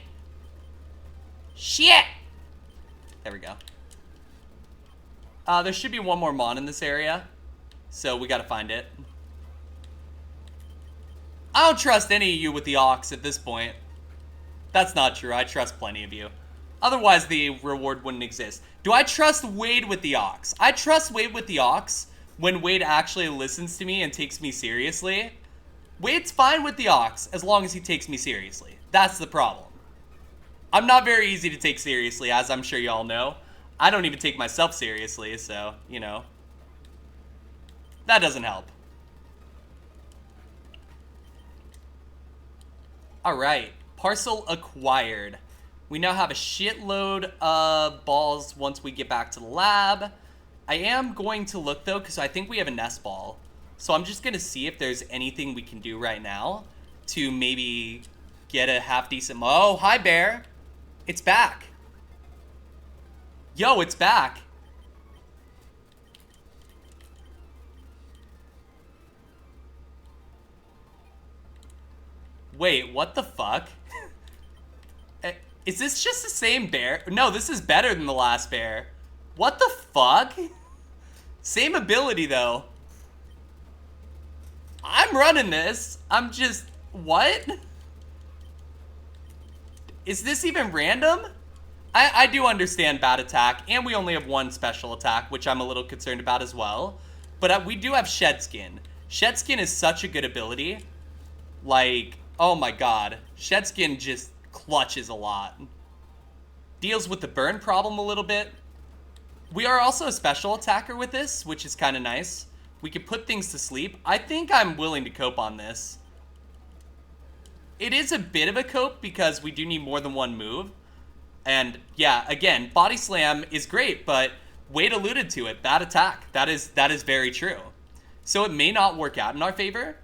Shit! There we go. There should be one more Mon in this area. So we gotta find it. I don't trust any of you with the aux at this point. That's not true. I trust plenty of you. Otherwise, the reward wouldn't exist. Do I trust Wade with the aux? I trust Wade with the aux when Wade actually listens to me and takes me seriously. Wade's fine with the aux as long as he takes me seriously. That's the problem. I'm not very easy to take seriously, as I'm sure y'all know. I don't even take myself seriously, so, you know. That doesn't help. Alright, parcel acquired. We now have a shitload of balls once we get back to the lab. I am going to look, though, because I think we have a nest ball. So I'm just going to see if there's anything we can do right now to maybe get a half-decent... Oh, hi, Bear. It's back. Yo, it's back. Wait, what the fuck? Is this just the same bear? No, this is better than the last bear. What the fuck? Same ability, though. I'm running this. I'm just... What? Is this even random? I do understand bad attack, and we only have one special attack, which I'm a little concerned about as well. But we do have Shed Skin. Shed Skin is such a good ability. Like, oh my god. Shed Skin just clutches a lot. Deals with the burn problem a little bit. We are also a special attacker with this, which is kind of nice. We can put things to sleep. I think I'm willing to cope on this. It is a bit of a cope because we do need more than one move. And yeah, again, Body Slam is great, but Wade alluded to it. Bad attack. That is very true. So it may not work out in our favor.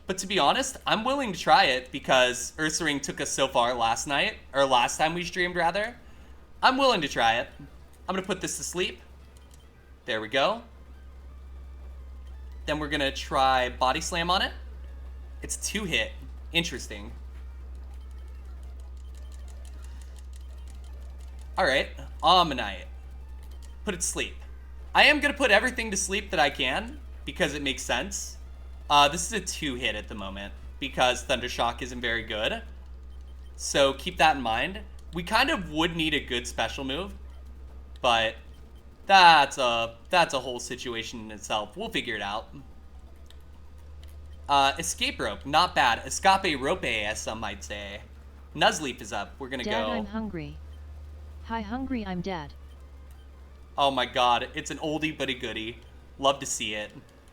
But to be honest, I'm willing to try it because Ursaring took us so far last night. Or last time we streamed, rather. I'm willing to try it. I'm going to put this to sleep. There we go. Then we're going to try Body Slam on it. It's 2-hit. Interesting. Alright, Ammonite. Put it to sleep. I am going to put everything to sleep that I can, because it makes sense. This is a 2-hit at the moment, because Thundershock isn't very good. So keep that in mind. We kind of would need a good special move, but that's a whole situation in itself. We'll figure it out. Escape Rope, not bad. Escape Rope, as some might say. Nuzleaf is up. We're gonna go. Dad, I'm hungry. Hi, hungry, I'm dead. Oh my god, it's an oldie but a goodie. Love to see it.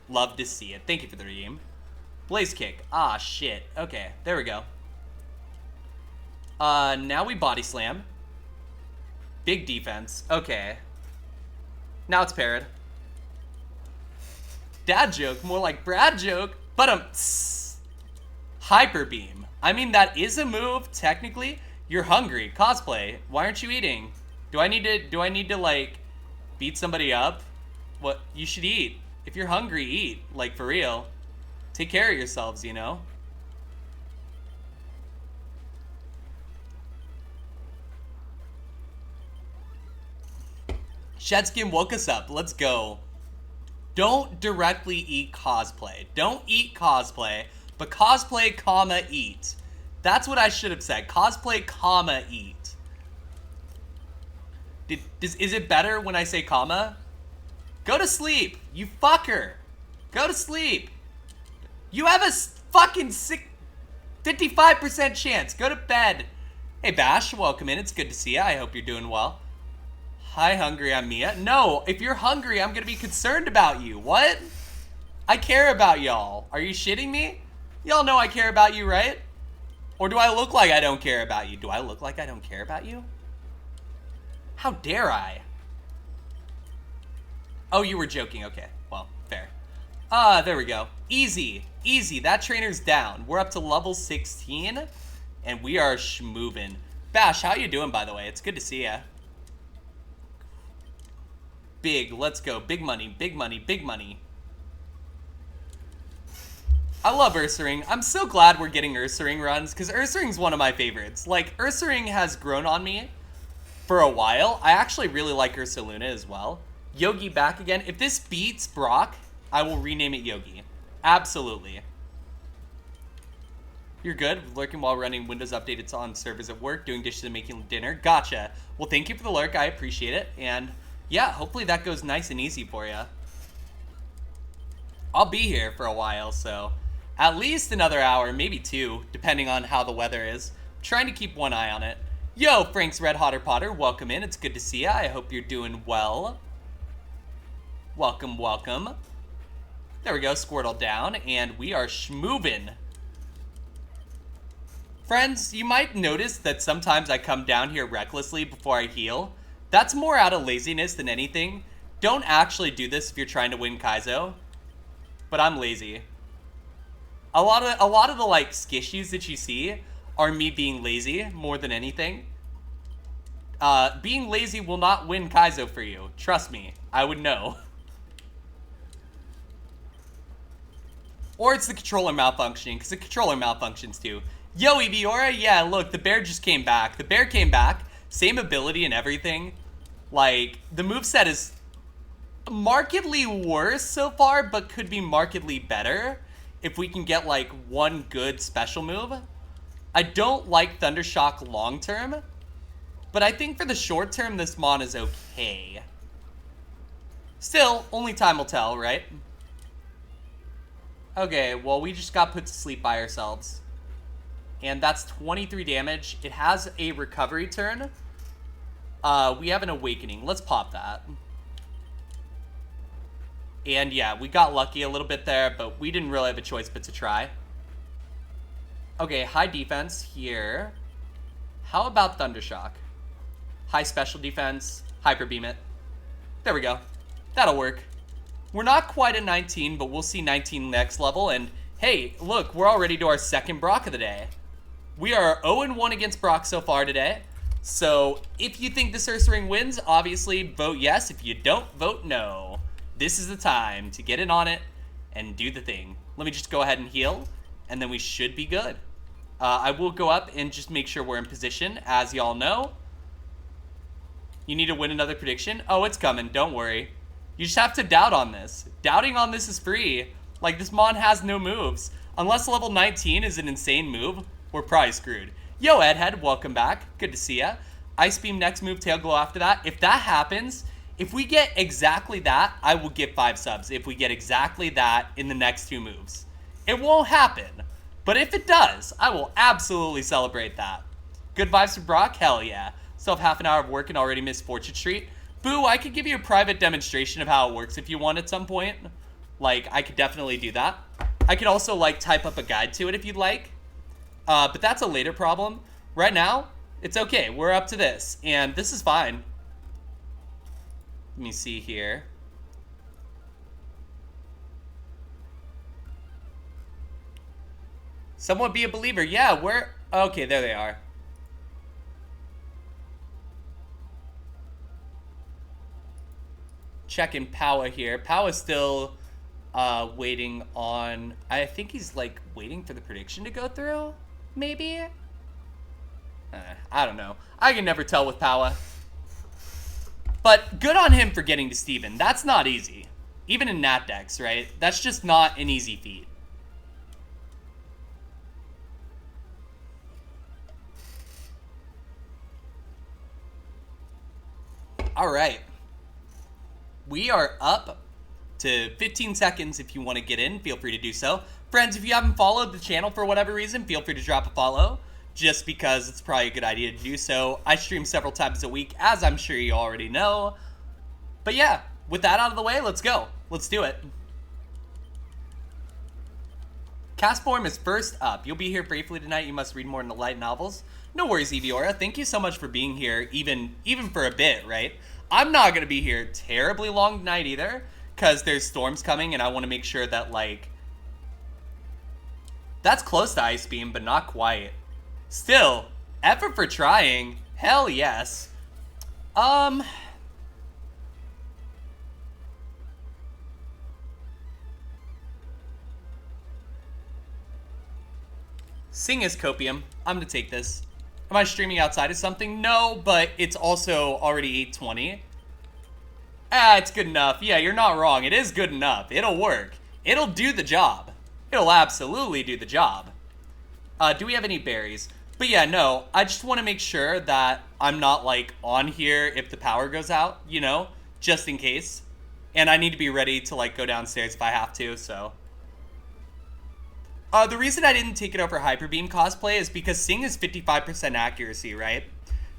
Love to see it. Thank you for the redeem. Blaze Kick. Ah, shit. Okay, there we go. Now we Body Slam. Big defense. Okay. Now it's Parrot. Dad joke, more like Brad joke. But Hyper Beam. I mean, that is a move, technically. You're hungry. Cosplay. Why aren't you eating? Do I need to like beat somebody up? What, you should eat. If you're hungry, eat. Like, for real. Take care of yourselves, you know? Shedskin woke us up. Let's go. Don't directly eat cosplay. Don't eat cosplay, but cosplay, comma, eat. That's what I should have said. Cosplay, comma, eat. Is it better when I say comma? Go to sleep, you fucker. Go to sleep. You have a fucking 55% chance. Go to bed. Hey, Bash, welcome in. It's good to see you. I hope you're doing well. Hi, hungry. I'm Mia. No, if you're hungry, I'm gonna be concerned about you. What? I care about y'all. Are you shitting me? Y'all know I care about you, right? Or do I look like I don't care about you? Do I look like I don't care about you? How dare I? Oh, you were joking. Okay, well, fair. There we go. Easy, easy. That trainer's down. We're up to level 16, and we are schmoovin'. Bash, how you doing, by the way? It's good to see ya. Big, let's go. Big money, big money, big money. I love Ursaring. I'm so glad we're getting Ursaring runs, because Ursaring's one of my favorites. Like, Ursaring has grown on me for a while. I actually really like Ursaluna as well. Yogi back again. If this beats Brock, I will rename it Yogi. Absolutely. You're good. Lurking while running Windows updates on servers at work, doing dishes and making dinner. Gotcha. Well, thank you for the lurk. I appreciate it. And yeah, hopefully that goes nice and easy for you. I'll be here for a while, so at least another hour, maybe 2, depending on how the weather is. I'm trying to keep one eye on it. Yo, Frank's Red Hotter Potter, welcome in. It's good to see ya. I hope you're doing well. Welcome, welcome. There we go, Squirtle down, and we are schmoovin'. Friends, you might notice that sometimes I come down here recklessly before I heal. That's more out of laziness than anything. Don't actually do this if you're trying to win Kaizo. But I'm lazy. A lot of the like skishies that you see are me being lazy more than anything. Being lazy will not win Kaizo for you. Trust me, I would know. Or it's the controller malfunctioning, because the controller malfunctions too. Yo, Eviora, yeah, look, the bear just came back. The bear came back, same ability and everything. Like, the moveset is markedly worse so far, but could be markedly better if we can get, like, one good special move. I don't like Thundershock long term, but I think for the short term, this Mon is okay. Still, only time will tell, right? Okay, well, we just got put to sleep by ourselves. And that's 23 damage. It has a recovery turn. We have an awakening. Let's pop that. And yeah, we got lucky a little bit there, but we didn't really have a choice but to try. Okay, high defense here. How about Thundershock? High special defense, hyper beam it. There we go. That'll work. We're not quite at 19, but we'll see 19 next level. And hey, look, we're already to our second Brock of the day. We are 0-1 against Brock so far today. So if you think this Ursaring wins, obviously vote yes. If you don't, vote no. This is the time to get in on it and do the thing. Let me just go ahead and heal, and then we should be good. I will go up and just make sure we're in position, as y'all know. You need to win another prediction? Oh, it's coming. Don't worry. You just have to doubt on this. Doubting on this is free. Like, this Mon has no moves. Unless level 19 is an insane move, we're probably screwed. Yo, Edhead, welcome back. Good to see ya. Ice Beam next move, Tail Glow after that. If that happens, if we get exactly that, I will give 5 subs. If we get exactly that in the next 2 moves. It won't happen. But if it does, I will absolutely celebrate that. Good vibes for Brock? Hell yeah. Still have half an hour of work and already missed Fortune Street. Boo, I could give you a private demonstration of how it works if you want at some point. Like, I could definitely do that. I could also, like, type up a guide to it if you'd like. But that's a later problem. Right now, it's okay. We're up to this, and this is fine. Let me see here. Someone be a believer. Yeah, we're... Okay, there they are. checking Powa here. Powa's still waiting on... I think he's, like, waiting for the prediction to go through, maybe? I don't know. I can never tell with Powa. But good on him for getting to Steven. That's not easy. Even in Nat decks, right? That's just not an easy feat. Alright. We are up to 15 seconds. If you want to get in, feel free to do so. Friends, if you haven't followed the channel for whatever reason, feel free to drop a follow. Just because it's probably a good idea to do so. I stream several times a week, as I'm sure you already know. But yeah, with that out of the way, let's go. Let's do it. Cast form is first up. You'll be here briefly tonight. You must read more in the light novels. No worries, Eviora. Thank you so much for being here, even for a bit, right? I'm not going to be here terribly long tonight either, because there's storms coming, and I want to make sure that, like... That's close to Ice Beam, but not quite. Still, effort for trying. Hell yes. Sing is Copium. I'm gonna take this. Am I streaming outside of something? No, but it's also already 8:20. It's good enough. Yeah, you're not wrong. It is good enough. It'll work. It'll do the job. It'll absolutely do the job. Do we have any berries? But yeah, no, I just want to make sure that I'm not, like, on here if the power goes out, you know, just in case. And I need to be ready to, like, go downstairs if I have to, so. The reason I didn't take it over Hyper Beam cosplay is because Sing is 55% accuracy, right?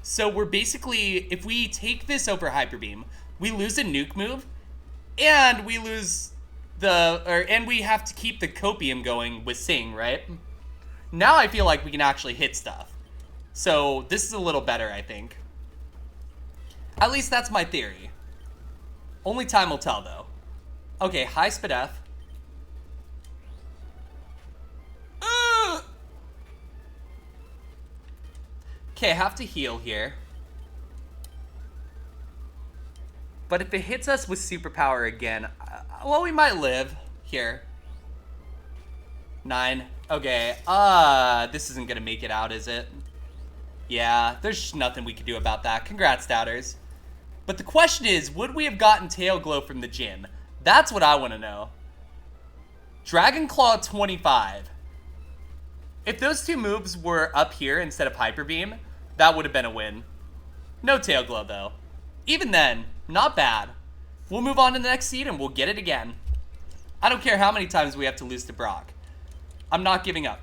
So we're basically, if we take this over Hyper Beam, we lose a nuke move, and we lose and we have to keep the Copium going with Sing, right? Now I feel like we can actually hit stuff. So this is a little better, I think. At least that's my theory. Only time will tell, though. Okay, high speed F. Okay, I have to heal here. But if it hits us with superpower again, well, we might live here. 9. Okay, this isn't gonna make it out, is it? Yeah, there's just nothing we can do about that. Congrats, doubters. But the question is, would we have gotten Tail Glow from the gym? That's what I want to know. Dragon Claw 25. If those two moves were up here instead of Hyper Beam, that would have been a win. No Tail Glow, though. Even then, not bad. We'll move on to the next seed and we'll get it again. I don't care how many times we have to lose to Brock. I'm not giving up.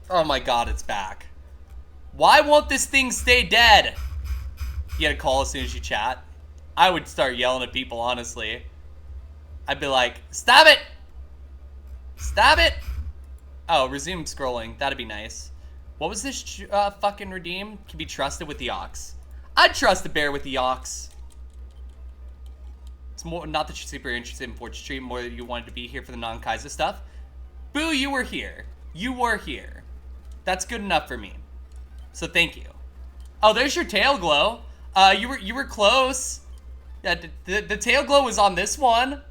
Oh my god, it's back. Why won't this thing stay dead? You had a call as soon as you chat. I would start yelling at people, honestly. I'd be like, stop it! Stop it! Oh, resume scrolling. That'd be nice. What was this fucking redeem? Can be trusted with the ox. I'd trust a bear with the ox. It's more, not that you're super interested in Fortune Street, more that you wanted to be here for the non-Kaizo stuff. Boo, you were here. You were here. That's good enough for me. So thank you. Oh, there's your Tail Glow. You were close. Yeah, the Tail Glow was on this one.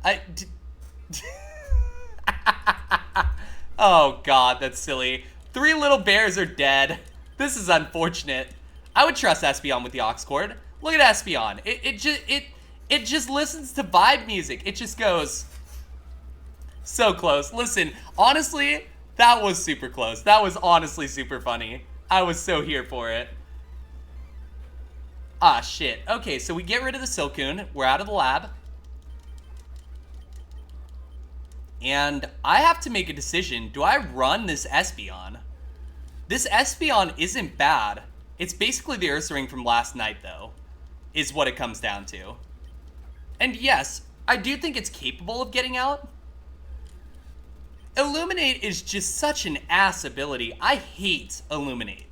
Oh god, that's silly. 3 little bears are dead. This is unfortunate. I would trust Espeon with the Ox Cord. Look at Espeon. It just listens to vibe music. It just goes so close. Listen, honestly, that was super close. That was honestly super funny. I was so here for it. Ah, shit. Okay, so we get rid of the Silcoon. We're out of the lab. And I have to make a decision. Do I run this Espeon? This Espeon isn't bad. It's basically the Ursaring from last night, though, is what it comes down to. And yes, I do think it's capable of getting out. Illuminate is just such an ass ability. I hate Illuminate.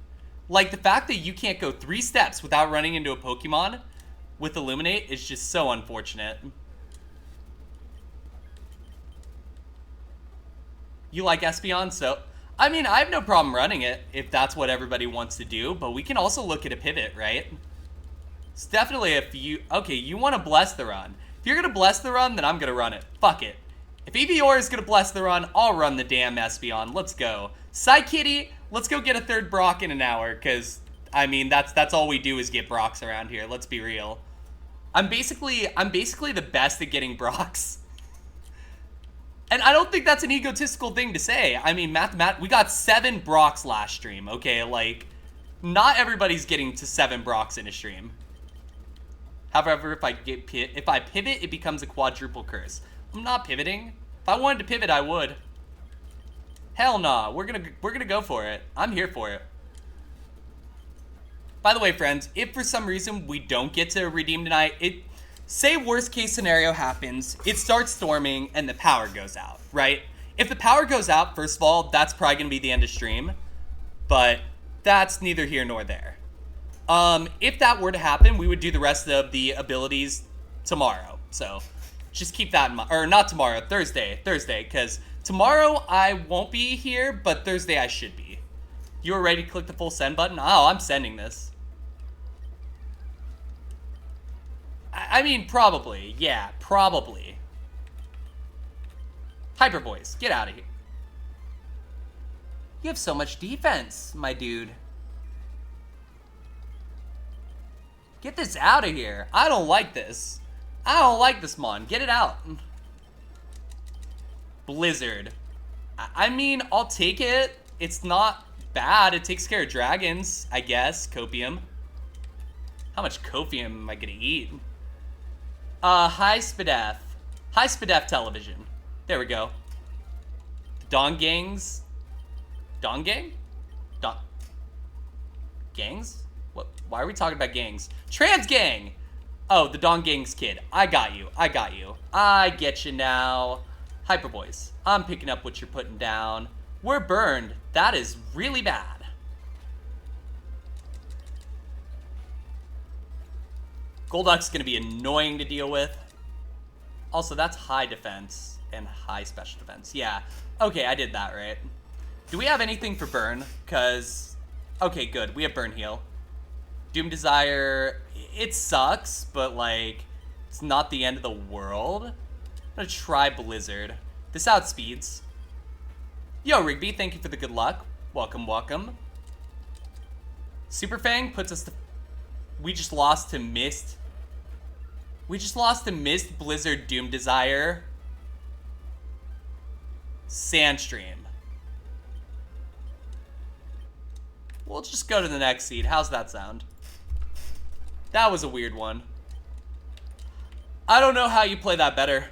Like, the fact that you can't go 3 steps without running into a Pokemon with Illuminate is just so unfortunate. You like Espeon, so... I mean, I have no problem running it if that's what everybody wants to do, but we can also look at a pivot, right? It's definitely a few. Okay, you want to bless the run. If you're going to bless the run, then I'm going to run it. Fuck it. If EVOR is going to bless the run, I'll run the damn Espeon. Let's go. Psy-Kitty, let's go get a third Brock in an hour, because, I mean, that's all we do is get Brocks around here. Let's be real. I'm basically the best at getting Brocks. And I don't think that's an egotistical thing to say. I mean, we got 7 Brocks last stream, okay? Like, not everybody's getting to 7 Brocks in a stream. However, if I pivot, it becomes a quadruple curse. I'm not pivoting. If I wanted to pivot, I would. Hell nah. We're gonna go for it. I'm here for it. By the way, friends, if for some reason we don't get to redeem tonight, say worst case scenario happens, it starts storming and the power goes out, right? If the power goes out, first of all, that's probably gonna be the end of stream, but that's neither here nor there. If that were to happen, we would do the rest of the abilities tomorrow. So just keep that in mind. Or not tomorrow, Thursday, because tomorrow I won't be here, but Thursday I should be. You are ready to click the full send button? Oh, I'm sending this. I mean, probably. Yeah, probably. Hyper Voice, get out of here. You have so much defense, my dude. Get this out of here. I don't like this. I don't like this, Mon. Get it out. Blizzard. I mean, I'll take it. It's not bad. It takes care of dragons, I guess. Copium. How much copium am I gonna eat? High Spadef. High Spadef television. There we go. Dong gangs. Dong gang? Gangs? What? Why are we talking about gangs? Trans gang! Oh, the Dong Gangs kid. I got you. I get you now. Hyper Voice. I'm picking up what you're putting down. We're burned. That is really bad. Golduck's gonna be annoying to deal with. Also, that's high defense and high special defense. Yeah. Okay, I did that right. Do we have anything for burn? Because... Okay, good. We have burn heal. Doom Desire, it sucks, but, like, it's not the end of the world. I'm gonna try Blizzard. This outspeeds. Yo, Rigby, thank you for the good luck. Welcome, welcome. Super Fang puts us to... We just lost to Mist. We just lost to Mist, Blizzard, Doom Desire. Sandstream. We'll just go to the next seed. How's that sound? That was a weird one. I don't know how you play that better.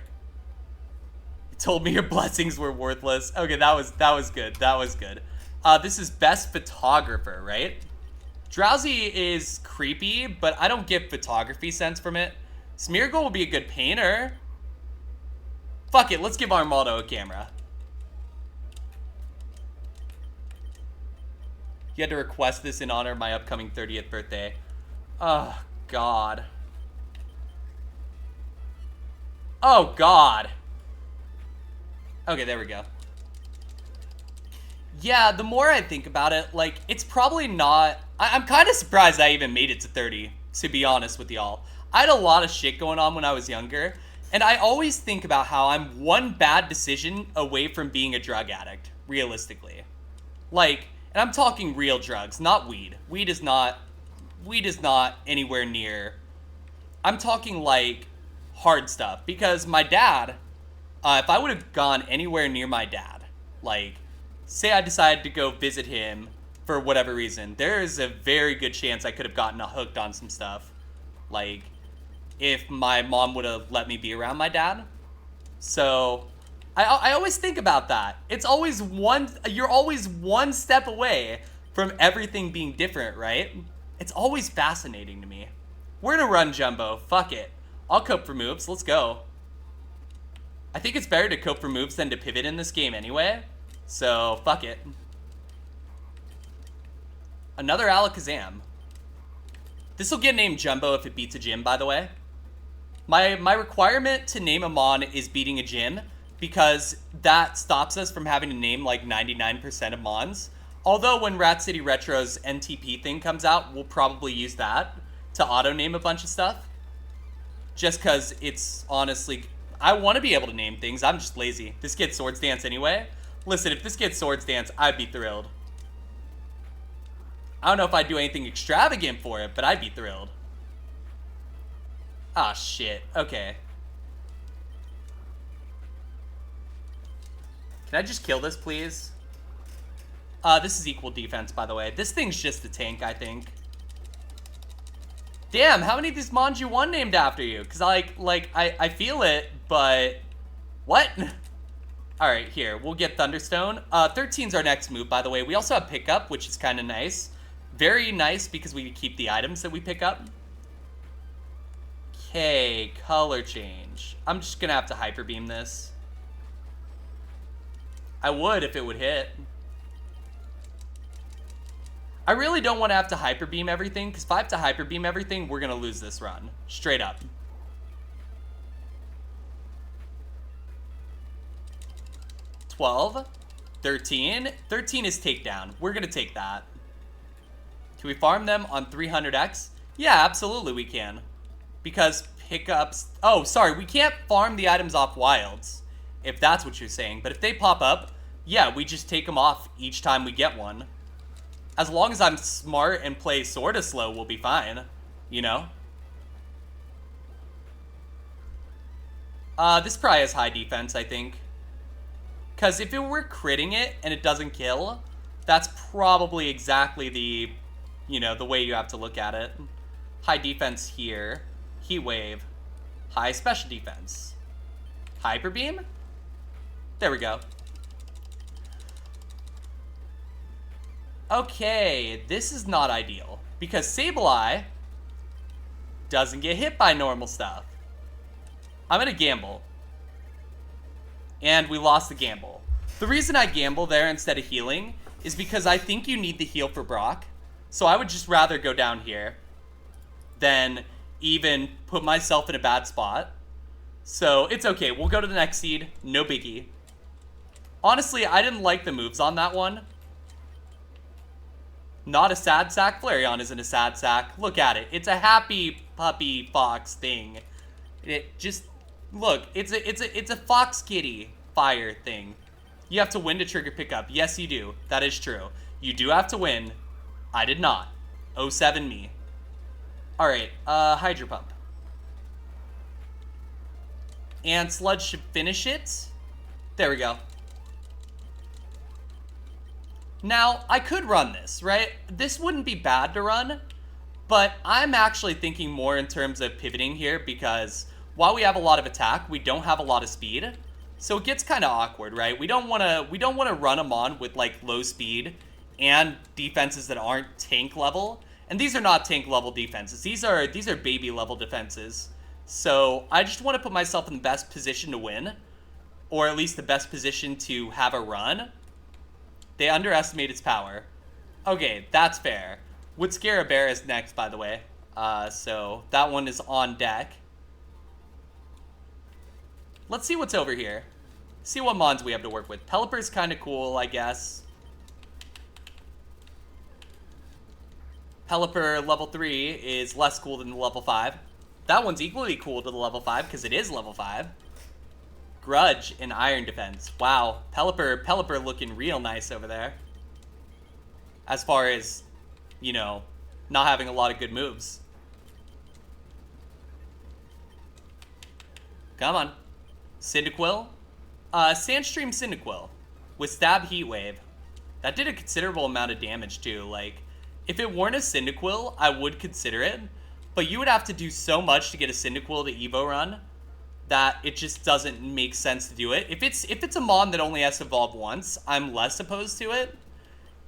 You told me your blessings were worthless. Okay, that was good. That was good. This is best photographer, right? Drowsy is creepy, but I don't get photography sense from it. Smeargle will be a good painter. Fuck it, let's give Armaldo a camera. You had to request this in honor of my upcoming 30th birthday. Oh, God. Oh, God. Okay, there we go. Yeah, the more I think about it, like, it's probably not... I'm kind of surprised I even made it to 30, to be honest with y'all. I had a lot of shit going on when I was younger, and I always think about how I'm one bad decision away from being a drug addict, realistically. Like, and I'm talking real drugs, not weed. Weed is not anywhere near... I'm talking, like, hard stuff. Because my dad, if I would have gone anywhere near my dad, like, say I decided to go visit him for whatever reason, there is a very good chance I could have gotten hooked on some stuff. Like, if my mom would have let me be around my dad. So... I always think about that. It's always you're always one step away from everything being different, right? It's always fascinating to me. We're gonna run Jumbo. Fuck it. I'll cope for moves. Let's go. I think it's better to cope for moves than to pivot in this game anyway. So, fuck it. Another Alakazam. This will get named Jumbo if it beats a gym, by the way. My requirement to name a Mon is beating a gym, because that stops us from having to name like 99% of Mons. Although when Rat City Retro's NTP thing comes out, we'll probably use that. to auto-name a bunch of stuff. Just because it's honestly... I want to be able to name things. I'm just lazy. This gets Swords Dance anyway. Listen, if this gets Swords Dance, I'd be thrilled. I don't know if I'd do anything extravagant for it, but I'd be thrilled. Ah, shit. Okay. Can I just kill this, please? This is equal defense, by the way. This thing's just a tank, I think. Damn, how many of these mons you won named after you? Because, I feel it, but... What? Alright, here. We'll get Thunderstone. 13's our next move, by the way. We also have Pickup, which is kind of nice. Very nice, because we keep the items that we pick up. Okay, color change. I'm just gonna have to Hyper Beam this. I would if it would hit. I really don't want to have to Hyper Beam everything, because if I have to Hyper Beam everything, we're gonna lose this run. Straight up. $12, 13. 13 is takedown. We're gonna take that. Can we farm them on 300x? Yeah, absolutely we can. Because pickups... Oh, sorry, we can't farm the items off wilds, if that's what you're saying. But if they pop up, yeah, we just take them off each time we get one. As long as I'm smart and play sorta slow, we'll be fine. You know? This probably has high defense, I think. Because if it were critting it and it doesn't kill, that's probably exactly the, you know, the way you have to look at it. High defense here. Heat Wave. High special defense. Hyper Beam? There we go. Okay, this is not ideal. Because Sableye doesn't get hit by normal stuff. I'm gonna gamble. And we lost the gamble. The reason I gamble there instead of healing is because I think you need the heal for Brock. So I would just rather go down here than even put myself in a bad spot. So it's okay. We'll go to the next seed. No biggie. Honestly, I didn't like the moves on that one. Not a sad sack. Flareon isn't a sad sack. Look at it. It's a happy puppy fox thing. It just... Look, it's a fox kitty fire thing. You have to win to trigger pickup. Yes, you do. That is true. You do have to win. I did not. 07 me. Alright, Hydro Pump. And Sludge should finish it. There we go. Now, I could run this, right? This wouldn't be bad to run, but I'm actually thinking more in terms of pivoting here because while we have a lot of attack, we don't have a lot of speed. So it gets kind of awkward, right? We don't want to run them on with like low speed and defenses that aren't tank level. And these are not tank level defenses. These are baby level defenses. So I just want to put myself in the best position to win, or at least the best position to have a run. They underestimate its power. Okay, that's fair. Would Scare a Bear is next, by the way. So that one is on deck. Let's see what's over here. See what mons we have to work with. Pelipper's kind of cool, I guess. Pelipper level 3 is less cool than the level 5. That one's equally cool to the level 5 because it is level 5. Grudge and Iron Defense. Wow, Pelipper looking real nice over there. As far as, you know, not having a lot of good moves. Come on. Cyndaquil. Sandstream Cyndaquil with Stab Heat Wave. That did a considerable amount of damage too. Like, if it weren't a Cyndaquil, I would consider it. But you would have to do so much to get a Cyndaquil to Evo run that it just doesn't make sense to do it. If it's a mon that only has to evolve once, I'm less opposed to it.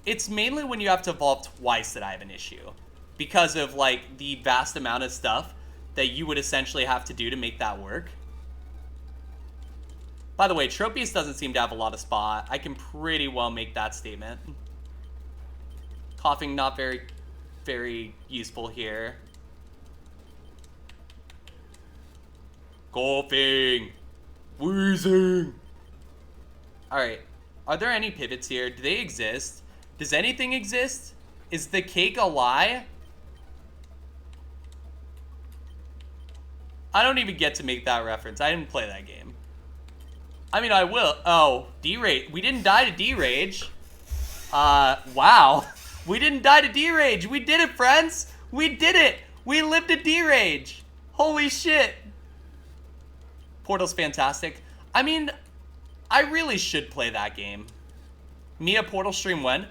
It's mainly when you have to evolve twice that I have an issue. Because of, like, the vast amount of stuff that you would essentially have to do to make that work. By the way, Tropius doesn't seem to have a lot of spot. I can pretty well make that statement. Coughing, not very, very useful here. Coughing. Wheezing. Alright. Are there any pivots here? Do they exist? Does anything exist? Is the cake a lie? I don't even get to make that reference. I didn't play that game. I mean, I will. Oh, D-Rage. We didn't die to D-Rage. Wow. We didn't die to D-Rage. We did it, friends. We did it. We lived to D-Rage. Holy shit. Portal's fantastic. I mean, I really should play that game. Me a Portal stream when?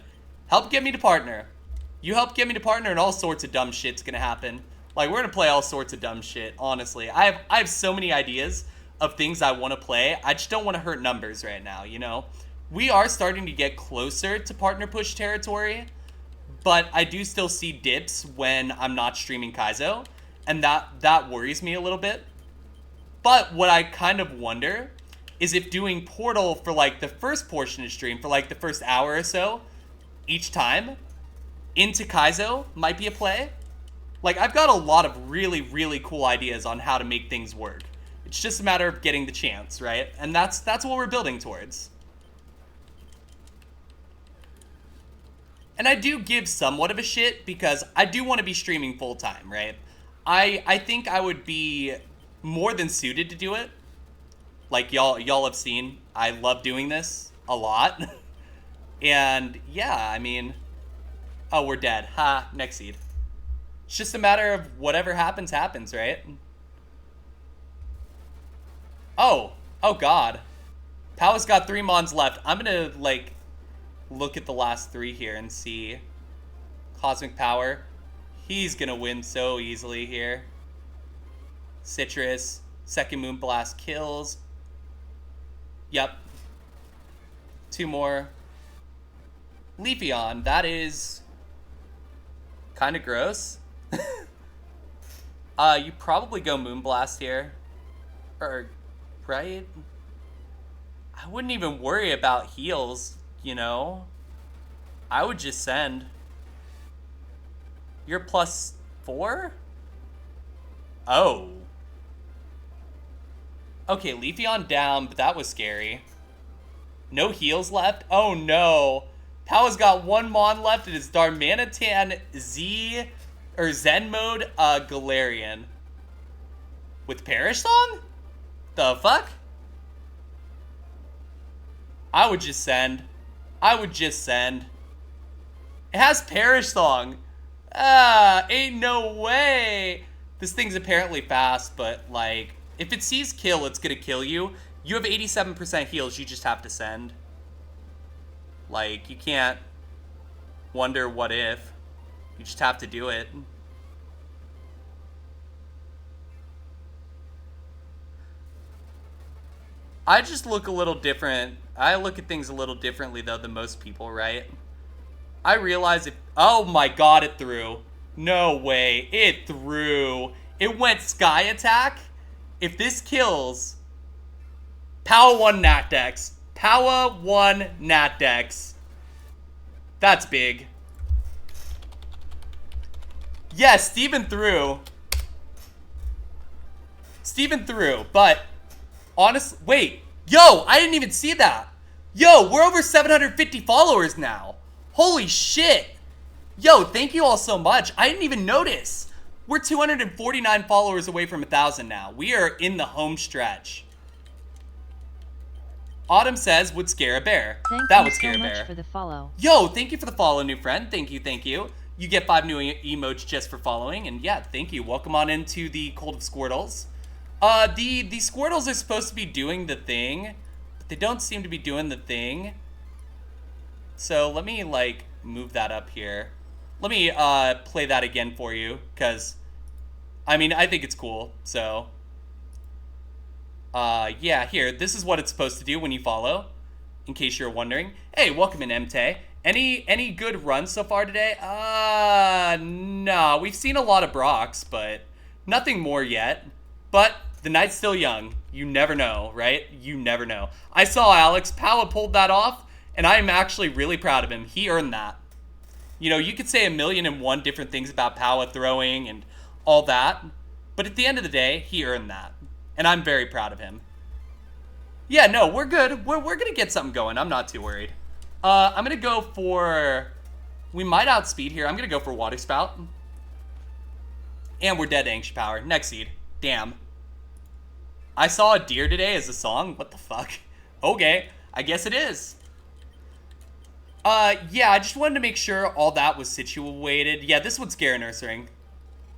Help get me to partner. You help get me to partner and all sorts of dumb shit's gonna happen. Like, we're gonna play all sorts of dumb shit, honestly. I have so many ideas of things I want to play. I just don't want to hurt numbers right now, you know? We are starting to get closer to partner push territory, but I do still see dips when I'm not streaming Kaizo, and that worries me a little bit. But what I kind of wonder is if doing Portal for, like, the first portion of stream, for, like, the first hour or so, each time, into Kaizo might be a play. Like, I've got a lot of really, really cool ideas on how to make things work. It's just a matter of getting the chance, right? And that's what we're building towards. And I do give somewhat of a shit because I do want to be streaming full time, right? I think I would be more than suited to do it. Like y'all have seen, I love doing this a lot. And yeah, I mean, oh, we're dead. Ha, next seed. It's just a matter of whatever happens, happens, right? Oh God. Pow's got 3 mons left. I'm gonna, like, look at the last 3 here and see. Cosmic Power. He's gonna win so easily here. Citrus. Second Moonblast kills. Yep. 2 more. Leafeon. That is kind of gross. You probably go Moonblast here. Or, right? I wouldn't even worry about heals, you know? I would just send. You're +4? Oh. Okay, Leafeon down, but that was scary. No heals left? Oh no. Pow's got 1 Mon left. It is Darmanitan Z or Zen mode Galarian. With Perish Song? The fuck? I would just send. I would just send. It has Perish Song. Ain't no way. This thing's apparently fast, but like, if it sees kill, it's gonna kill you. You have 87% heals, you just have to send. Like, you can't wonder what if. You just have to do it. I just look a little different. I look at things a little differently, though, than most people, right? I realize if... Oh, my God, it threw. No way. It threw. It went Sky Attack. If this kills... Power 1 Nat Dex. Power 1 Nat Dex. That's big. Yes, Steven threw. Steven threw, but... Honestly, wait. Yo, I didn't even see that. Yo, we're over 750 followers now. Holy shit. Yo, thank you all so much. I didn't even notice. We're 249 followers away from 1,000 now. We are in the home stretch. Autumn says, would scare a bear. That would scare a bear. Thank you so much for the follow. Yo, thank you for the follow, new friend. Thank you, thank you. You get 5 new emotes just for following. And yeah, thank you. Welcome on into the Cult of Squirtles. The Squirtles are supposed to be doing the thing, but they don't seem to be doing the thing. So let me, like, move that up here. Let me, play that again for you, because, I mean, I think it's cool, so. Yeah, here, this is what it's supposed to do when you follow, in case you're wondering. Hey, welcome in, MT. Any good runs so far today? No, we've seen a lot of Brocks, but nothing more yet. But the night's still young. You never know, right? You never know. I saw Alex. Powa pulled that off, and I am actually really proud of him. He earned that. You know, you could say 1,000,001 different things about Powa throwing and all that, but at the end of the day, he earned that. And I'm very proud of him. Yeah, no, we're good. We're going to get something going. I'm not too worried. I'm going to go for... We might outspeed here. I'm going to go for Water Spout. And we're dead to Ancient Power. Next seed. Damn. I saw a deer today as a song? What the fuck? Okay, I guess it is. Yeah, I just wanted to make sure all that was situated. Yeah, this would scare Nursering.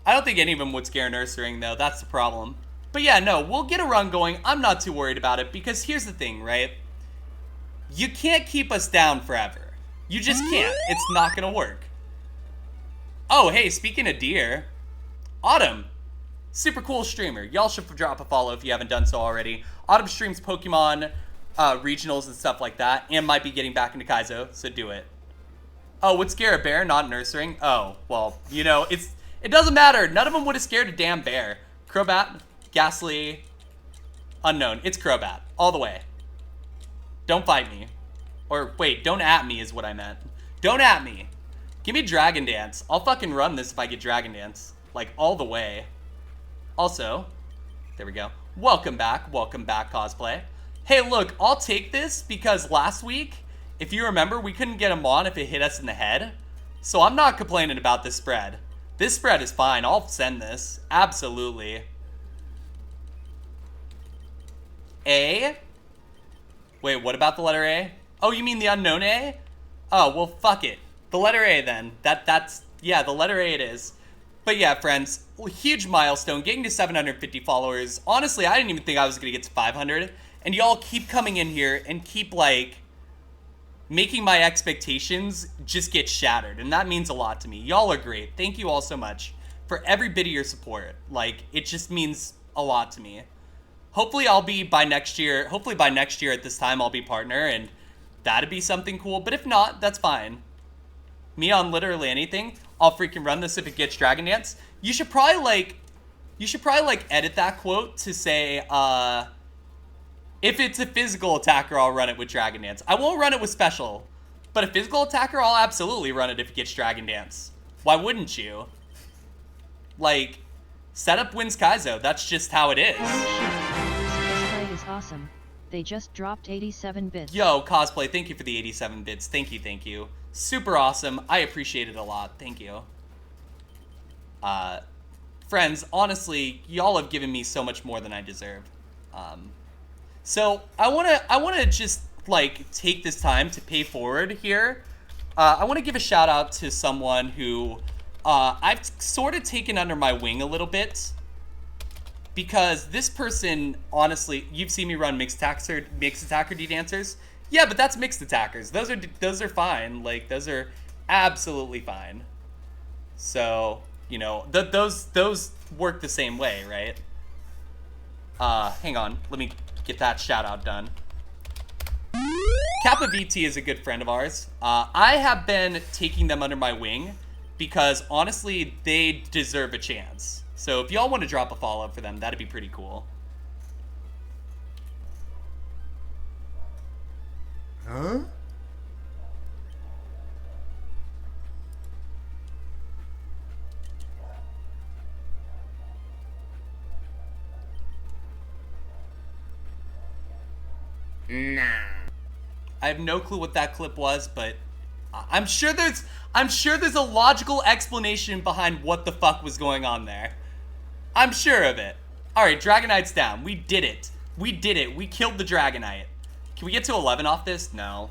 I don't think any of them would scare Nursering, though. That's the problem. But yeah, no, we'll get a run going. I'm not too worried about it, because here's the thing, right? You can't keep us down forever. You just can't. It's not gonna work. Oh, hey, speaking of deer, Autumn. Super cool streamer. Y'all should drop a follow if you haven't done so already. Autumn streams Pokemon regionals and stuff like that, and might be getting back into Kaizo, so do it. Oh, would scare a bear, not Nursering? Oh, well, you know, it doesn't matter. None of them would have scared a damn bear. Crobat, Ghastly, unknown. It's Crobat, all the way. Don't fight me. Or, wait, don't at me is what I meant. Don't at me. Give me Dragon Dance. I'll fucking run this if I get Dragon Dance. Like, all the way. Also, there we go. Welcome back, cosplay. Hey, look, I'll take this because last week, if you remember, we couldn't get him on if it hit us in the head. So I'm not complaining about this spread. This spread is fine. I'll send this. Absolutely. A? Wait, what about the letter A? Oh, you mean the unknown A? Oh, well, fuck it. The letter A, then. Yeah, the letter A it is. But yeah, friends, huge milestone, getting to 750 followers. Honestly, I didn't even think I was going to get to 500. And y'all keep coming in here and keep, like, making my expectations just get shattered. And that means a lot to me. Y'all are great. Thank you all so much for every bit of your support. Like, it just means a lot to me. Hopefully I'll be by next year. Hopefully by next year at this time I'll be partner, and that'd be something cool. But if not, that's fine. Me on literally anything, I'll freaking run this if it gets Dragon Dance. You should probably like edit that quote to say, if it's a physical attacker, I'll run it with Dragon Dance. I won't run it with special, but a physical attacker, I'll absolutely run it if it gets Dragon Dance. Why wouldn't you? Like, setup wins Kaizo. That's just how it is. This fight is awesome. They just dropped 87 bits. Yo, cosplay, thank you for the 87 bits. Thank you. Super awesome. I appreciate it a lot. Thank you. Friends, honestly, y'all have given me so much more than I deserve. So I wanna just like take this time to pay forward here. I wanna give a shout out to someone who I've sort of taken under my wing a little bit, because this person, honestly, you've seen me run mixed attacker D-Dancers. Yeah, but that's mixed attackers. Those are fine. Like, those are absolutely fine. So, you know, those work the same way, right? Hang on. Let me get that shout out done. Kappa VT is a good friend of ours. I have been taking them under my wing because, honestly, they deserve a chance. So if y'all want to drop a follow for them, that'd be pretty cool. Huh? Nah. I have no clue what that clip was, but I'm sure there's a logical explanation behind what the fuck was going on there. I'm sure of it. Alright, Dragonite's down. We did it. We killed the Dragonite. Can we get to 11 off this? No.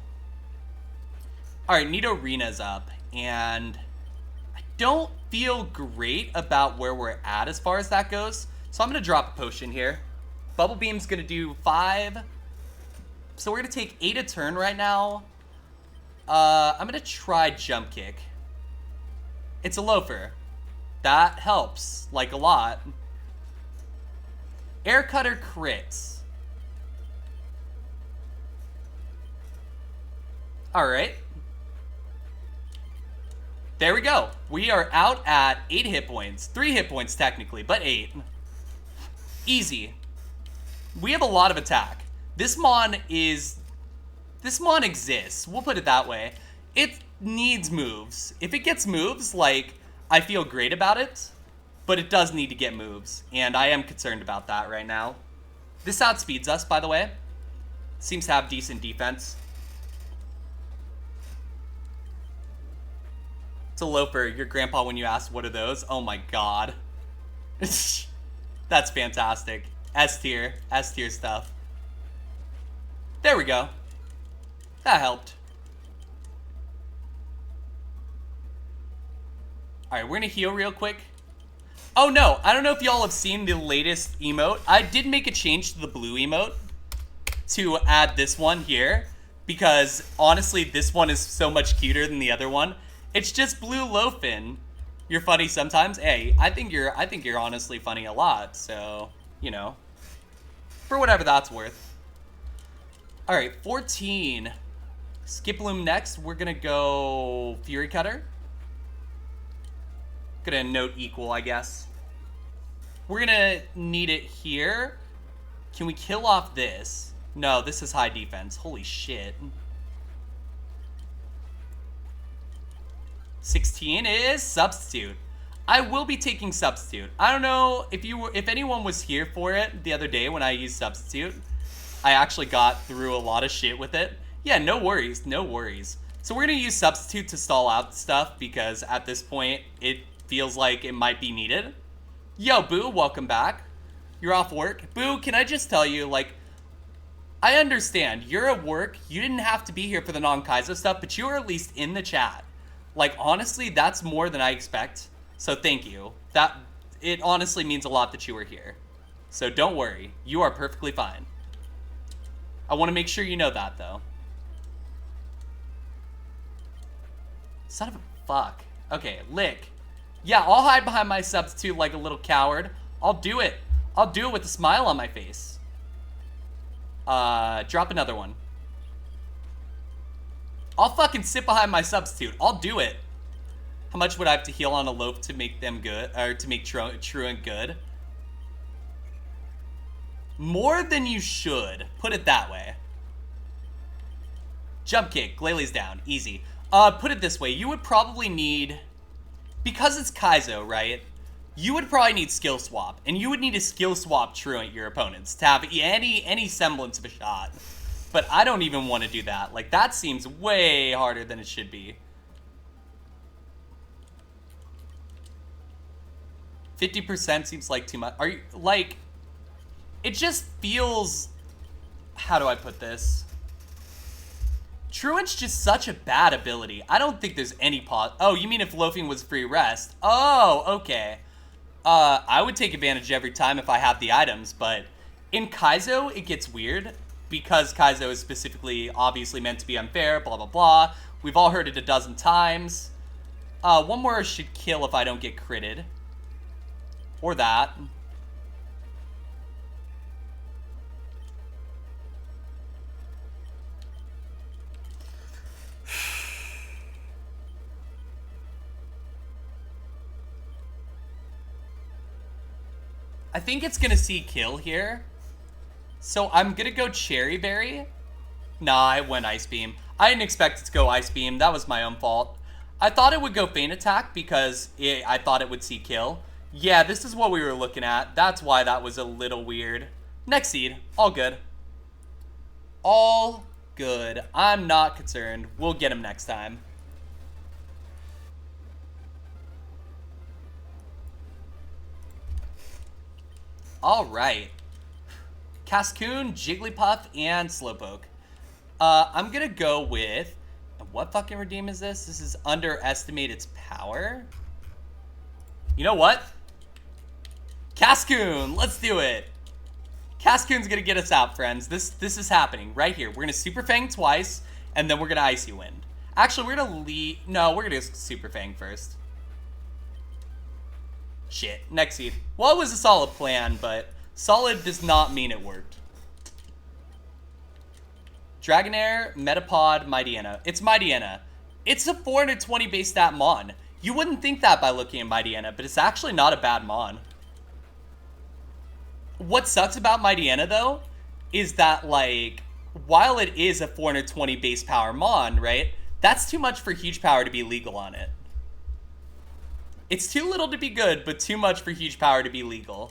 Alright, Nidorina's up, and I don't feel great about where we're at as far as that goes, so I'm going to drop a potion here. Bubble Beam's going to do 5, so we're going to take 8 a turn right now. I'm going to try Jump Kick. It's a loafer. That helps, like, a lot. Air Cutter crits. Alright. There we go. We are out at 8 hit points. 3 hit points, technically, but 8. Easy. We have a lot of attack. This Mon exists. We'll put it that way. It needs moves. If it gets moves, like, I feel great about it, but it does need to get moves, and I am concerned about that right now. This outspeeds us, by the way. Seems to have decent defense. It's a loafer. Your grandpa, when you asked what are those? Oh my god. That's fantastic. S tier stuff. There we go. That helped. Alright, we're gonna heal real quick. Oh no, I don't know if y'all have seen the latest emote. I did make a change to the blue emote to add this one here, because honestly, this one is so much cuter than the other one. It's just blue loafin'. You're funny sometimes. Hey, I think you're honestly funny a lot, so, you know, for whatever that's worth. Alright, 14. Skiploom next. We're gonna go Fury Cutter. Gonna note equal, I guess. We're gonna need it here. Can we kill off this? No, this is high defense. Holy shit. 16 is Substitute. I will be taking Substitute. I don't know if anyone was here for it the other day when I used Substitute. I actually got through a lot of shit with it. Yeah, no worries, no worries. So we're gonna use Substitute to stall out stuff because at this point it feels like it might be needed. Yo, Boo, welcome back. You're off work. Boo, can I just tell you, like, I understand. You're at work. You didn't have to be here for the non-Kaizo stuff, but you were at least in the chat. Like, honestly, that's more than I expect. So thank you. It honestly means a lot that you were here. So don't worry. You are perfectly fine. I want to make sure you know that, though. Son of a fuck. Okay, Lick. Yeah, I'll hide behind my Substitute like a little coward. I'll do it. I'll do it with a smile on my face. Drop another one. I'll fucking sit behind my Substitute. I'll do it. How much would I have to heal on a loaf to make them good, or to make Truant good? More than you should. Put it that way. Jump kick. Glalie down. Easy. Put it this way. You would probably need... Because it's Kaizo, right? You would probably need skill swap. And you would need to skill swap Truant your opponents to have any semblance of a shot. But I don't even want to do that. Like, that seems way harder than it should be. 50% seems like too much. Are you, like... It just feels... How do I put this? Truant's just such a bad ability. I don't think there's any Oh, you mean if loafing was free rest? Oh, okay. I would take advantage every time if I had the items, but in Kaizo, it gets weird because Kaizo is specifically obviously meant to be unfair, blah, blah, blah. We've all heard it a dozen times. One more should kill if I don't get critted. Or that. I think it's gonna see kill here. So I'm gonna go Cherry Berry. Nah, I went Ice Beam. I didn't expect it to go Ice Beam. That was my own fault. I thought it would go Feint Attack because I thought it would see kill. Yeah, this is what we were looking at. That's why that was a little weird. Next seed. All good. All good. I'm not concerned. We'll get him next time. Alright. Cascoon, Jigglypuff, and Slowpoke. I'm gonna go with... What fucking redeem is this? This is underestimate its power. You know what? Cascoon! Let's do it! Cascoon's gonna get us out, friends. This is happening right here. We're gonna Super Fang twice, and then we're gonna Icy Wind. Actually, we're gonna lead... No, we're gonna Super Fang first. Shit. Next seed. Well, it was a solid plan, but solid does not mean it worked. Dragonair, Metapod, Mightyena. It's Mightyena. It's a 420 base stat Mon. You wouldn't think that by looking at Mightyena, but it's actually not a bad Mon. What sucks about Mightyena, though, is that, like, while it is a 420 base power Mon, right, that's too much for huge power to be legal on it. It's too little to be good, but too much for huge power to be legal.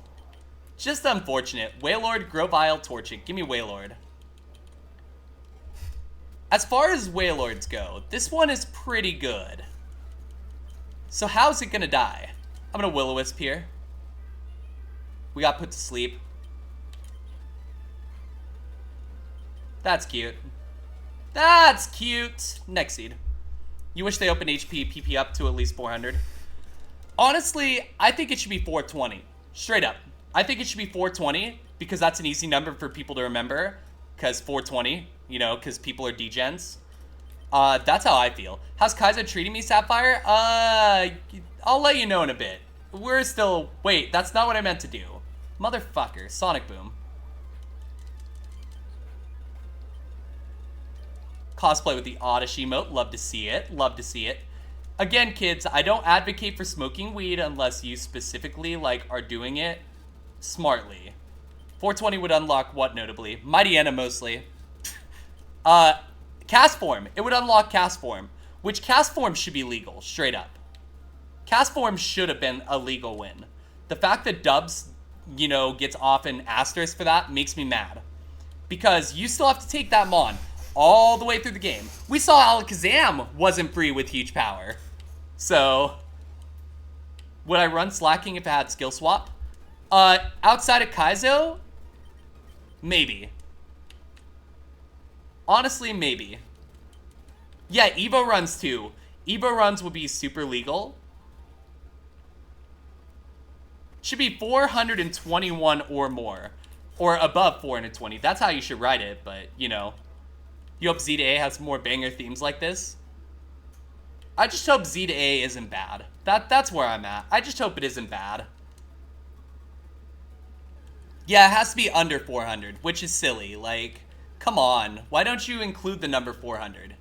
Just unfortunate. Wailord, Grovyle, Torchic. Give me Wailord. As far as Wailords go, this one is pretty good. So how's it gonna die? I'm gonna Will-O-Wisp here. We got put to sleep. That's cute. That's cute. Next seed. You wish they opened HP PP up to at least 400. Honestly, I think it should be 420. Straight up. I think it should be 420 because that's an easy number for people to remember. Because 420, you know, because people are degens. That's how I feel. How's Kaizo treating me, Sapphire? I'll let you know in a bit. We're still... Wait, that's not what I meant to do. Motherfucker. Sonic Boom. Cosplay with the Oddish emote. Love to see it. Love to see it. Again, kids, I don't advocate for smoking weed unless you specifically, like, are doing it smartly. 420 would unlock what, notably? Mighty Anna, mostly. Cast Form. It would unlock Cast Form, which Cast Form should be legal, straight up. Cast Form should have been a legal win. The fact that Dubs, you know, gets off an asterisk for that makes me mad. Because you still have to take that Mon all the way through the game. We saw Alakazam wasn't free with huge power. So, would I run Slacking if I had skill swap? Outside of Kaizo? Maybe. Honestly, maybe. Yeah, Evo runs too. Evo runs would be super legal. Should be 421 or more. Or above 420. That's how you should write it, but, you know. You hope Z to A has more banger themes like this? I just hope Z to A isn't bad. That's where I'm at. I just hope it isn't bad. Yeah, it has to be under 400, which is silly. Like, come on. Why don't you include the number 400?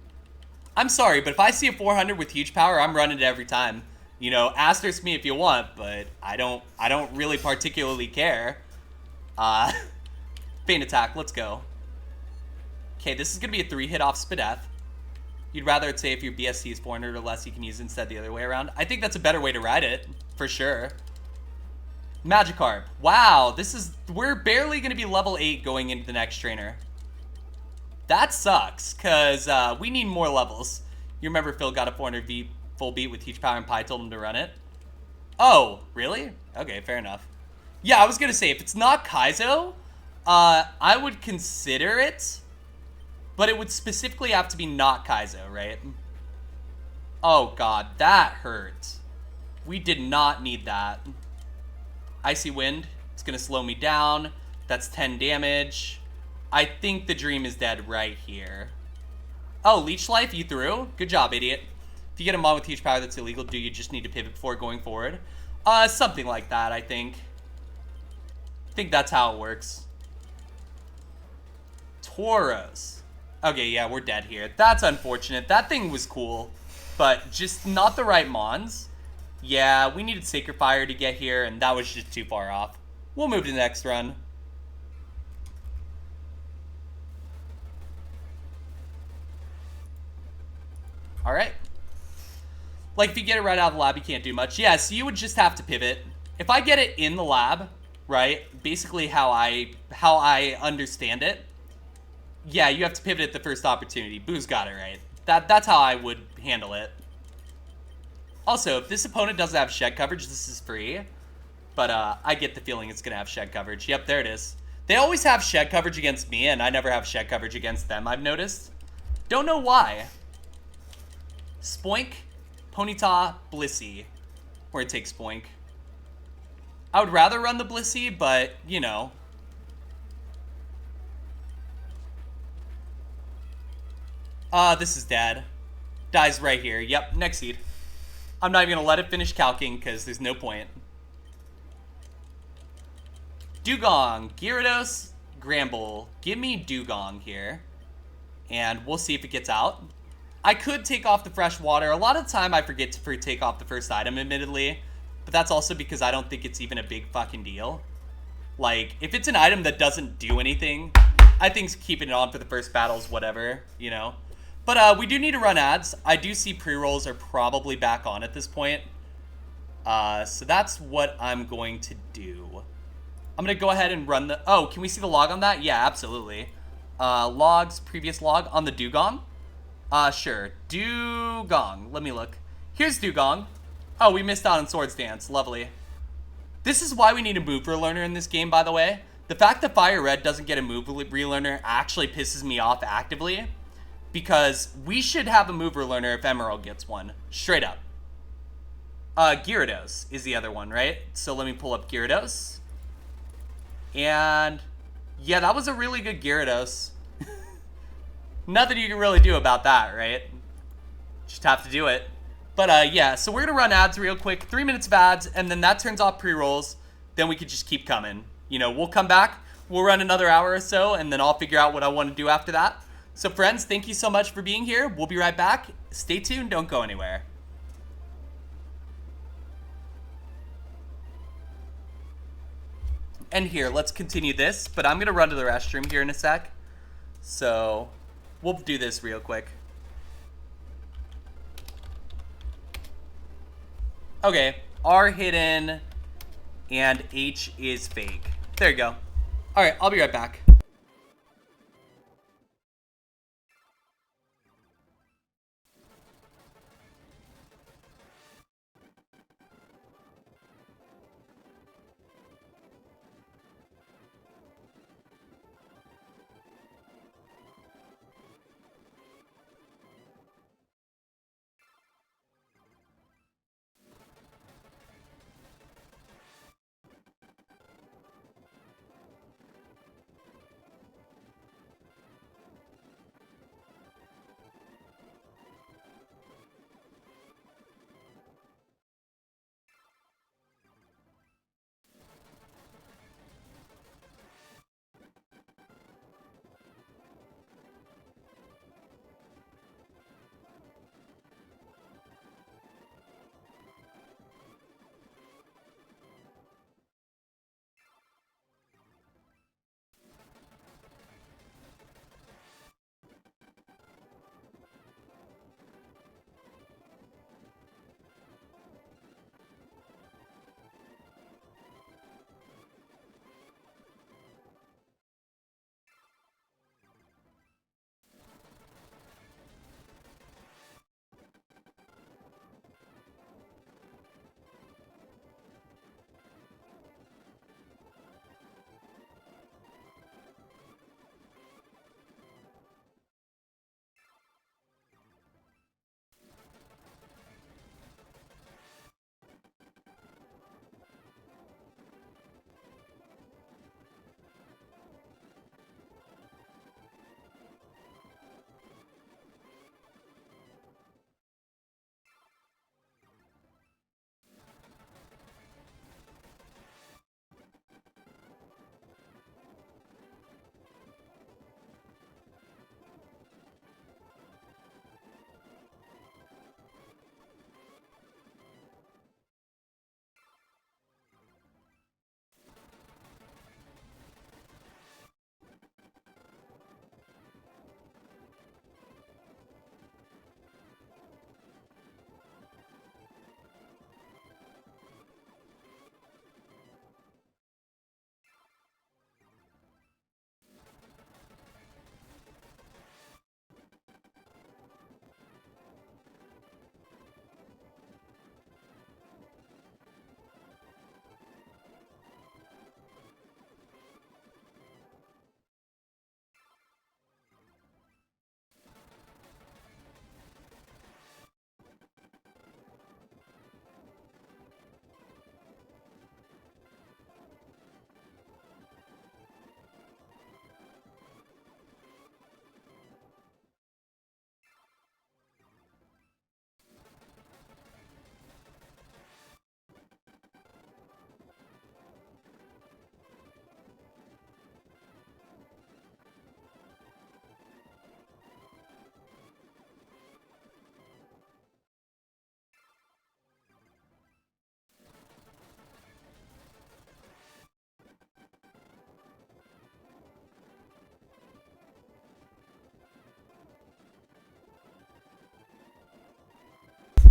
I'm sorry, but if I see a 400 with huge power, I'm running it every time. You know, asterisk me if you want, but I don't really particularly care. Feint Attack, let's go. Okay, this is going to be a 3-hit off Spadef. You'd rather it say if your BSC is 400 or less, you can use it instead the other way around. I think that's a better way to ride it, for sure. Magikarp. Wow, we're barely going to be level 8 going into the next trainer. That sucks, because we need more levels. You remember Phil got a 400 V full beat with huge power and Pi told him to run it? Oh, really? Okay, fair enough. Yeah, I was going to say, if it's not Kaizo, I would consider it, but it would specifically have to be not Kaizo, right? Oh god, that hurt. We did not need that. Icy Wind, it's going to slow me down. That's 10 damage. I think the dream is dead right here. Oh, Leech Life, you threw? Good job, idiot. If you get a Mon with huge power that's illegal, do you just need to pivot before going forward? Something like that, I think. I think that's how it works. Tauros. Okay, yeah, we're dead here. That's unfortunate. That thing was cool, but just not the right Mons. Yeah, we needed Sacred Fire to get here, and that was just too far off. We'll move to the next run. Alright. Like, if you get it right out of the lab, you can't do much. Yeah, so you would just have to pivot. If I get it in the lab, right, basically how I understand it, yeah, you have to pivot at the first opportunity. Boo's got it right. That's how I would handle it. Also, if this opponent doesn't have shed coverage, this is free. But I get the feeling it's going to have shed coverage. Yep, there it is. They always have shed coverage against me, and I never have shed coverage against them, I've noticed. Don't know why. Spoink, Ponyta, Blissey. We're going to take Spoink. I would rather run the Blissey, but, you know. This is dead. Dies right here. Yep, next seed. I'm not even going to let it finish calking because there's no point. Dugong, Gyarados, Gramble. Give me Dugong here. And we'll see if it gets out. I could take off the fresh water. A lot of the time I forget to take off the first item, admittedly. But that's also because I don't think it's even a big fucking deal. Like, if it's an item that doesn't do anything, I think keeping it on for the first battle is whatever, you know. But we do need to run ads. I do see pre-rolls are probably back on at this point. So that's what I'm going to do. I'm going to go ahead and run the... Oh, can we see the log on that? Yeah, absolutely. Logs, previous log on the Dugong. Sure. Dugong. Let me look. Here's Dugong. Oh, we missed out on Swords Dance. Lovely. This is why we need a mover learner in this game, by the way. The fact that Fire Red doesn't get a move relearner actually pisses me off actively, because we should have a move relearner if Emerald gets one. Straight up. Gyarados is the other one, right? So let me pull up Gyarados. And yeah, that was a really good Gyarados. Nothing you can really do about that, right? Just have to do it. But yeah, so we're gonna run ads real quick, 3 minutes of ads, and then that turns off pre-rolls. Then we could just keep coming. You know, we'll come back, we'll run another hour or so, and then I'll figure out what I want to do after that. So friends, thank you so much for being here. We'll be right back. Stay tuned, don't go anywhere. And here, let's continue this, but I'm gonna run to the restroom here in a sec. So we'll do this real quick. Okay, R hidden and H is fake. There you go. All right, I'll be right back.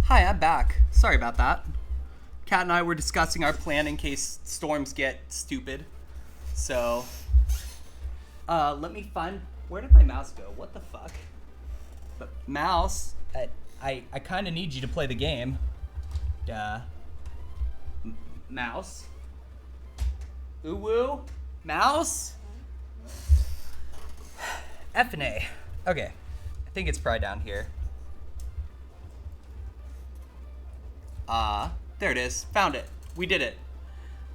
Hi, I'm back. Sorry about that. Kat and I were discussing our plan in case storms get stupid. So, let me find... Where did my mouse go? What the fuck? But mouse, I kind of need you to play the game. Duh. Mouse. Ooh-woo. Mouse? F and A. Okay. I think it's probably down here. There it is. Found it. We did it.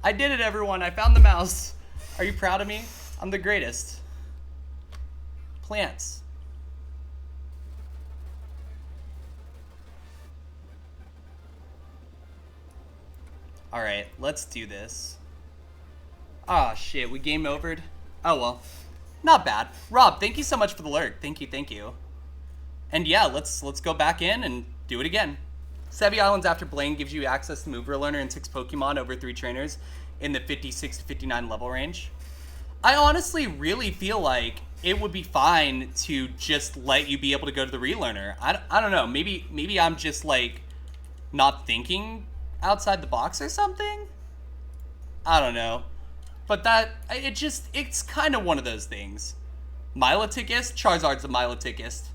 I did it, everyone. I found the mouse. Are you proud of me? I'm the greatest. Plants. Alright, let's do this. Ah, shit, we game overed. Oh well. Not bad. Rob, thank you so much for the lurk. Thank you. And yeah, let's go back in and do it again. Sevi Islands After Blaine gives you access to Mover Learner and 6 Pokemon over 3 trainers in the 56 to 59 level range. I honestly really feel like it would be fine to just let you be able to go to the relearner. I don't know. Maybe I'm just like not thinking outside the box or something. I don't know. But it's kind of one of those things. Miloticus? Charizard's a Miloticus.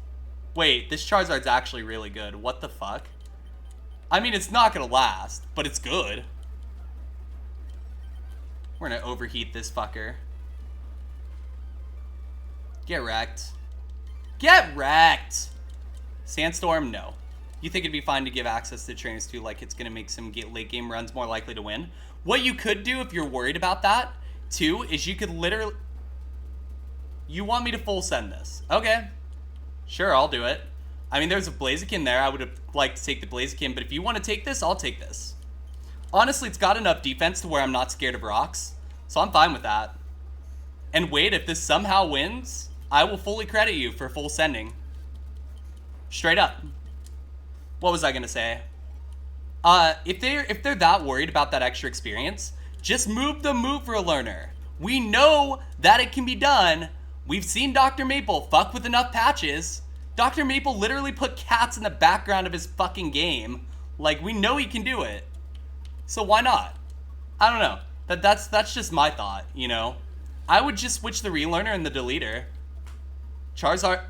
Wait, this Charizard's actually really good. What the fuck? I mean, it's not gonna last, but it's good. We're gonna overheat this fucker. Get wrecked. Get wrecked! Sandstorm? No. You think it'd be fine to give access to trainers too, like it's gonna make some late game runs more likely to win? What you could do if you're worried about that, too, is you could literally... You want me to full send this? Okay. Sure, I'll do it. I mean, there's a Blaziken there. I would have liked to take the Blaziken, but if you want to take this, I'll take this. Honestly, it's got enough defense to where I'm not scared of rocks, so I'm fine with that. And wait, if this somehow wins, I will fully credit you for full sending. Straight up. What was I gonna say? If they're that worried about that extra experience, just move the Mover Learner. We know that it can be done. We've seen Dr. Maple fuck with enough patches. Dr. Maple literally put cats in the background of his fucking game. Like, we know he can do it. So why not? I don't know. That's just my thought, you know? I would just switch the relearner and the deleter. Charizard...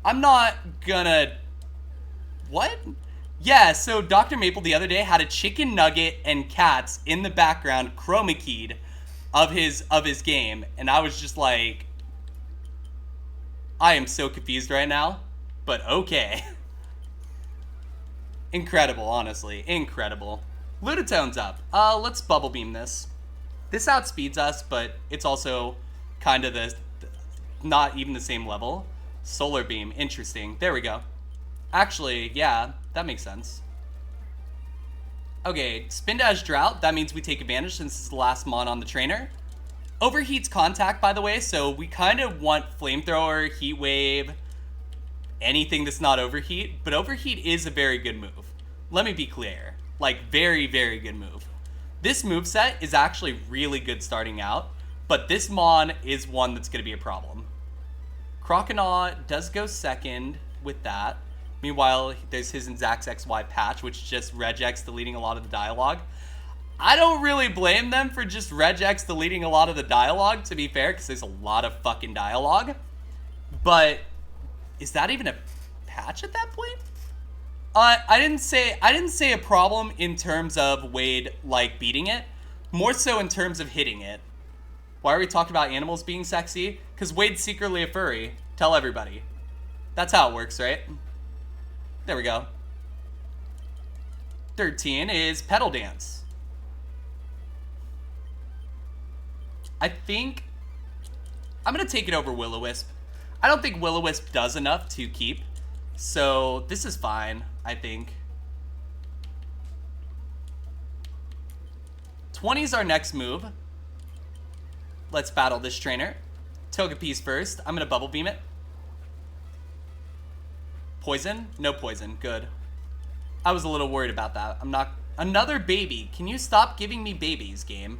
I'm not gonna... What? Yeah, so Dr. Maple the other day had a chicken nugget and cats in the background chroma keyed of his game, and I was just like, I am so confused right now, but okay. Incredible, honestly, incredible. Ludatone's up. Let's Bubble Beam this. This outspeeds us, but it's also kind of not even the same level. Solar Beam, interesting. There we go. Actually, yeah, that makes sense. Okay, Spin Dash Drought, that means we take advantage since it's the last mon on the trainer. Overheat's Contact, by the way, so we kind of want Flamethrower, Heat Wave, anything that's not Overheat, but Overheat is a very good move. Let me be clear. Like, very, very good move. This moveset is actually really good starting out, but this mon is one that's going to be a problem. Croconaw does go second with that. Meanwhile, there's his and Zach's XY patch, which just regex deleting a lot of the dialogue. I don't really blame them for just regex deleting a lot of the dialogue, to be fair, because there's a lot of fucking dialogue. But is that even a patch at that point? I didn't say a problem in terms of Wade like beating it, more so in terms of hitting it. Why are we talking about animals being sexy? Because Wade's secretly a furry. Tell everybody. That's how it works, right? There we go. 13 is Petal Dance. I think I'm going to take it over Will-O-Wisp. I don't think Will-O-Wisp does enough to keep. So this is fine, I think. 20 is our next move. Let's battle this trainer. Togepi's first. I'm going to Bubble Beam it. Poison? No poison. Good. I was a little worried about that. I'm not... Another baby. Can you stop giving me babies, game?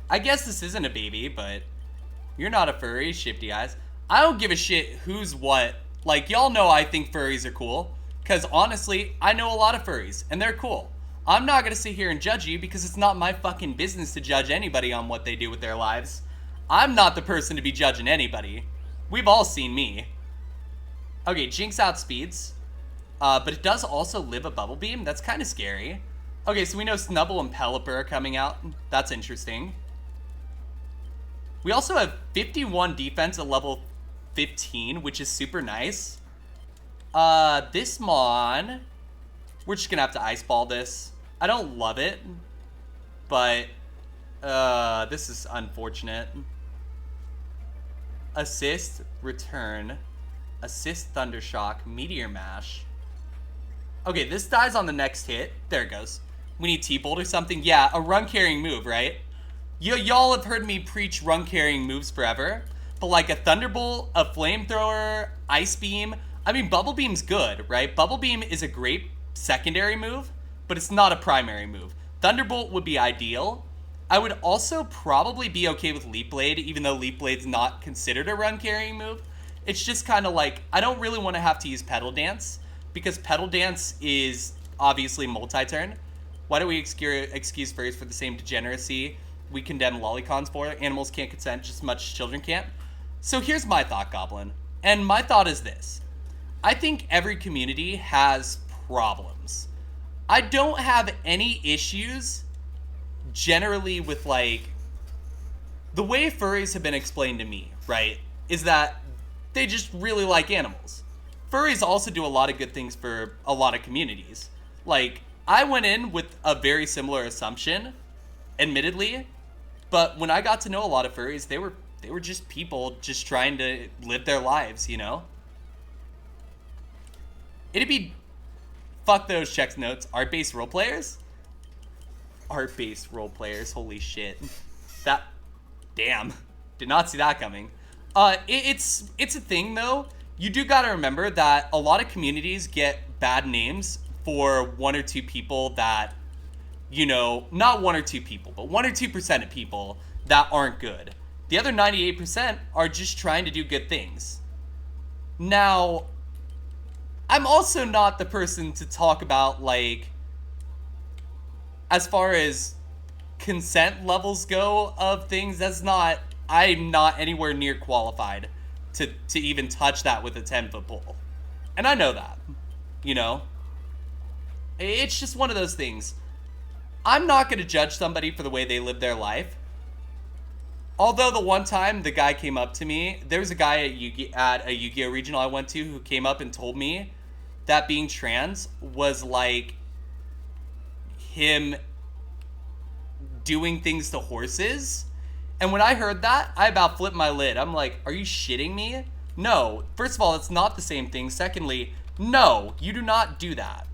I guess this isn't a baby, but... You're not a furry, Shifty Eyes. I don't give a shit who's what. Like, y'all know I think furries are cool. Because, honestly, I know a lot of furries, and they're cool. I'm not going to sit here and judge you because it's not my fucking business to judge anybody on what they do with their lives. I'm not the person to be judging anybody. We've all seen me. Okay, Jinx outspeeds. But it does also live a Bubble Beam. That's kind of scary. Okay, so we know Snubble and Pelipper are coming out. That's interesting. We also have 51 defense at level 15, which is super nice. This Mon, we're just gonna have to Ice Ball this. I don't love it, but this is unfortunate. Assist, return, assist, Thundershock, Meteor Mash. Okay, this dies on the next hit. There it goes. We need T-Bolt or something. Yeah, a run-carrying move, right? Y'all have heard me preach run-carrying moves forever, but like a Thunderbolt, a Flamethrower, Ice Beam. I mean, Bubble Beam's good, right? Bubble Beam is a great secondary move, but it's not a primary move. Thunderbolt would be ideal. I would also probably be okay with Leap Blade, even though Leap Blade's not considered a run-carrying move. It's just kind of like, I don't really want to have to use Petal Dance, because Petal Dance is obviously multi-turn. Why do we excuse furries for the same degeneracy we condemn lolicons for? Animals can't consent just as much as children can't. So here's my thought, Goblin. And my thought is this. I think every community has problems. I don't have any issues generally with, like, the way furries have been explained to me, right, is that they just really like animals. Furries also do a lot of good things for a lot of communities. Like, I went in with a very similar assumption, admittedly, but when I got to know a lot of furries, they were just people just trying to live their lives, you know? It'd be, fuck those checks notes, art-based role players? Art-based role players, holy shit. That, damn, did not see that coming. It's a thing though. You do gotta remember that a lot of communities get bad names for one or two people that, you know, not one or two people, but 1 or 2% of people that aren't good. The other 98% are just trying to do good things. Now, I'm also not the person to talk about, like, as far as consent levels go of things, I'm not anywhere near qualified to even touch that with a 10-foot pole. And I know that, you know? It's just one of those things. I'm not going to judge somebody for the way they live their life. Although the one time the guy came up to me, there was a guy at a Yu-Gi-Oh! Regional I went to who came up and told me that being trans was like him doing things to horses. And when I heard that, I about flipped my lid. I'm like, are you shitting me? No. First of all, it's not the same thing. Secondly, no, you do not do that.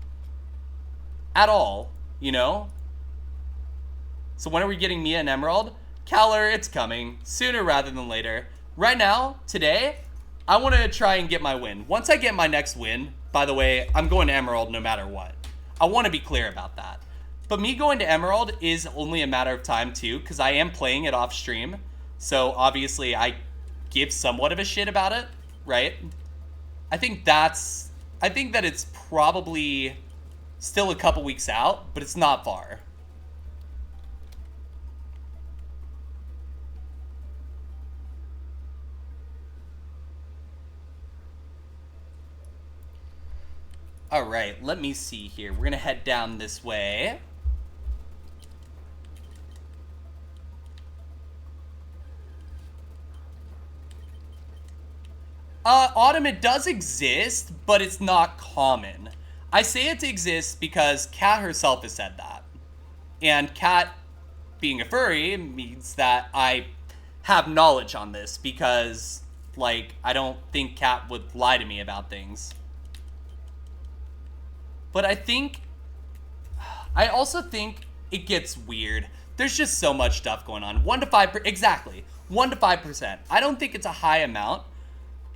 At all, you know? So when are we getting Mia and Emerald? Caller, it's coming. Sooner rather than later. Right now, today, I want to try and get my win. Once I get my next win, by the way, I'm going to Emerald no matter what. I want to be clear about that. But me going to Emerald is only a matter of time too, because I am playing it off stream. So obviously I give somewhat of a shit about it, right? I think that it's probably still a couple weeks out, but it's not far. All right, let me see here. We're gonna head down this way. Autumn, it does exist, but it's not common. I say it exists because Kat herself has said that. And Kat, being a furry, means that I have knowledge on this because, like, I don't think Kat would lie to me about things. But I also think it gets weird. There's just so much stuff going on. 1 to 5, exactly. 1 to 5%. I don't think it's a high amount.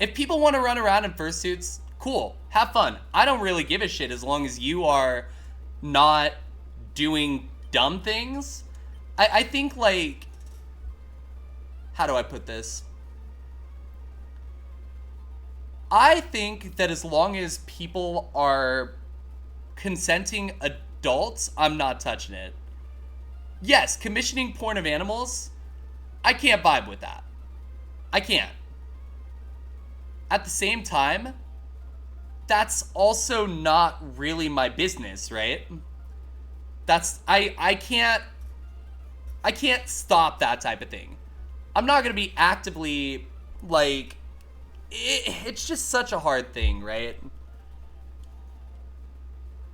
If people want to run around in fursuits, cool, have fun. I don't really give a shit as long as you are not doing dumb things. I think, like, how do I put this? I think that as long as people are consenting adults, I'm not touching it. Yes, commissioning porn of animals, I can't vibe with that. I can't. At the same time, that's also not really my business, right? That's, I can't stop that type of thing. I'm not going to be actively, like, it's just such a hard thing, right?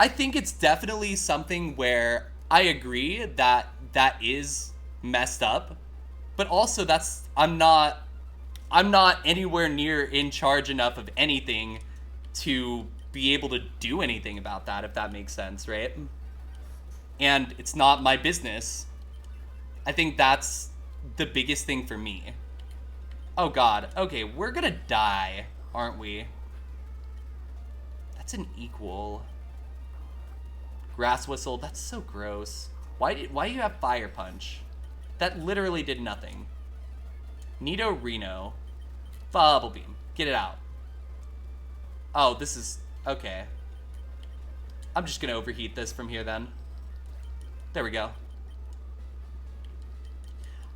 I think it's definitely something where I agree that that is messed up, but also I'm not anywhere near in charge enough of anything to be able to do anything about that, if that makes sense, right? And it's not my business. I think that's the biggest thing for me. Oh god, okay, we're gonna die, aren't we? That's an equal. Grass whistle, that's so gross. Why do you have fire punch? That literally did nothing. Nito Reno. Bubble beam. Get it out. Oh, this is okay. I'm just gonna overheat this from here then. There we go.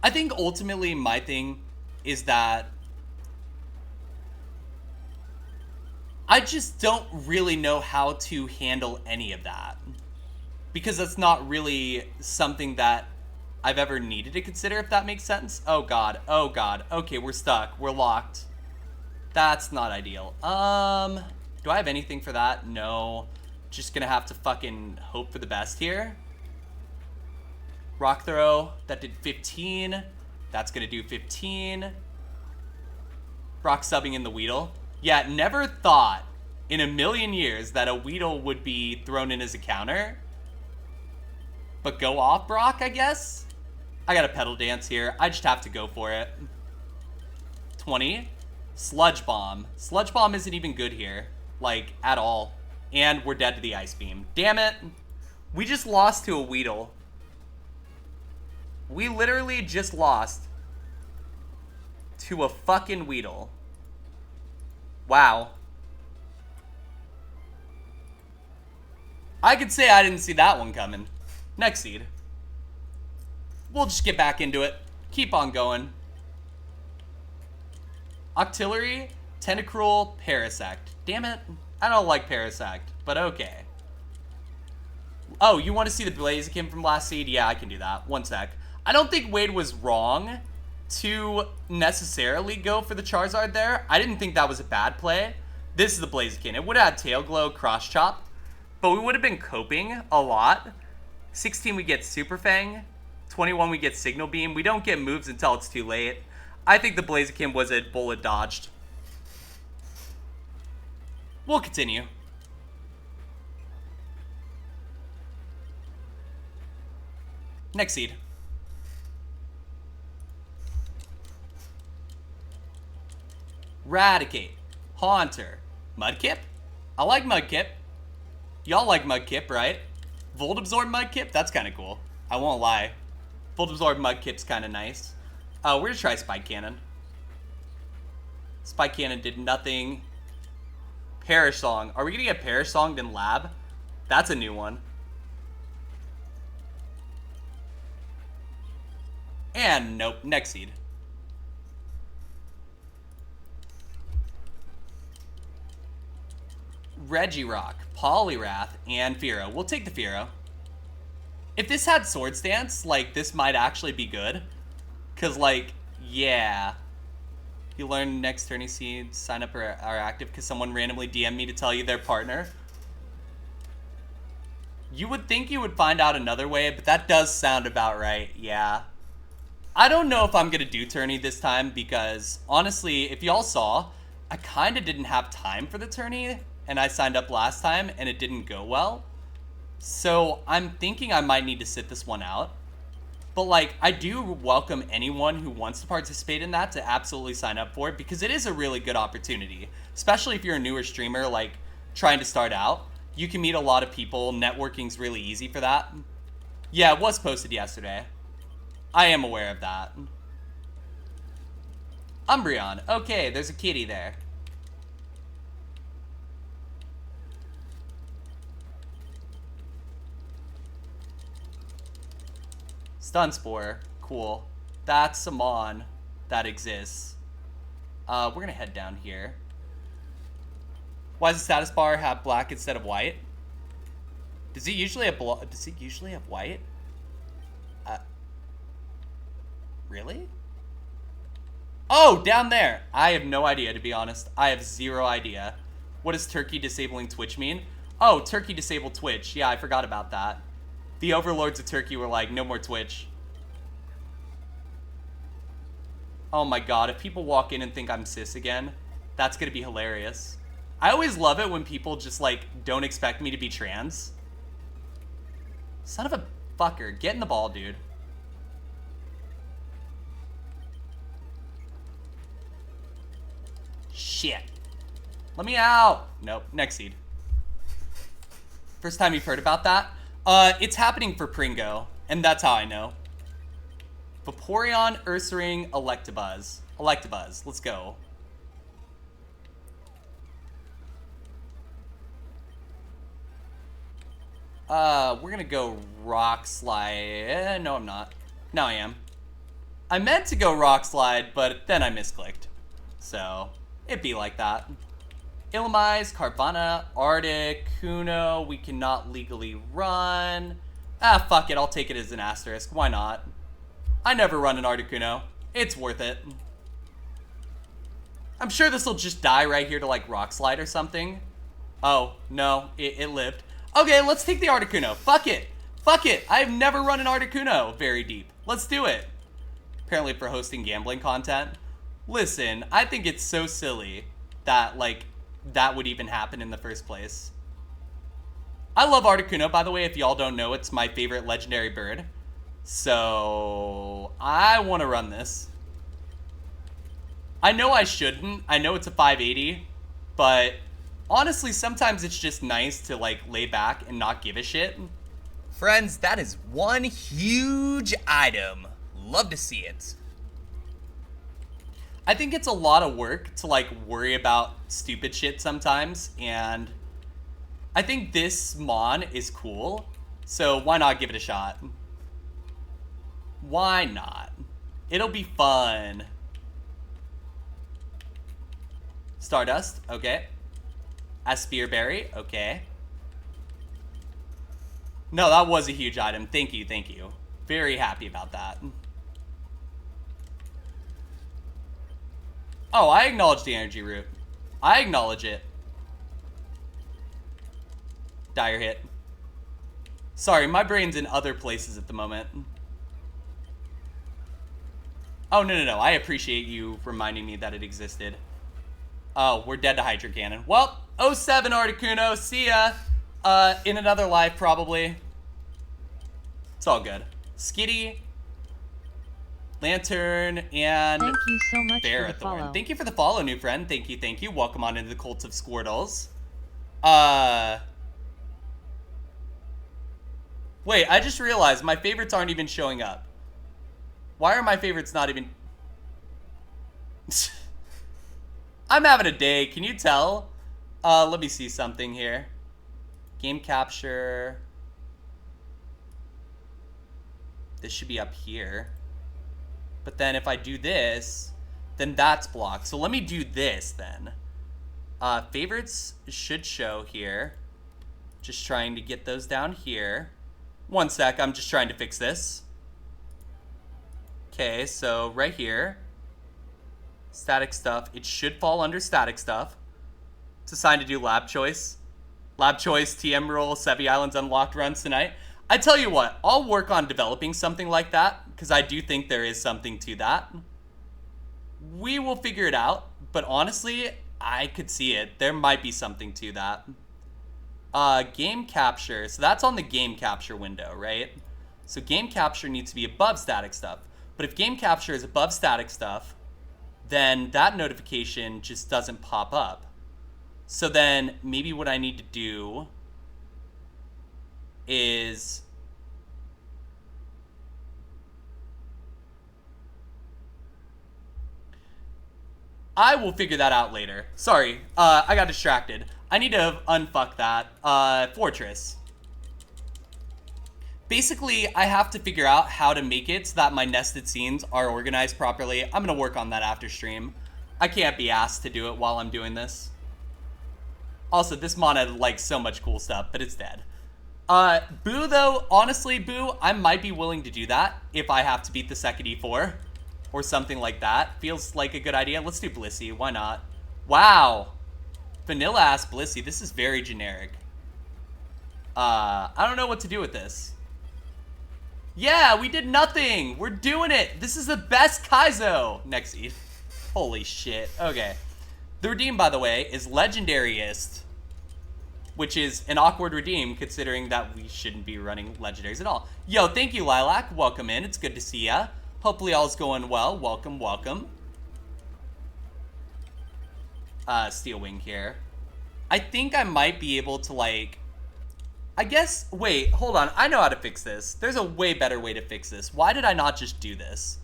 I think ultimately my thing is that I just don't really know how to handle any of that. Because that's not really something that I've ever needed to consider, if that makes sense. Oh god, oh god. Okay, we're stuck. We're locked. That's not ideal. Do I have anything for that? No. Just gonna have to fucking hope for the best here. Rock throw, that did 15. That's gonna do 15. Rock subbing in the Weedle. Yeah, never thought in a million years that a Weedle would be thrown in as a counter. But go off, Brock, I guess? I got a pedal dance here. I just have to go for it. 20. Sludge Bomb. Sludge Bomb isn't even good here. Like, at all. And we're dead to the Ice Beam. Damn it. We just lost to a Weedle. We literally just lost to a fucking Weedle. Wow. I could say I didn't see that one coming. Next seed. We'll just get back into it. Keep on going. Octillery, Tentacruel, Parasect. Damn it. I don't like Parasect, but okay. Oh, you want to see the Blaziken from last seed? Yeah, I can do that. One sec. I don't think Wade was wrong to necessarily go for the Charizard there. I didn't think that was a bad play. This is the Blaziken. It would have had Tail Glow, Cross Chop, but we would have been coping a lot. 16 we get Super Fang. 21 we get Signal Beam. We don't get moves until it's too late. I think the Blaziken was a bullet dodged. We'll continue. Next seed. Raticate. Haunter. Mudkip? I like Mudkip. Y'all like Mudkip, right? Volt Absorb Mudkip? That's kind of cool. I won't lie. Volt Absorb Mudkip's kind of nice. We're gonna try Spike Cannon. Spike Cannon did nothing. Perish Song. Are we gonna get Perish Songed in Lab? That's a new one. And nope, next seed. Regirock, Poliwrath, and Fearow. We'll take the Fearow. If this had Swords Dance, like, this might actually be good. Because, like, yeah. You learn next tourney seeds, sign up or are active because someone randomly DM'd me to tell you their partner. You would think you would find out another way, but that does sound about right, yeah. I don't know if I'm going to do tourney this time because, honestly, if y'all saw, I kind of didn't have time for the tourney, and I signed up last time, and it didn't go well. So I'm thinking I might need to sit this one out. But, like, I do welcome anyone who wants to participate in that to absolutely sign up for it because it is a really good opportunity. Especially if you're a newer streamer, like, trying to start out. You can meet a lot of people. Networking's really easy for that. Yeah, it was posted yesterday. I am aware of that. Umbreon. Okay, there's a kitty there. Stun Spore. Cool. That's a Mon that exists. We're going to head down here. Why does the status bar have black instead of white? Does he usually have does he usually have white? Really? Oh, down there. I have no idea, to be honest. I have zero idea. What does Turkey disabling Twitch mean? Oh, Turkey disabled Twitch. Yeah, I forgot about that. The overlords of Turkey were like, no more Twitch. Oh my god, if people walk in and think I'm cis again, that's gonna be hilarious. I always love it when people just, like, don't expect me to be trans. Son of a fucker. Get in the ball, dude. Shit. Let me out. Nope. Next seed. First time you've heard about that? It's happening for Pringo, and that's how I know. Vaporeon, Ursaring, Electabuzz. Electabuzz. Let's go. We're gonna go Rock Slide. No, I'm not. No, I am. I meant to go Rock Slide, but then I misclicked. So, it'd be like that. Illumise, Carvana, Articuno, we cannot legally run. Ah, fuck it, I'll take it as an asterisk. Why not? I never run an Articuno. It's worth it. I'm sure this will just die right here to, like, Rock Slide or something. Oh, no, it lived. Okay, let's take the Articuno. Fuck it. Fuck it. I've never run an Articuno very deep. Let's do it. Apparently for hosting gambling content. Listen, I think it's so silly that, like, that would even happen in the first place. I love Articuno, by the way. If y'all don't know, it's my favorite legendary bird. So, I want to run this. I know I shouldn't. I know it's a 580, but honestly, sometimes it's just nice to, like, lay back and not give a shit. Friends, that is one huge item. Love to see it. I think it's a lot of work to, like, worry about stupid shit sometimes, and I think this Mon is cool, so why not give it a shot? Why not? It'll be fun. Stardust, okay. Aspearberry, okay. No, that was a huge item. Thank you, thank you. Very happy about that. Oh, I acknowledge the energy root. I acknowledge it. Dire hit. Sorry, my brain's in other places at the moment. Oh, no. I appreciate you reminding me that it existed. Oh, we're dead to Hydro Cannon. Well, 07 Articuno. See ya. In another life, probably. It's all good. Skitty, Lantern, and Thank you so much for the Ferrothorn. follow. Thank you for the follow, new friend. Thank you. Welcome on into the Cult of Squirtles. Wait, I just realized my favorites aren't even showing up. Why are my favorites not even... I'm having a day, can you tell? Let me see something here. Game capture. This should be up here. But then if I do this, then that's blocked. So let me do this then. Favorites should show here. Just trying to get those down here. One sec, I'm just trying to fix this. Okay, so right here. Static stuff. It should fall under static stuff. It's assigned to do lab choice. Lab choice, TM roll, Sevi Islands unlocked runs tonight. I tell you what, I'll work on developing something like that, because I do think there is something to that. We will figure it out, but honestly, I could see it. There might be something to that. Game capture. So that's on the game capture window, right? So game capture needs to be above static stuff. But if game capture is above static stuff, then that notification just doesn't pop up. So then maybe what I need to do is I will figure that out later. Sorry, I got distracted. I need to unfuck that. Fortress. Basically, I have to figure out how to make it so that my nested scenes are organized properly. I'm going to work on that after stream. I can't be asked to do it while I'm doing this. Also, this mon had, like, so much cool stuff, but it's dead. Boo, though, honestly, Boo, I might be willing to do that if I have to beat the second E4 or something like that. Feels like a good idea. Let's do Blissey. Why not? Wow. Vanilla-ass Blissey. This is very generic. I don't know what to do with this. Yeah, we did nothing. We're doing it. This is the best Kaizo. Next Eve. Holy shit. Okay. The redeem, by the way, is Legendariest, which is an awkward redeem considering that we shouldn't be running legendaries at all. Yo, thank you, Lilac. Welcome in. It's good to see ya. Hopefully all's going well. Welcome, welcome. Steel Wing here. I think I might be able to, like... I guess... Wait, hold on. I know how to fix this. There's a way better way to fix this. Why did I not just do this?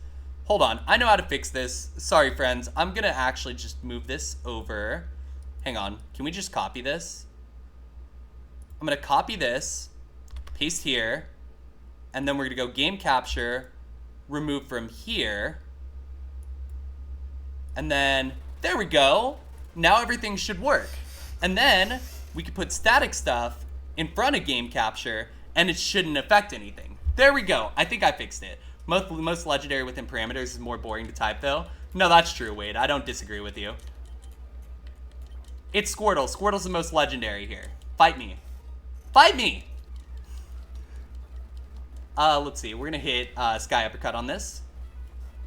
Hold on. I know how to fix this. Sorry, friends. I'm gonna actually just move this over. Hang on. Can we just copy this? I'm gonna copy this, paste here, and then we're gonna go game capture, remove from here, and then there we go. Now everything should work. And then we can put static stuff in front of game capture, and it shouldn't affect anything. There we go. I think I fixed it. Most legendary within parameters is more boring to type, though. No, that's true, Wade. I don't disagree with you. It's Squirtle. Squirtle's the most legendary here. Fight me. Fight me! Let's see. We're gonna hit Sky Uppercut on this.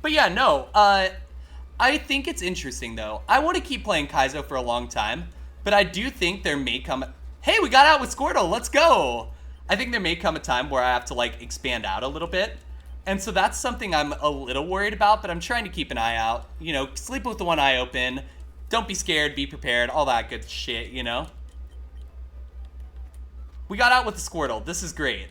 But yeah, no. I think it's interesting, though. I want to keep playing Kaizo for a long time, but I do think there may come... Hey, we got out with Squirtle! Let's go! I think there may come a time where I have to, like, expand out a little bit. And so that's something I'm a little worried about, but I'm trying to keep an eye out. You know, sleep with the one eye open. Don't be scared, be prepared, all that good shit, you know? We got out with the Squirtle. This is great.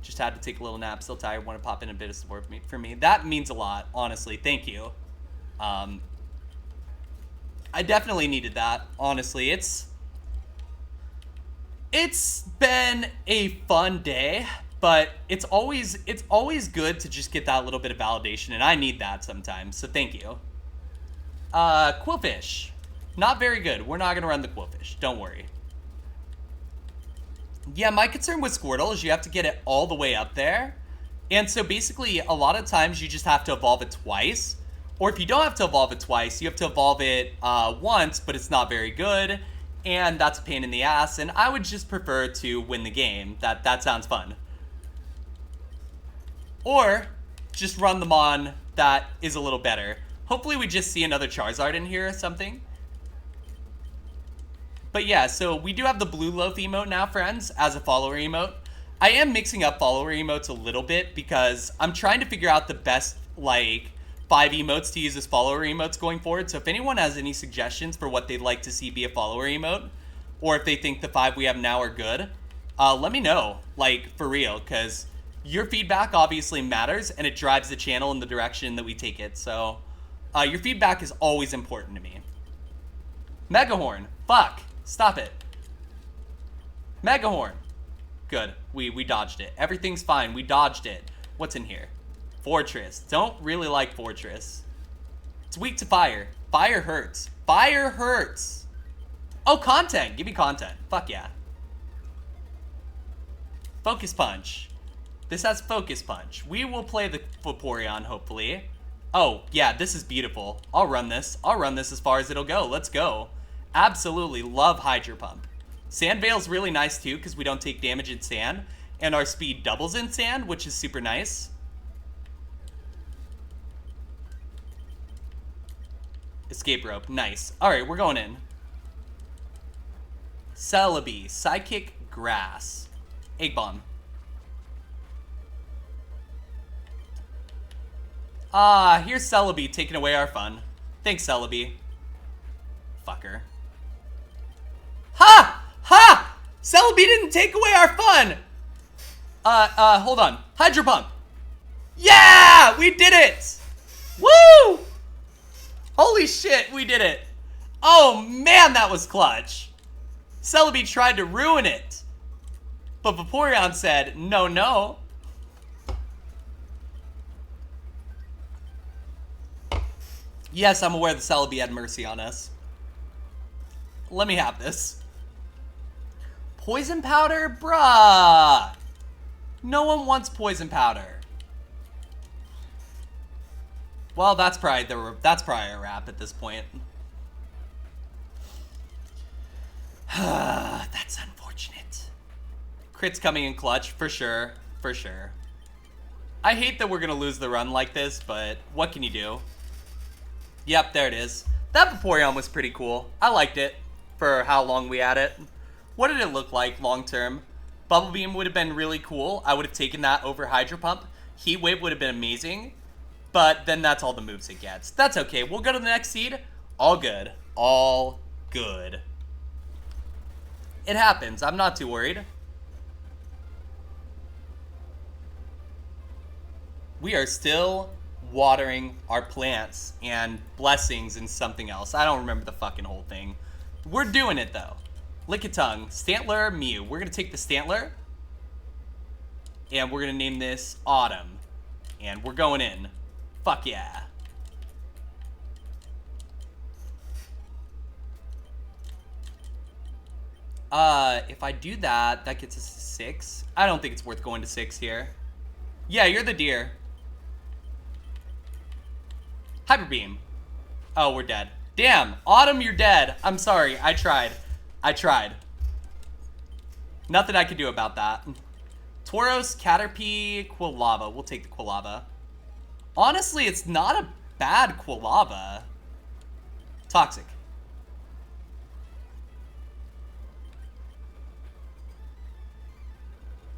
Just had to take a little nap. Still tired. Want to pop in a bit of support for me. That means a lot, honestly. Thank you. I definitely needed that, honestly. It's been a fun day, but it's always good to just get that little bit of validation, and I need that sometimes, so thank you. Quillfish. Not very good. We're not going to run the Quillfish. Don't worry. Yeah, my concern with Squirtle is you have to get it all the way up there. And so basically, a lot of times you just have to evolve it twice. Or if you don't have to evolve it twice, you have to evolve it once, but it's not very good. And that's a pain in the ass. And I would just prefer to win the game. That sounds fun. Or just run the Mon that is a little better. Hopefully we just see another Charizard in here or something. But yeah, so we do have the Blue Loaf emote now, friends, as a follower emote. I am mixing up follower emotes a little bit because I'm trying to figure out the best, like, 5 emotes to use as follower emotes going forward. So if anyone has any suggestions for what they'd like to see be a follower emote, or if they think the 5 we have now are good, let me know, like, for real, because your feedback obviously matters, and it drives the channel in the direction that we take it. So your feedback is always important to me. Megahorn. Fuck. Stop it. Megahorn. Good. We dodged it. Everything's fine. We dodged it. What's in here? Fortress. Don't really like Fortress. It's weak to fire. Fire hurts. Fire hurts. Oh, content. Give me content. Fuck yeah. Focus Punch. This has Focus Punch. We will play the Vaporeon, hopefully. Oh, yeah, this is beautiful. I'll run this. I'll run this as far as it'll go. Let's go. Absolutely love Hydro Pump. Sand Veil's really nice too because we don't take damage in sand, and our speed doubles in sand, which is super nice. Escape Rope, nice. Alright, we're going in. Celebi, Psychic Grass. Egg Bomb. Ah, here's Celebi taking away our fun. Thanks, Celebi. Fucker. Ha! Ha! Celebi didn't take away our fun! Hold on. Hydro Pump. Yeah! We did it! Woo! Holy shit, we did it. Oh man, that was clutch. Celebi tried to ruin it. But Vaporeon said, no, no. Yes, I'm aware the Celebi had mercy on us. Let me have this. Poison powder? Bruh. No one wants poison powder. Well, that's probably a wrap at this point. That's unfortunate. Crit's coming in clutch, for sure. For sure. I hate that we're gonna lose the run like this, but what can you do? Yep, there it is. That Vaporeon was pretty cool. I liked it for how long we had it. What did it look like long term? Bubble Beam would have been really cool. I would have taken that over Hydro Pump. Heat Wave would have been amazing. But then that's all the moves it gets. That's okay. We'll go to the next seed. All good. All good. It happens. I'm not too worried. We are still watering our plants and blessings and something else. I don't remember the fucking whole thing. We're doing it though. Lickitung, Stantler, Mew. We're gonna take the Stantler and we're gonna name this Autumn. And we're going in. Fuck yeah. If I do that, that gets us to 6. I don't think it's worth going to 6 here. Yeah, you're the deer. Hyper Beam. Oh, we're dead. Damn, Autumn, you're dead. I'm sorry, I tried. Nothing I can do about that. Tauros, Caterpie, Quilava. We'll take the Quilava. Honestly, it's not a bad Quilava. Toxic.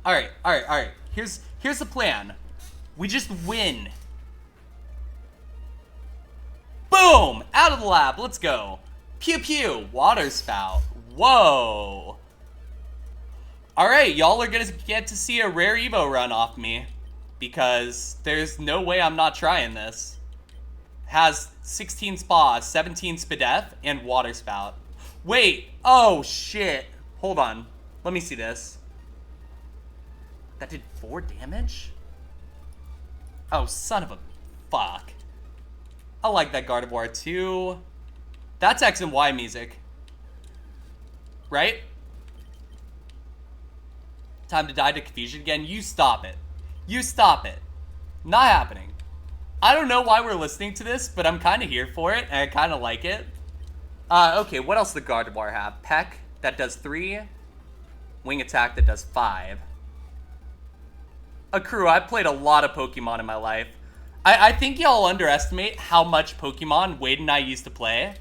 Alright. Here's the plan. We just win. Boom! Out of the lab, let's go. Pew pew, water spout. Whoa. Alright, y'all are gonna get to see a rare Evo run off me. Because there's no way I'm not trying this. Has 16 Spa, 17 Spadef, and water spout. Wait, oh shit. Hold on, let me see this. That did 4 damage? Oh, son of a fuck. I like that Gardevoir too. That's X and Y music. Right? Time to die to confusion again. You stop it. You stop it. Not happening. I don't know why we're listening to this, but I'm kind of here for it, and I kind of like it. Okay, what else does the Gardevoir have? Peck, that does 3. Wing Attack, that does 5. Accrue, I've played a lot of Pokemon in my life. I think y'all underestimate how much Pokemon Wade and I used to play.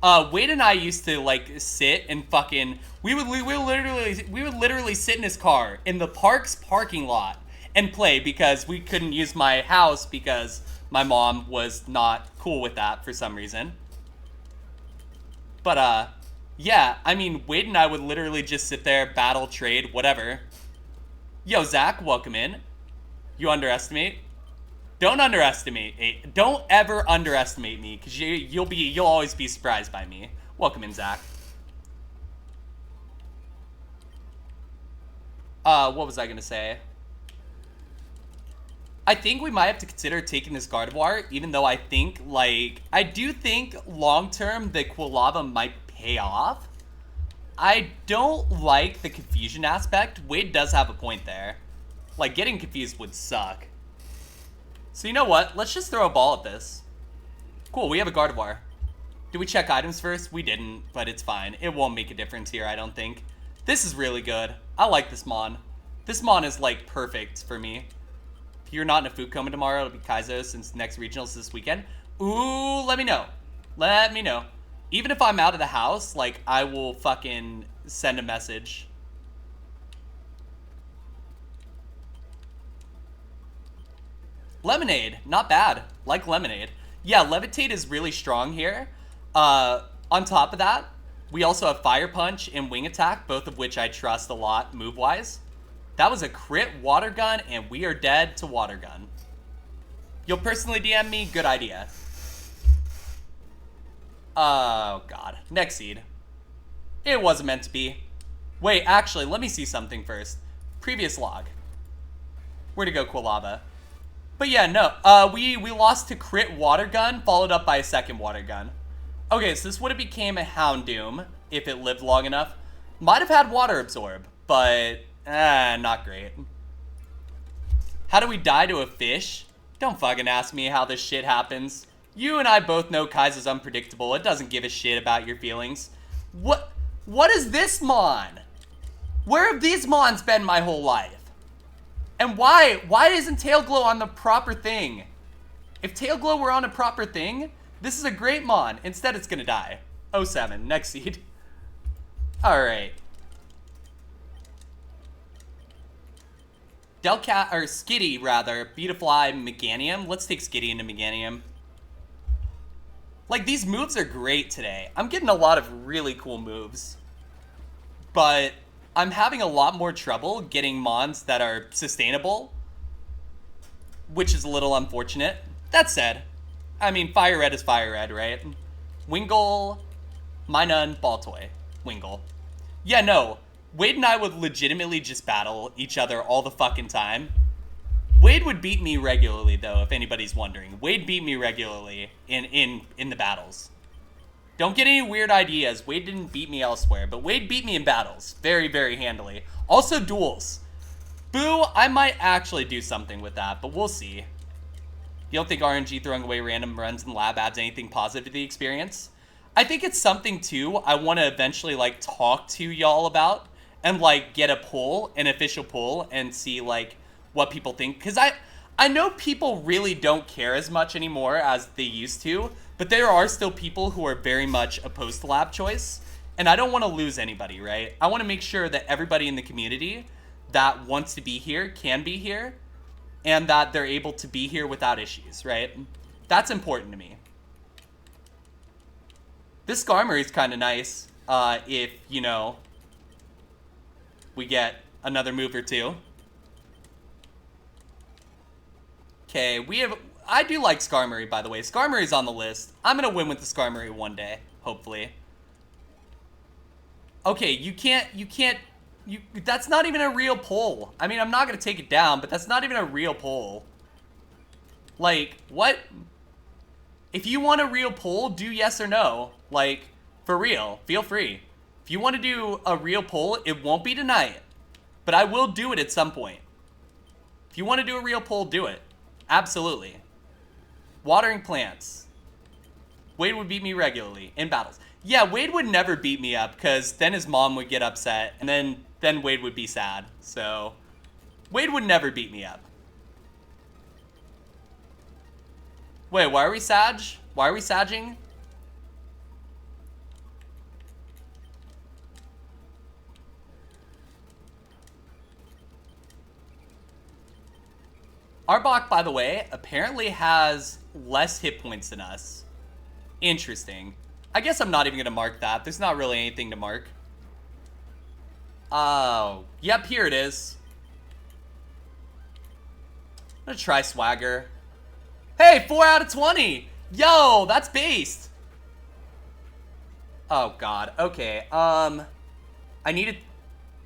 Wade and I used to like sit and fucking we would literally sit in his car in the park's parking lot and play because we couldn't use my house because my mom was not cool with that for some reason. But yeah, I mean Wade and I would literally just sit there, battle, trade, whatever. Yo, Zach, welcome in. You underestimate? Don't underestimate. Don't ever underestimate me, because you'll always be surprised by me. Welcome in, Zach. What was I gonna say? I think we might have to consider taking this Gardevoir, even though I do think long-term the Quilava might pay off. I don't like the confusion aspect. Wade does have a point there. Like, getting confused would suck. So you know what? Let's just throw a ball at this. Cool, we have a Gardevoir. Did we check items first? We didn't, but it's fine. It won't make a difference here, I don't think. This is really good. I like this Mon. This Mon is, like, perfect for me. If you're not in a food coma tomorrow, it'll be Kaizo since next regionals this weekend. Ooh, let me know. Let me know. Even if I'm out of the house, like, I will fucking send a message. Lemonade, not bad. Like Lemonade. Yeah, Levitate is really strong here. On top of that, we also have Fire Punch and Wing Attack, both of which I trust a lot move-wise. That was a crit Water Gun, and we are dead to Water Gun. You'll personally DM me? Good idea. Oh, God. Next seed. It wasn't meant to be. Wait, actually, let me see something first. Previous log. Where'd it go, Quilava? But yeah, no. We lost to crit Water Gun, followed up by a second Water Gun. Okay, so this would have became a Houndoom if it lived long enough. Might have had water absorb, but not great. How do we die to a fish? Don't fucking ask me how this shit happens. You and I both know Kaizo's unpredictable. It doesn't give a shit about your feelings. What is this Mon? Where have these Mons been my whole life? And why isn't Tailglow on the proper thing? If Tailglow were on a proper thing, this is a great Mon. Instead, it's gonna die. 07, next seed. Alright. Delcat, or Skitty, rather. Beautifly Meganium. Let's take Skitty into Meganium. Like, these moves are great today. I'm getting a lot of really cool moves. But I'm having a lot more trouble getting Mons that are sustainable, which is a little unfortunate. That said, I mean, Fire Red is Fire Red, right? Wingull, Minun, Baltoy. Wingull. Yeah, no. Wade and I would legitimately just battle each other all the fucking time. Wade would beat me regularly, though, if anybody's wondering. Wade beat me regularly in the battles. Don't get any weird ideas. Wade didn't beat me elsewhere, but Wade beat me in battles. Very, very handily. Also, duels. Boo, I might actually do something with that, but we'll see. You don't think RNG throwing away random runs in lab adds anything positive to the experience? I think it's something, too, I want to eventually, like, talk to y'all about and, like, get a poll, an official poll, and see, like, what people think. Because I know people really don't care as much anymore as they used to, but there are still people who are very much opposed to lab choice, and I don't want to lose anybody, right? I want to make sure that everybody in the community that wants to be here can be here, and that they're able to be here without issues, right? That's important to me. This Skarmory is kind of nice, if, you know, we get another move or two. Okay, I do like Skarmory, by the way. Skarmory's on the list. I'm gonna win with the Skarmory one day, hopefully. Okay, that's not even a real poll. I mean, I'm not gonna take it down, but that's not even a real poll. Like, what? If you want a real poll, do yes or no. Like, for real, feel free. If you want to do a real poll, it won't be tonight, but I will do it at some point. If you want to do a real poll, do it. Absolutely. Watering plants. Wade would beat me regularly in battles. Yeah, Wade would never beat me up because then his mom would get upset and then Wade would be sad. So, Wade would never beat me up. Wait, why are we Sag? Why are we sagging? Arbok, by the way, apparently has less hit points than us. Interesting. I guess I'm not even going to mark that. There's not really anything to mark. Oh, yep, here it is. I'm going to try Swagger. Hey, 4 out of 20. Yo, that's based. Oh, God. Okay, I needed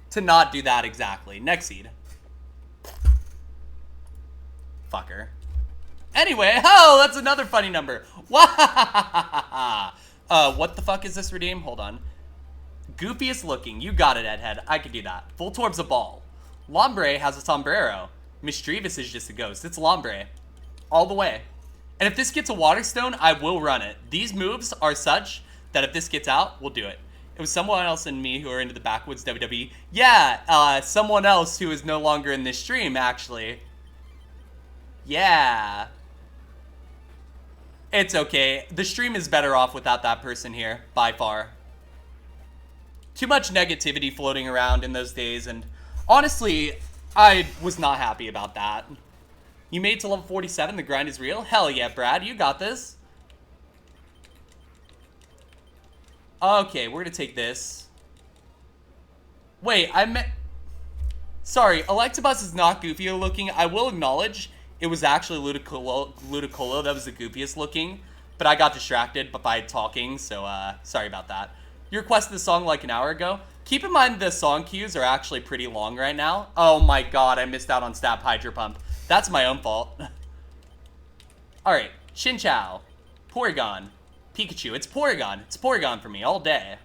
to not do that exactly. Next seed. Fucker. Anyway, oh, that's another funny number. What the fuck is this redeem? Hold on. Goofiest looking. You got it, Edhead. I could do that. Full Torb's a ball. Lombre has a sombrero. Mischievous is just a ghost. It's Lombre. All the way. And if this gets a Waterstone, I will run it. These moves are such that if this gets out, we'll do it. It was someone else and me who are into the backwoods WWE. Yeah, someone else who is no longer in this stream, actually. Yeah. It's okay. The stream is better off without that person here, by far. Too much negativity floating around in those days, and honestly, I was not happy about that. You made it to level 47, the grind is real? Hell yeah, Brad, you got this. Okay, we're gonna take this. Wait, sorry, Electabuzz is not goofy looking. I will acknowledge it was actually Ludicolo that was the goofiest looking, but I got distracted by talking, so sorry about that. You requested the song like an hour ago. Keep in mind the song cues are actually pretty long right now. Oh my god, I missed out on Stab Hydro Pump. That's my own fault. Alright, Chinchou, Porygon, Pikachu. It's Porygon. It's Porygon for me all day.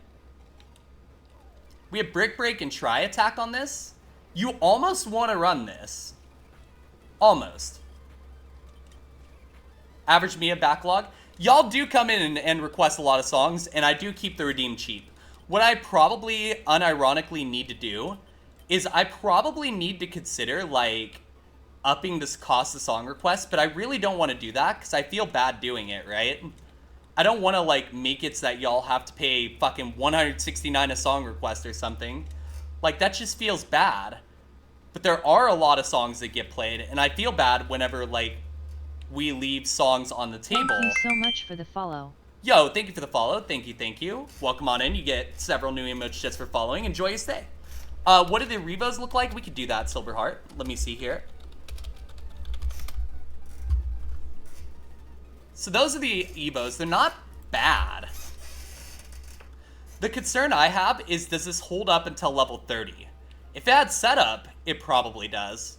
We have Brick Break and Try Attack on this. You almost want to run this. Almost. Average Mia backlog. Y'all do come in and request a lot of songs, and I do keep the redeem cheap. What I probably unironically need to do is I probably need to consider, like, upping this cost of song request, but I really don't want to do that because I feel bad doing it, right? I don't want to, like, make it so that y'all have to pay fucking $169 a song request or something. Like, that just feels bad. But there are a lot of songs that get played, and I feel bad whenever, like, we leave songs on the table. Thank you so much for the follow. Yo, thank you for the follow. Thank you, thank you. Welcome on in. You get several new emotes just for following. Enjoy your stay. What do the Revos look like? We could do that, Silverheart. Let me see here. So those are the Evos. They're not bad. The concern I have is, does this hold up until level 30? If it had setup, it probably does.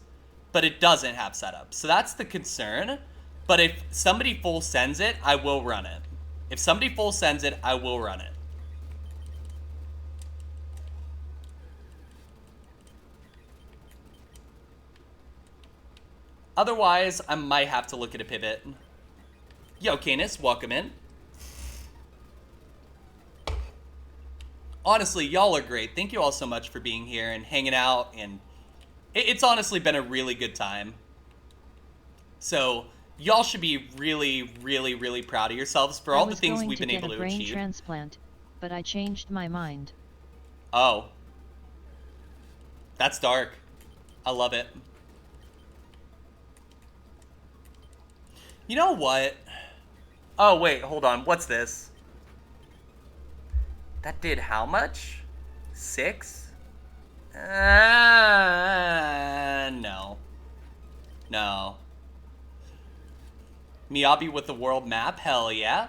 But it doesn't have setup. So that's the concern. But if somebody full sends it, I will run it. If somebody full sends it, I will run it. Otherwise, I might have to look at a pivot. Yo, Canis, welcome in. Honestly, y'all are great. Thank you all so much for being here and hanging out, and it's honestly been a really good time. So, y'all should be really, really, really proud of yourselves for all the things we've been able to achieve. I was going to get a brain transplant, but I changed my mind. Oh. That's dark. I love it. You know what? Oh, wait, hold on. What's this? That did how much? 6? No. No. Miyabi with the world map? Hell yeah.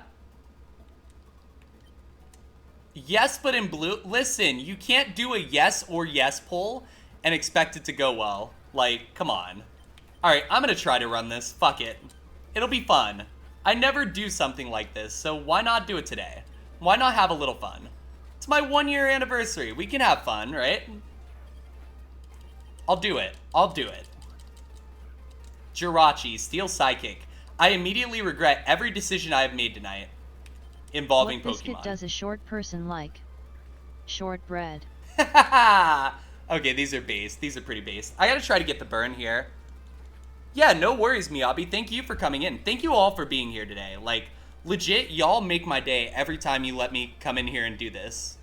Yes, but in blue. Listen, you can't do a yes or yes poll and expect it to go well. Like, come on. Alright, I'm gonna try to run this. Fuck it. It'll be fun. I never do something like this, so why not do it today? Why not have a little fun? It's my 1-year anniversary. We can have fun, right? I'll do it. I'll do it. Jirachi, Steel Psychic. I immediately regret every decision I have made tonight involving Pokemon. What biscuit does a short person like? Shortbread. Okay, these are based. These are pretty based. I gotta try to get the burn here. Yeah, no worries, Miyabi. Thank you for coming in. Thank you all for being here today. Like, legit, y'all make my day every time you let me come in here and do this.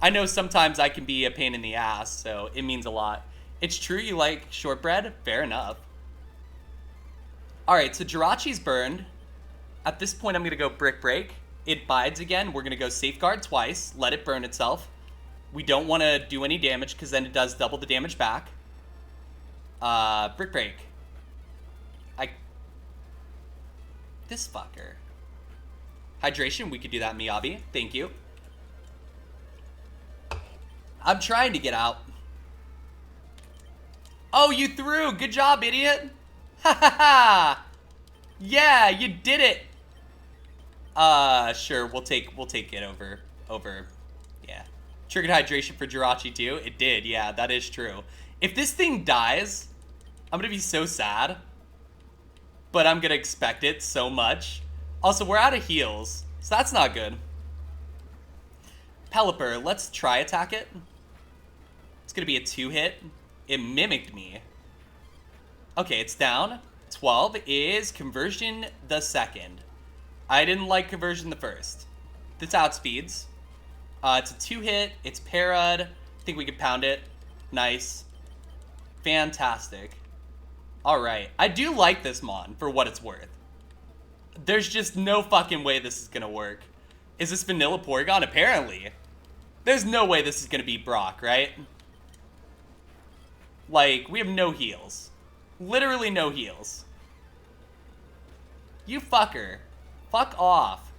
I know sometimes I can be a pain in the ass, so it means a lot. It's true you like shortbread? Fair enough. Alright, so Jirachi's burned. At this point, I'm going to go Brick Break. It bides again. We're going to go Safeguard twice. Let it burn itself. We don't want to do any damage, because then it does double the damage back. Brick Break. This fucker. Hydration, we could do that, Miyabi. Thank you. I'm trying to get out. Oh, you threw! Good job, idiot! Ha ha ha! Yeah, you did it! Sure, we'll take it over, yeah. Triggered hydration for Jirachi too. It did, yeah, that is true. If this thing dies, I'm gonna be so sad. But I'm gonna expect it so much. Also, we're out of heals, so that's not good. Pelipper, let's try attack it. It's gonna be a 2-hit. It mimicked me. Okay, it's down. 12 is Conversion the second. I didn't like Conversion the first. This outspeeds. It's a 2-hit. It's parad. I think we could pound it. Nice. Fantastic. Alright. I do like this Mon for what it's worth. There's just no fucking way this is gonna work. Is this Vanilla Porygon? Apparently. There's no way this is gonna beat Brock, right? Like, we have no heals. Literally no heals. You fucker. Fuck off.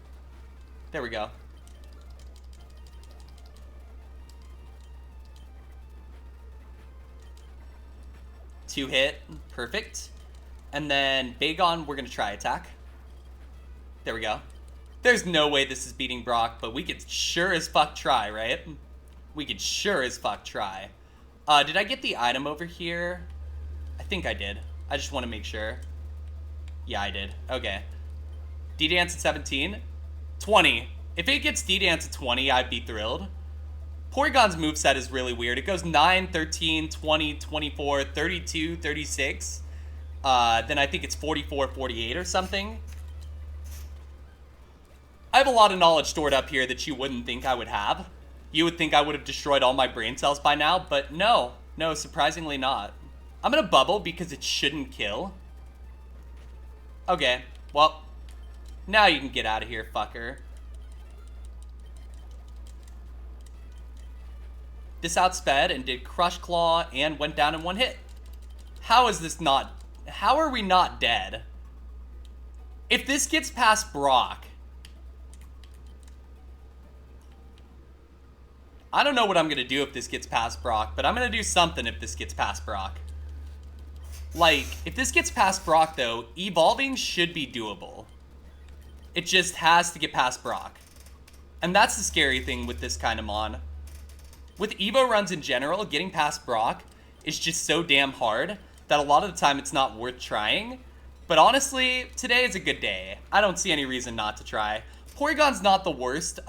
There we go. Two hit. Perfect. And then Bagon, we're going to try attack. There we go. There's no way this is beating Brock, but we could sure as fuck try, right? we could sure as fuck try. Did I get the item over here? I think I did. I just want to make sure. Yeah, I did. Okay. D-Dance at 17. 20. If it gets D-Dance at 20, I'd be thrilled. Porygon's moveset is really weird. It goes 9, 13, 20, 24, 32, 36. Then I think it's 44, 48 or something. I have a lot of knowledge stored up here that you wouldn't think I would have. You would think I would have destroyed all my brain cells by now, but no. No, surprisingly not. I'm gonna bubble because it shouldn't kill. Okay, well, now you can get out of here, fucker. This outsped and did Crush Claw and went down in one hit. How is this not... How are we not dead? If this gets past Brock... I don't know what I'm going to do if this gets past Brock, but I'm going to do something if this gets past Brock. Like, if this gets past Brock, though, evolving should be doable. It just has to get past Brock. And that's the scary thing with this kind of Mon. With Evo runs in general, getting past Brock is just so damn hard that a lot of the time it's not worth trying. But honestly, today is a good day. I don't see any reason not to try. Porygon's not the worst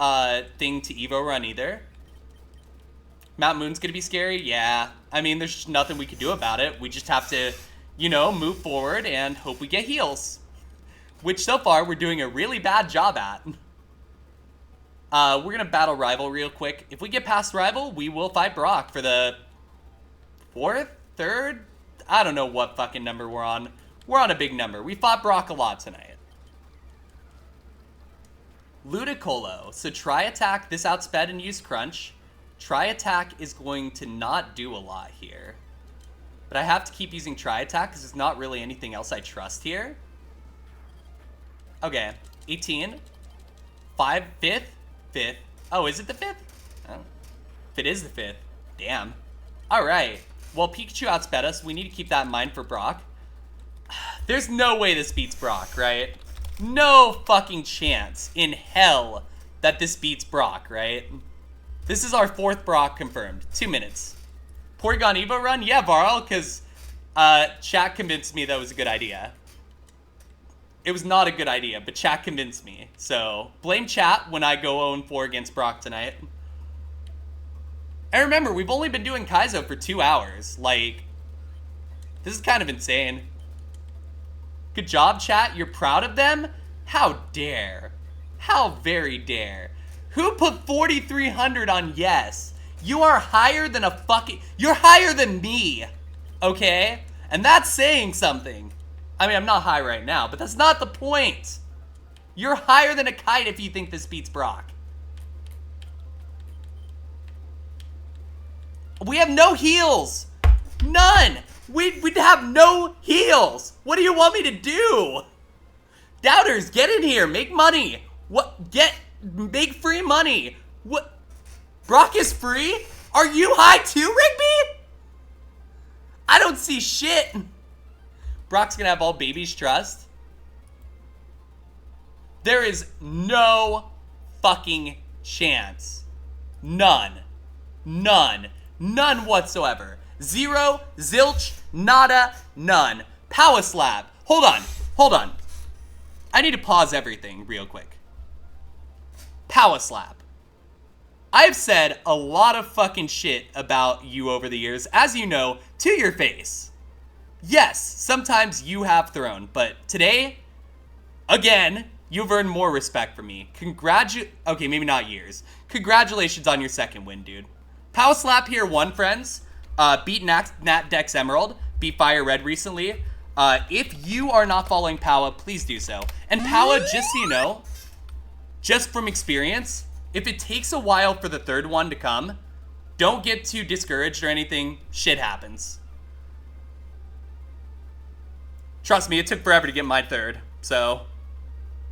thing to Evo run either. Mount Moon's gonna be scary? Yeah. I mean, there's just nothing we can do about it. We just have to, you know, move forward and hope we get heals. Which so far we're doing a really bad job at. We're gonna battle Rival real quick. If we get past Rival, we will fight Brock for the 4th? 3rd? I don't know what fucking number we're on. We're on a big number. We fought Brock a lot tonight. Ludicolo. So try attack this outsped and use Crunch. Try attack is going to not do a lot here. But I have to keep using try attack because there's not really anything else I trust here. Okay. 18. 5. 5th. 5th. Oh, is it the 5th? Oh. If it is the 5th. Damn. Alright. Well, Pikachu outsped us. We need to keep that in mind for Brock. There's no way this beats Brock, right? No fucking chance in hell that this beats Brock, right? This is our 4th Brock confirmed. 2 minutes. Porygon Evo run? Yeah, Varl, because chat convinced me that was a good idea. It was not a good idea, but chat convinced me. So, blame chat when I go 0-4 against Brock tonight. And remember, we've only been doing Kaizo for 2 hours. Like, this is kind of insane. Good job, chat. You're proud of them? How dare. How very dare. Who put 4,300 on yes? You are higher than a fucking... You're higher than me. Okay? And that's saying something. I mean, I'm not high right now, but that's not the point. You're higher than a kite if you think this beats Brock. We have no heals. None. We'd have no heals. What do you want me to do? Doubters, get in here. Make money. What? Make free money. What? Brock is free? Are you high too, Rigby? I don't see shit. Brock's gonna have all babies' trust. There is no fucking chance. None. None. None whatsoever. Zero, zilch, nada, none. Power slap. Hold on. Hold on. I need to pause everything real quick. Power slap. I've said a lot of fucking shit about you over the years, as you know, to your face. Yes, sometimes you have thrown, but today, again, you've earned more respect from me. Okay, maybe not years. Congratulations on your second win, dude. Power slap here won, friends. Beat Nat Dex Emerald. Beat Fire Red recently. If you are not following Powa, please do so. And Powa, just so you know, just from experience, if it takes a while for the third one to come, don't get too discouraged or anything. Shit happens. Trust me, it took forever to get my third. So,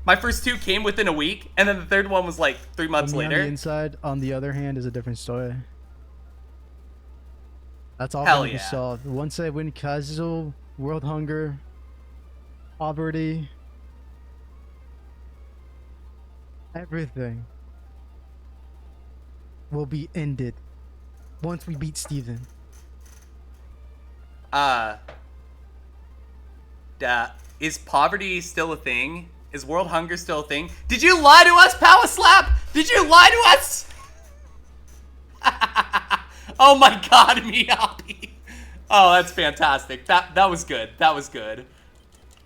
my first 2 came within a week, and then the third one was like 3 months later. On the inside, on the other hand, is a different story. That's all Hell gonna be yeah. solved. Once I win Kaizo, World Hunger, poverty, everything will be ended. once we beat Steven. Is poverty still a thing? Is world hunger still a thing? Did you lie to us, Power Slap? Did you lie to us? Oh my god, Miyabi. Oh, that's fantastic. That was good. That was good.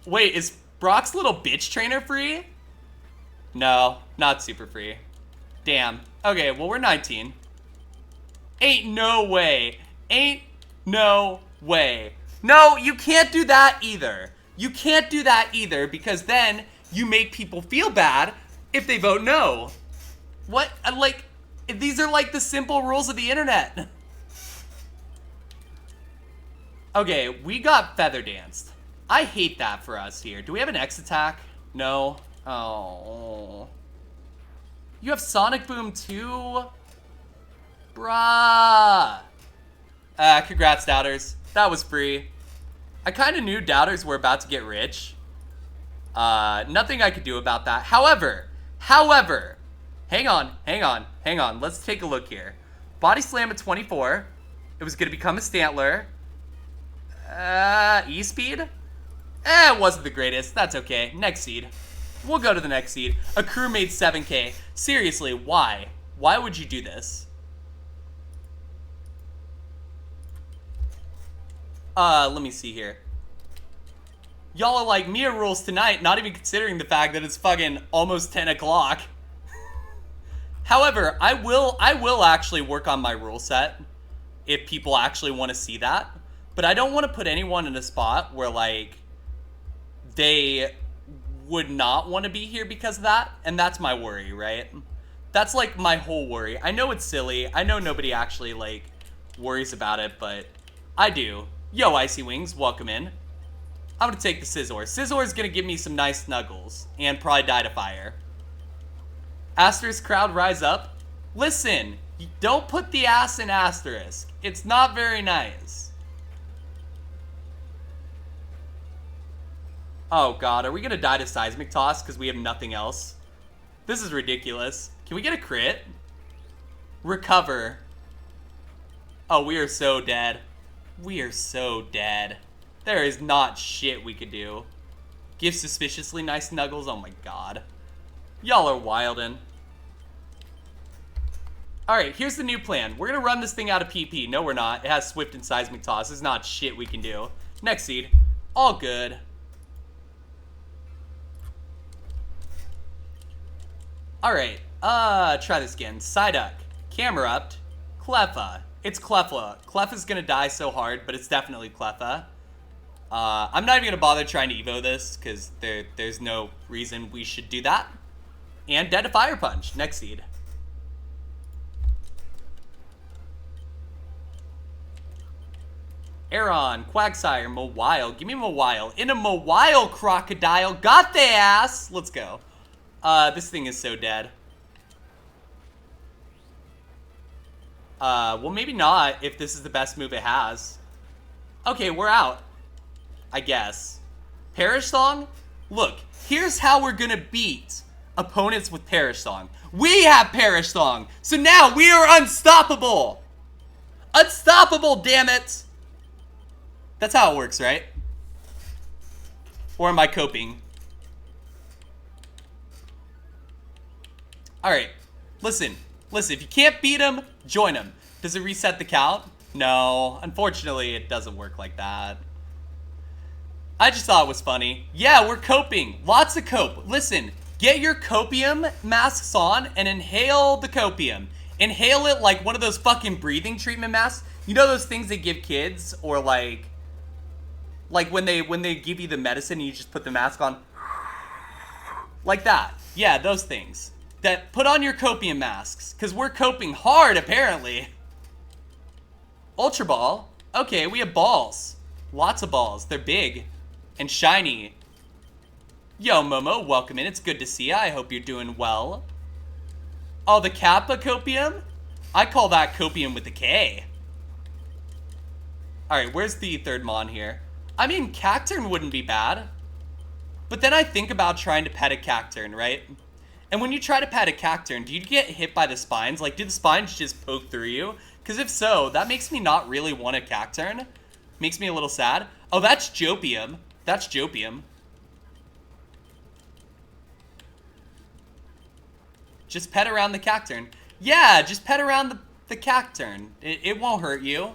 Wait, is Brock's little bitch trainer free? No, not super free. Damn. Okay, well, we're 19. Ain't no way. Ain't no way. No, you can't do that either. You can't do that either because then you make people feel bad if they vote no. What? Like, these are like the simple rules of the internet. Okay, we got feather danced. I hate that for us here. Do we have an X attack? No. Oh. You have Sonic Boom too? Bruh. Congrats, Doubters. That was free. I kind of knew Doubters were about to get rich. Nothing I could do about that. However, hang on. Let's take a look here. Body Slam at 24. It was going to become a Stantler. E-Speed? It wasn't the greatest. That's okay. Next seed. We'll go to the next seed. A crewmate 7K. Seriously, why? Why would you do this? Let me see here. Y'all are like, Mia rules tonight, not even considering the fact that it's fucking almost 10 o'clock. However, I will actually work on my rule set if people actually want to see that. But I don't want to put anyone in a spot where, like, they would not want to be here because of that. And that's my worry, right? That's, like, my whole worry. I know it's silly. I know nobody actually, like, worries about it, but I do. Yo, Icy Wings, welcome in. I'm going to take the Scizor. Scizor is going to give me some nice snuggles and probably die to fire. Asterisk crowd rise up. Listen, don't put the ass in asterisk. It's not very nice. Oh god, are we going to die to Seismic Toss because we have nothing else? This is ridiculous. Can we get a crit? Recover. Oh, we are so dead. We are so dead. There is not shit we could do. Give suspiciously nice snuggles. Oh my god. Y'all are wildin'. Alright, here's the new plan. We're gonna run this thing out of PP. No, we're not. It has Swift and Seismic Toss. There's not shit we can do. Next seed. All good. Alright, try this again. Psyduck. Camerupt. Cleffa. It's Cleffa. Cleffa's gonna die so hard, but it's definitely Cleffa. I'm not even gonna bother trying to Evo this, because there's no reason we should do that. And Dead to Fire Punch. Next seed. Aeron, Quagsire, Mawile. Give me Mawile. In a Mawile, Crocodile. Got the ass! Let's go. This thing is so dead. Well, maybe not, if this is the best move it has. Okay, we're out. I guess. Perish Song? Look, here's how we're gonna beat opponents with Perish Song. We have Perish Song! So now we are unstoppable! Unstoppable, damn it! That's how it works, right? Or am I coping? Alright, listen, if you can't beat him, join him. Does it reset the count? No, unfortunately it doesn't work like that. I just thought it was funny. Yeah, we're coping. Lots of cope. Listen, get your copium masks on and inhale the copium. Inhale it like one of those fucking breathing treatment masks. You know those things they give kids? Or like when they give you the medicine and you just put the mask on? Like that. Yeah, those things. That put on your copium masks. Because we're coping hard, apparently. Ultra Ball. Okay, we have balls. Lots of balls. They're big. And shiny. Yo, Momo, welcome in. It's good to see ya. I hope you're doing well. Oh, the Kappa copium? I call that copium with a K. Alright, where's the third Mon here? I mean, Cacturn wouldn't be bad. But then I think about trying to pet a Cacturn, right? And when you try to pet a Cacturn, do you get hit by the spines? Like, do the spines just poke through you? Because if so, that makes me not really want a cacturn. Makes me a little sad. Oh, that's Jopium. That's Jopium. Just pet around the cacturn. Yeah, just pet around the cacturn. It won't hurt you.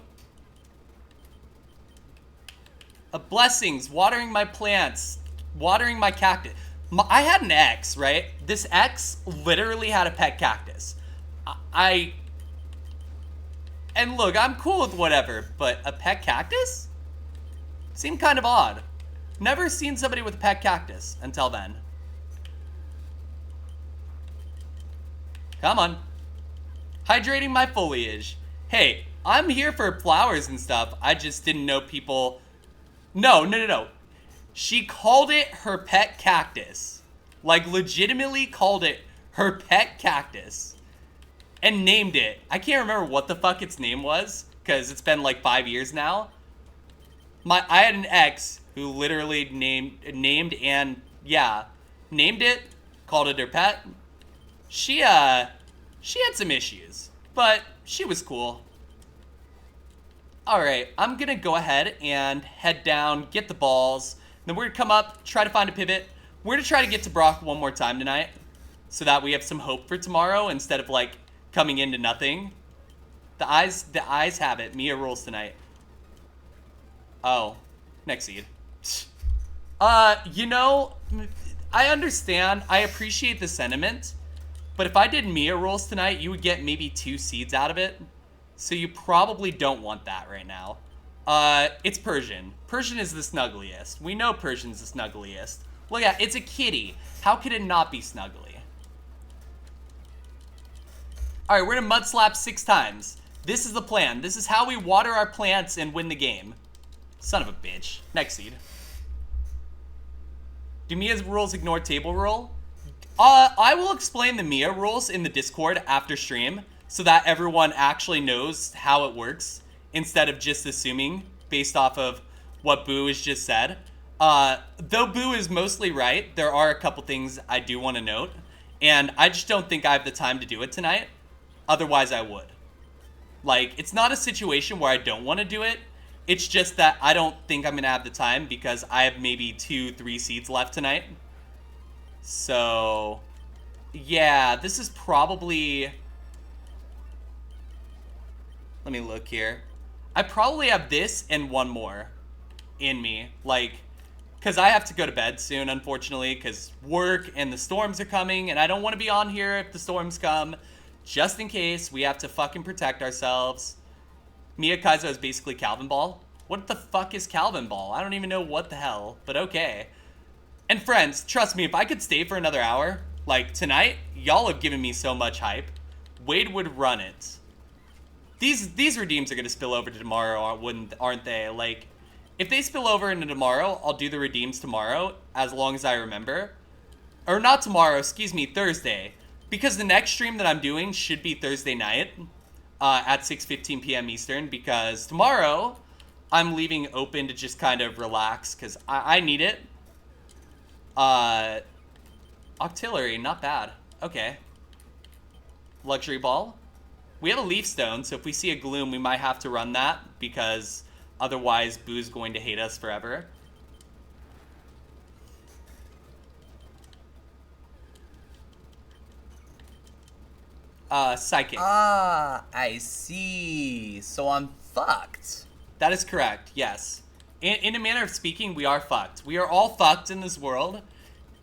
Blessings, watering my plants, watering my cactus. I had an ex, right? This ex literally had a pet cactus. And look, I'm cool with whatever, but a pet cactus? Seemed kind of odd. Never seen somebody with a pet cactus until then. Come on. Hydrating my foliage. Hey, I'm here for flowers and stuff. I just didn't know people... No. She called it her pet cactus. Like, legitimately called it her pet cactus. And named it. I can't remember what the fuck its name was, because it's been like 5 years now. I had an ex who literally named it, called it her pet. She had some issues, but she was cool. Alright, I'm gonna go ahead and head down, get the balls. Then we're gonna come up, try to find a pivot. We're gonna try to get to Brock one more time tonight, so that we have some hope for tomorrow instead of like coming into nothing. The eyes have it. Mia rules tonight. Oh, next seed. You know, I understand. I appreciate the sentiment. But if I did Mia rules tonight, you would get maybe 2 seeds out of it. So you probably don't want that right now. It's Persian. Persian is the snuggliest. We know Persian's the snuggliest. Look at it. It's a kitty. How could it not be snuggly? Alright, we're gonna mud slap 6 times. This is the plan. This is how we water our plants and win the game. Son of a bitch. Next seed. Do Mia's rules ignore table rule? I will explain the Mia rules in the Discord after stream so that everyone actually knows how it works instead of just assuming based off of what Boo has just said. Though Boo is mostly right, there are a couple things I do want to note, and I just don't think I have the time to do it tonight. Otherwise, I would. Like, it's not a situation where I don't want to do it. It's just that I don't think I'm going to have the time because I have maybe 2-3 seeds left tonight. So, yeah, this is probably... Let me look here. I probably have this and one more in me. Like, because I have to go to bed soon, unfortunately, because work and the storms are coming, and I don't want to be on here if the storms come. Just in case, we have to fucking protect ourselves. Mia Kaizo is basically Calvin Ball. What the fuck is Calvin Ball? I don't even know what the hell, but okay. And friends, trust me, if I could stay for another hour, like tonight, y'all have given me so much hype. Wade would run it. These redeems are going to spill over to tomorrow, aren't they? Like, if they spill over into tomorrow, I'll do the redeems tomorrow, as long as I remember. Or not tomorrow, excuse me, Thursday. Because the next stream that I'm doing should be Thursday night at 6:15 p.m. Eastern. Because tomorrow, I'm leaving open to just kind of relax, because I need it. Octillery, not bad. Okay. Luxury ball. We have a leaf stone, so if we see a gloom, we might have to run that, because otherwise Boo's going to hate us forever. Psychic. Ah, I see. So I'm fucked. That is correct, yes. In a manner of speaking, we are fucked. We are all fucked in this world.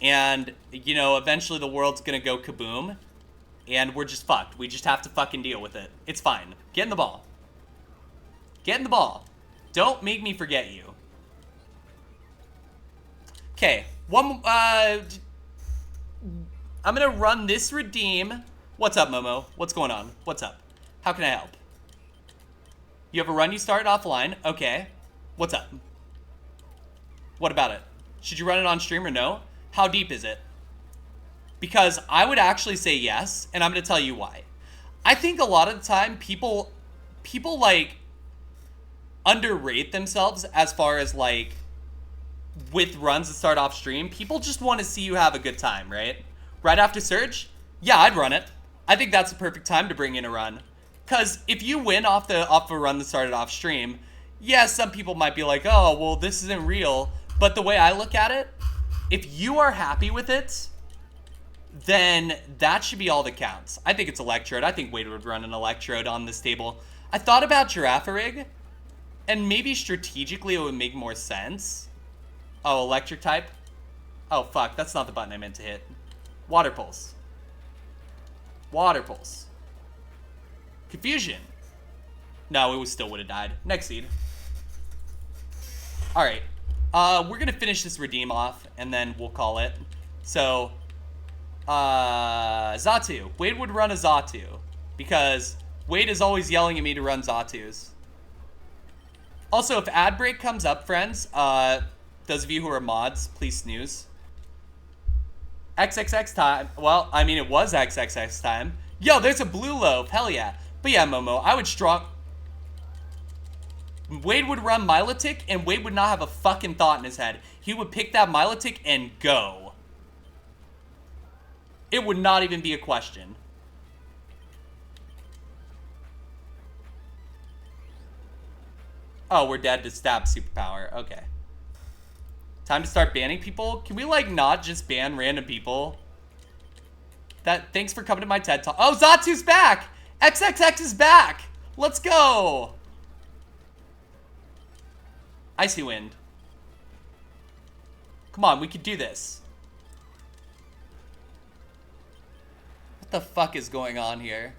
And, you know, eventually the world's gonna go kaboom. And we're just fucked. We just have to fucking deal with it. It's fine. Get in the ball. Get in the ball. Don't make me forget you. Okay. I'm gonna run this redeem. What's up, Momo? What's going on? What's up? How can I help? You have a run you started offline? Okay. What's up? What about it? Should you run it on stream or no? How deep is it? Because I would actually say yes, and I'm going to tell you why. I think a lot of the time people like underrate themselves as far as like with runs that start off stream. People just want to see you have a good time, right? Right after Surge? Yeah, I'd run it. I think that's the perfect time to bring in a run. Because if you win off a run that started off stream, yeah, some people might be like, oh, well, this isn't real. But the way I look at it, if you are happy with it, then that should be all that counts. I think it's Electrode. I think Wade would run an Electrode on this table. I thought about Giraffe, and maybe strategically it would make more sense. Oh, Electric type? Oh, fuck. That's not the button I meant to hit. Water Pulse. Water Pulse. Confusion. No, it still would have died. Next seed. Alright. We're going to finish this redeem off, and then we'll call it. So, Xatu. Wade would run a Xatu, because Wade is always yelling at me to run Xatus. Also, if ad break comes up, friends, those of you who are mods, please snooze. XXX time. Well, I mean, it was XXX time. Yo, there's a blue loaf. Hell yeah. But yeah, Momo, I would Wade would run Milotic, and Wade would not have a fucking thought in his head. He would pick that Milotic and go. It would not even be a question. Oh, we're dead to stab superpower. Okay. Time to start banning people? Can we, like, not just ban random people? Thanks for coming to my TED Talk. Oh, Xatu's back! XXX is back! Let's go! Icy Wind. Come on, we could do this. What the fuck is going on here?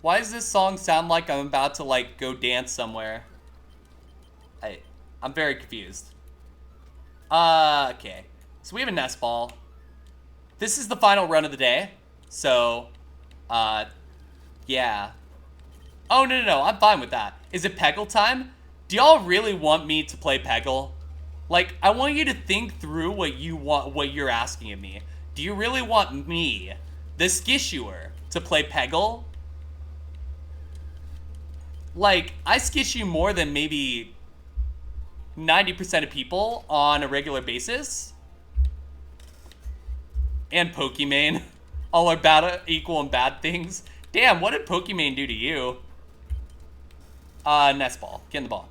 Why does this song sound like I'm about to, like, go dance somewhere? I'm very confused. Okay. So we have a nest ball. This is the final run of the day. So, yeah. Oh, no, I'm fine with that. Is it Peggle time? Do y'all really want me to play Peggle? Like, I want you to think through what you're asking of me. Do you really want me, the Skishuer, to play Peggle? Like, I Skishu more than maybe 90% of people on a regular basis. And Pokimane. All are bad, equal and bad things. Damn, what did Pokimane do to you? Nest ball. Get in the ball.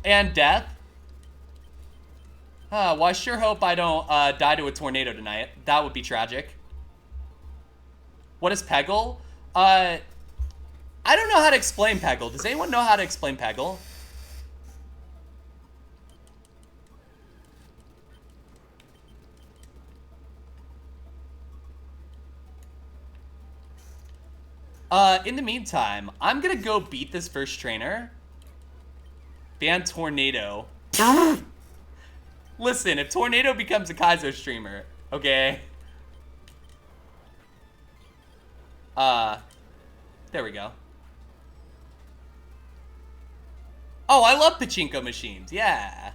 And death. Well, I sure hope I don't die to a tornado tonight. That would be tragic. What is Peggle? I don't know how to explain Peggle. Does anyone know how to explain Peggle? In the meantime, I'm gonna go beat this first trainer. Ban Tornado. Listen, if Tornado becomes a Kaizo streamer, okay? There we go. Oh, I love pachinko machines, yeah.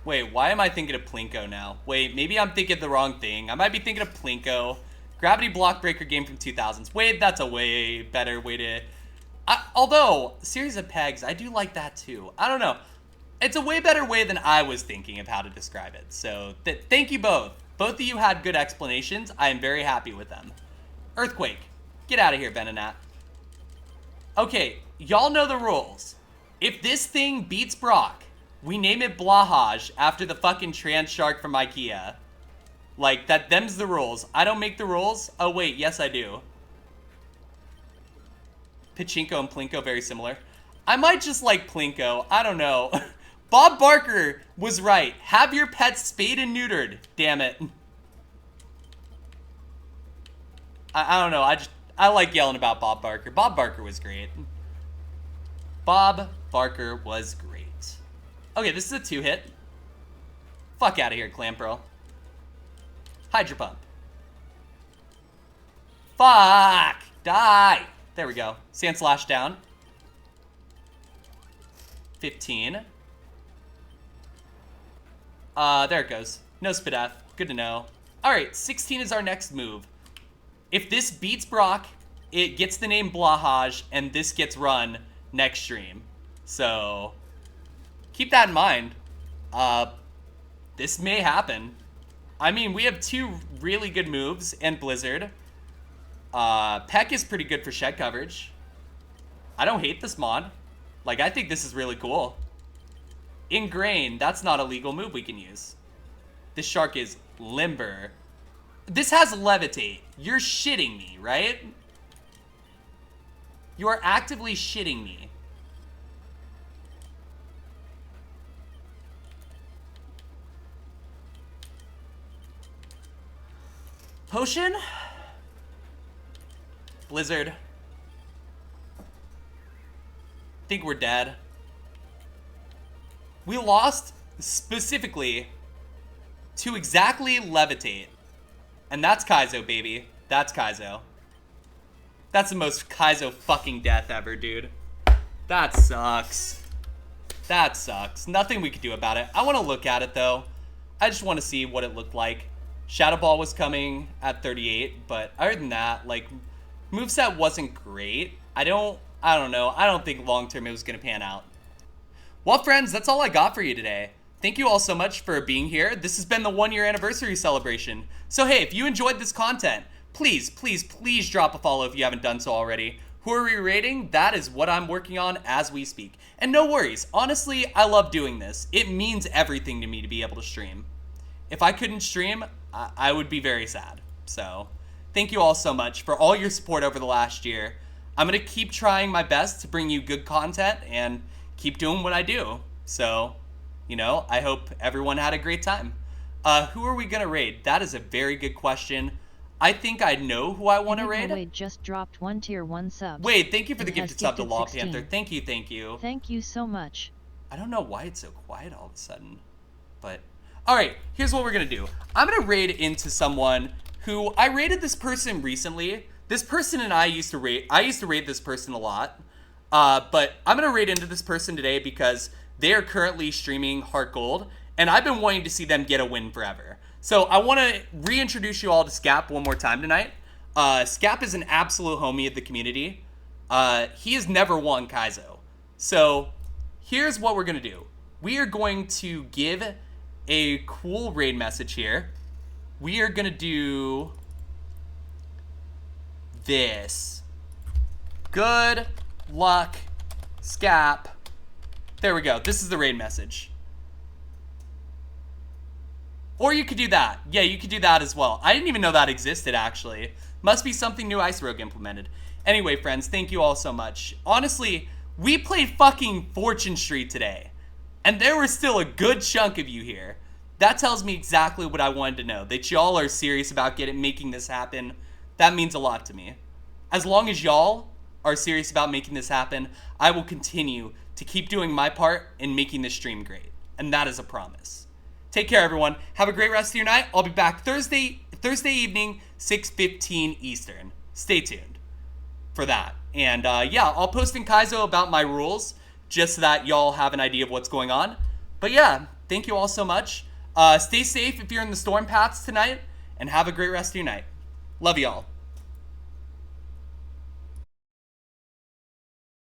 Wait, why am I thinking of Plinko now? Wait, maybe I'm thinking the wrong thing. I might be thinking of Plinko. Gravity Block Breaker game from 2000s. Wait, that's a way better way to... although, Series of Pegs, I do like that too. I don't know. It's a way better way than I was thinking of how to describe it. So, thank you both. Both of you had good explanations. I am very happy with them. Earthquake. Get out of here, Benanat. Okay, y'all know the rules. If this thing beats Brock, we name it Blahaj after the fucking trans shark from IKEA. Like, them's the rules. I don't make the rules. Oh, wait, yes, I do. Pachinko and Plinko, very similar. I might just like Plinko. I don't know. Bob Barker was right. Have your pets spayed and neutered. Damn it. I don't know. I like yelling about Bob Barker. Bob Barker was great. Bob Barker was great. Okay, this is a 2-hit. Fuck out of here, Clampearl. Hydro Pump. Fuck! Die! There we go. Sand Slash down. 15. There it goes. No Spadef. Good to know. Alright, 16 is our next move. If this beats Brock, it gets the name Blahaj, and this gets run next stream. So, keep that in mind. This may happen. I mean, we have 2 really good moves and Blizzard. Peck is pretty good for shed coverage. I don't hate this mod. Like, I think this is really cool. Ingrain, that's not a legal move we can use. This shark is limber. This has levitate. You're shitting me, right? You are actively shitting me. Potion? Blizzard. Think we're dead. We lost specifically to exactly levitate. And that's Kaizo, baby. That's Kaizo. That's the most Kaizo fucking death ever, dude. That sucks. That sucks. Nothing we could do about it. I want to look at it, though. I just want to see what it looked like. Shadow Ball was coming at 38, but other than that, like, moveset wasn't great. I don't know. I don't think long-term it was going to pan out. Well, friends, that's all I got for you today. Thank you all so much for being here. This has been the 1-year anniversary celebration. So hey, if you enjoyed this content, please, please, please drop a follow if you haven't done so already. Who are we rating? That is what I'm working on as we speak. And no worries, honestly, I love doing this. It means everything to me to be able to stream. If I couldn't stream, I would be very sad. So thank you all so much for all your support over the last year. I'm going to keep trying my best to bring you good content and keep doing what I do. So, you know, I hope everyone had a great time. Who are we going to raid? That is a very good question. I think I know who I want to raid. Wade just dropped 1 tier 1 sub. Wade, thank you for the and gifted has sub to gifted Law 16. Panther. Thank you, thank you. Thank you so much. I don't know why it's so quiet all of a sudden, but... Alright, here's what we're going to do. I'm going to raid into someone who... I raided this person recently. This person and I used to raid this person a lot. But I'm going to raid into this person today because they are currently streaming Heart Gold, and I've been wanting to see them get a win forever. So I want to reintroduce you all to Scap one more time tonight. Scap is an absolute homie of the community. He has never won Kaizo. So here's what we're going to do. We are going to give a cool raid message here. We are going to do this. Good luck, Scap. There we go. This is the raid message. Or you could do that. Yeah, you could do that as well. I didn't even know that existed, actually. Must be something new Ice Rogue implemented. Anyway, friends, thank you all so much. Honestly, we played fucking Fortune Street today, and there was still a good chunk of you here. That tells me exactly what I wanted to know, that y'all are serious about making this happen. That means a lot to me. As long as y'all are serious about making this happen, I will continue to keep doing my part in making this stream great. And that is a promise. Take care, everyone. Have a great rest of your night. I'll be back Thursday evening, 6:15 Eastern. Stay tuned for that. And yeah, I'll post in Kaizo about my rules, just so that y'all have an idea of what's going on. But yeah, thank you all so much. Stay safe if you're in the storm paths tonight, and have a great rest of your night. Love y'all.